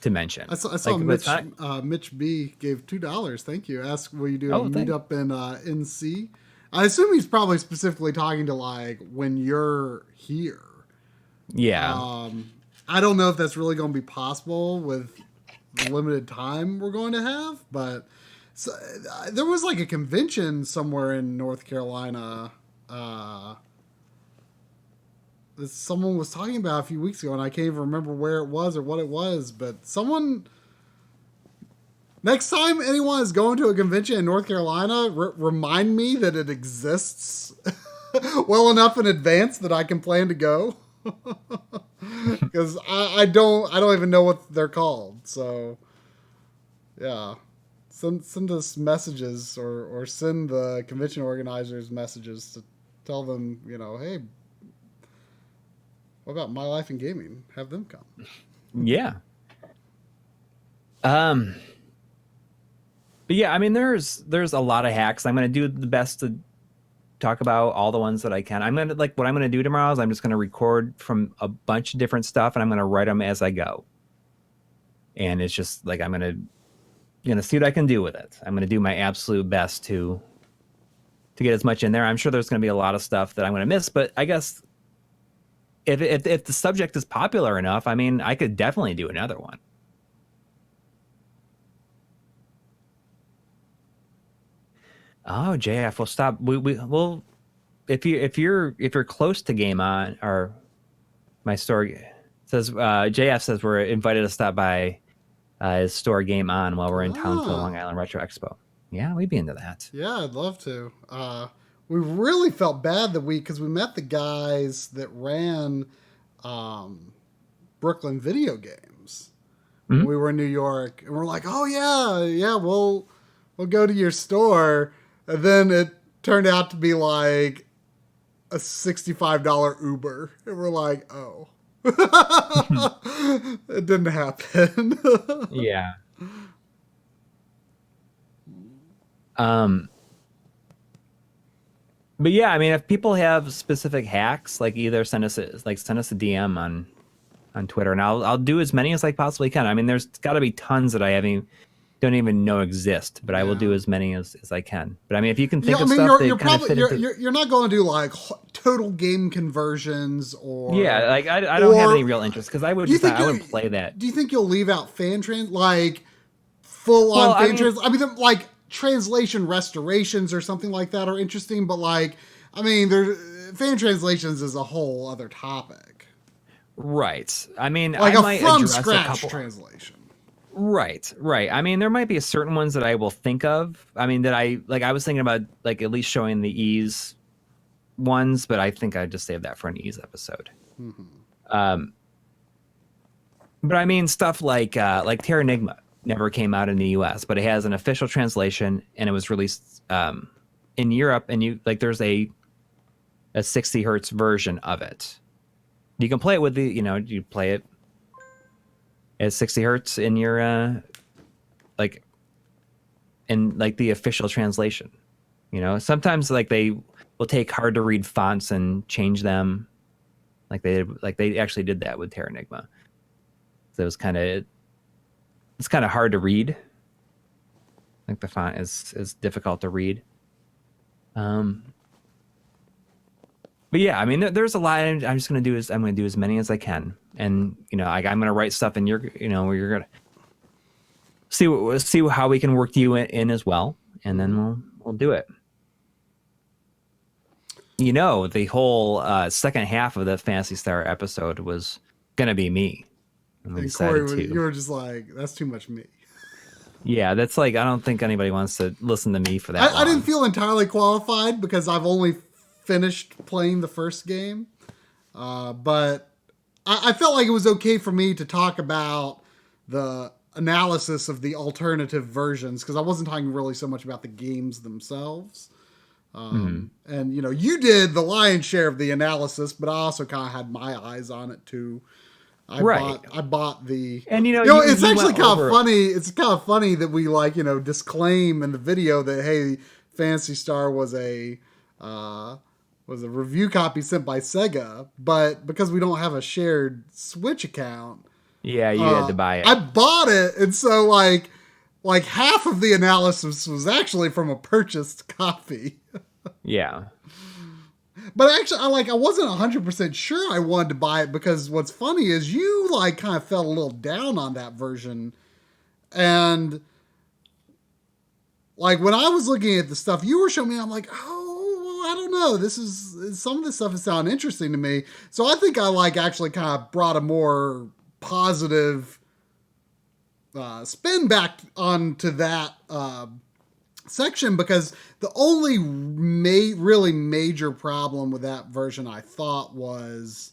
S2: mention.
S1: I saw like, Mitch B gave $2. Thank you. Ask, will you do a meetup in NC? I assume he's probably specifically talking to like when you're here.
S2: Yeah.
S1: I don't know if that's really going to be possible with the limited time we're going to have, but there was like a convention somewhere in North Carolina. That someone was talking about a few weeks ago, and I can't even remember where it was or what it was, but someone, next time anyone is going to a convention in North Carolina, remind me that it exists well enough in advance that I can plan to go. Because I don't even know what they're called. So yeah, send us messages or send the convention organizers messages to tell them, you know, hey, what about My Life in Gaming? Have them come.
S2: Yeah. But yeah, I mean, there's a lot of hacks. I'm going to do the best to talk about all the ones that I can. What I'm going to do tomorrow is I'm just going to record from a bunch of different stuff and I'm going to write them as I go. And it's just like, I'm going to see what I can do with it. I'm going to do my absolute best to get as much in there. I'm sure there's going to be a lot of stuff that I'm going to miss, but I guess if the subject is popular enough, I mean, I could definitely do another one. Oh, JF, we'll stop. We'll if you're close to Game On, or my store says JF says we're invited to stop by his store Game On while we're in town for the Long
S1: Ah,
S2: Island Retro Expo. Yeah, we'd be into that.
S1: yeah, I'd love to. We really felt bad that because we met the guys that ran Brooklyn Video Games when
S2: Mhm.
S1: we were in New York, and we're like, oh yeah, yeah, we'll go to your store, and then it turned out to be like a $65 Uber, and we're like, oh, it didn't happen.
S2: Yeah. Um, but yeah, I mean, if people have specific hacks, like either send us a DM on Twitter, and I'll do as many as I possibly can. I mean, there's got to be tons that I haven't don't even know exist, but I will do
S1: Yeah.
S2: as many as I can. But I mean, if you can
S1: Yeah,
S2: think
S1: I
S2: of
S1: mean,
S2: stuff
S1: you're
S2: that kind of
S1: probably
S2: fit into,
S1: you're not going to do like total game conversions
S2: yeah,
S1: or
S2: like I don't have
S1: or
S2: any real interest because I would
S1: do you
S2: just
S1: think
S2: I would play that.
S1: do you think you'll leave out fan trans like full
S2: Well,
S1: on
S2: I
S1: fan
S2: mean,
S1: trans? I mean, like translation restorations or something like that are interesting, but like I mean, there fan translations is a whole other topic.
S2: right. I mean,
S1: Like
S2: I
S1: a
S2: might
S1: from
S2: address a
S1: scratch
S2: couple.
S1: translation.
S2: Right, right. I mean, there might be certain ones that I will think of. I mean, that I was thinking about like at least showing the ease ones, but I think I'd just save that for an ease episode.
S1: Mm-hmm.
S2: Um, but I mean, stuff like Terranigma never came out in the U.S., but it has an official translation and it was released in Europe. And you like, there's a 60 hertz version of it. You can play it with you play it at 60 hertz in your like in like the official translation. Sometimes like they will take hard to read fonts and change them. They actually did that with Terranigma. So it's kind of hard to read. Like the font is difficult to read. But yeah, I mean, there's a lot. I'm going to do as many as I can, and like I'm going to write stuff, and where you're going to see how we can work you in as well, and then we'll do it. The whole second half of the Fantasy Star episode was going to be me, and we
S1: And Corey,
S2: decided
S1: you
S2: to.
S1: were just like, that's too much me.
S2: Yeah, that's like I don't think anybody wants to listen to me for that long.
S1: I didn't feel entirely qualified because I've only finished playing the first game, but I felt like it was okay for me to talk about the analysis of the alternative versions because I wasn't talking really so much about the games themselves. And you did the lion's share of the analysis, but I also kind of had my eyes on it too.
S2: Right.
S1: I bought the
S2: And
S1: it's
S2: you
S1: actually
S2: went
S1: kind
S2: over.
S1: of funny. It's kind of funny that we disclaim in the video that hey, Fantasy Star was a review copy sent by Sega, but because we don't have a shared Switch account,
S2: Yeah, you had to buy it.
S1: I bought it, and so like half of the analysis was actually from a purchased copy.
S2: Yeah.
S1: But actually, I wasn't 100% sure I wanted to buy it because what's funny is you like kind of felt a little down on that version. And like when I was looking at the stuff you were showing me, I'm like, oh, well, I don't know. Some of this stuff is sounding interesting to me. So I think I actually kind of brought a more positive spin back onto that section because the only really major problem with that version I thought was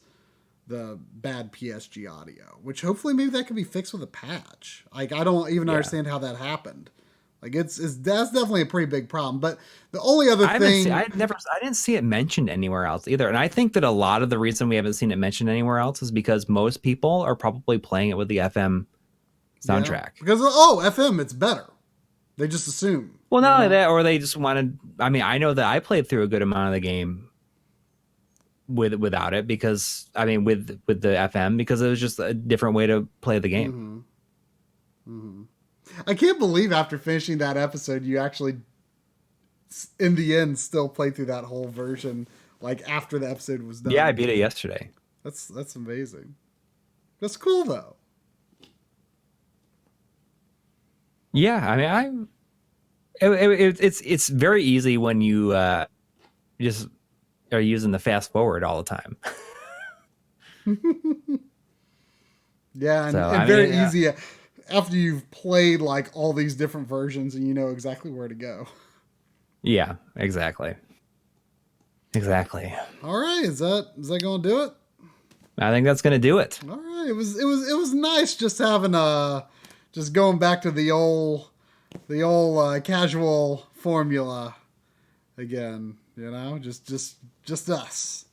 S1: the bad PSG audio, which hopefully maybe that could be fixed with a patch. Like I don't even understand how that happened. Like that's definitely a pretty big problem. But the only other thing
S2: I didn't see it mentioned anywhere else either. And I think that a lot of the reason we haven't seen it mentioned anywhere else is because most people are probably playing it with the FM soundtrack.
S1: Because FM, it's better. They just assume.
S2: Well, not only that, or they just wanted. I mean, I know that I played through a good amount of the game without it because with the FM because it was just a different way to play the game.
S1: I can't believe after finishing that episode, you actually, in the end, still played through that whole version. Like after the episode was done.
S2: Yeah, I beat it yesterday.
S1: That's amazing. That's cool though.
S2: Yeah, I mean, It's very easy when you just are using the fast forward all the time.
S1: Yeah,
S2: So
S1: and
S2: I
S1: very
S2: mean,
S1: easy after you've played like all these different versions and you know exactly where to go.
S2: yeah, exactly, exactly.
S1: All right, is that going to do it?
S2: I think that's gonna do it.
S1: All right, it was nice just having just going back to the old casual formula again. You know, just us.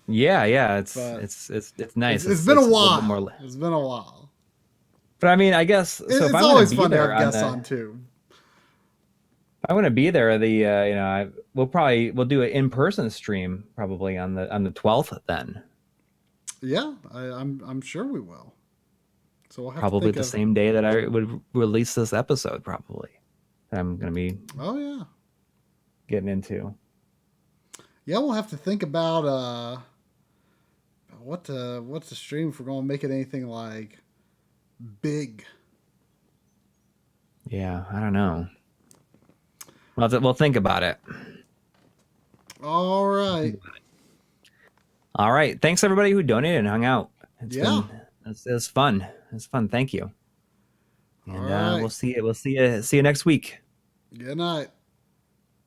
S2: Yeah, yeah. It's
S1: But
S2: it's it's it's nice.
S1: it's been a
S2: It's a little bit
S1: while.
S2: more.
S1: It's been a while.
S2: But I mean, I guess so. If
S1: It's
S2: I'm gonna
S1: always
S2: be
S1: fun to
S2: there
S1: have
S2: on
S1: guests
S2: the,
S1: on too.
S2: if I'm gonna be there. We'll do an in-person stream probably on the 12th. Then
S1: Yeah, I'm sure we will. So we'll have to
S2: probably
S1: think
S2: the
S1: of.
S2: same day that I would release this episode. Probably that I'm gonna be
S1: Oh yeah,
S2: getting into.
S1: yeah. We'll have to think about what to stream if we're going to make it anything like big.
S2: Yeah, I don't know. We'll think about it.
S1: All right.
S2: All right. Thanks everybody who donated and hung out.
S1: Yeah.
S2: It was fun. It's fun. Thank you.
S1: All
S2: And
S1: right.
S2: we'll see you next week.
S1: Good night.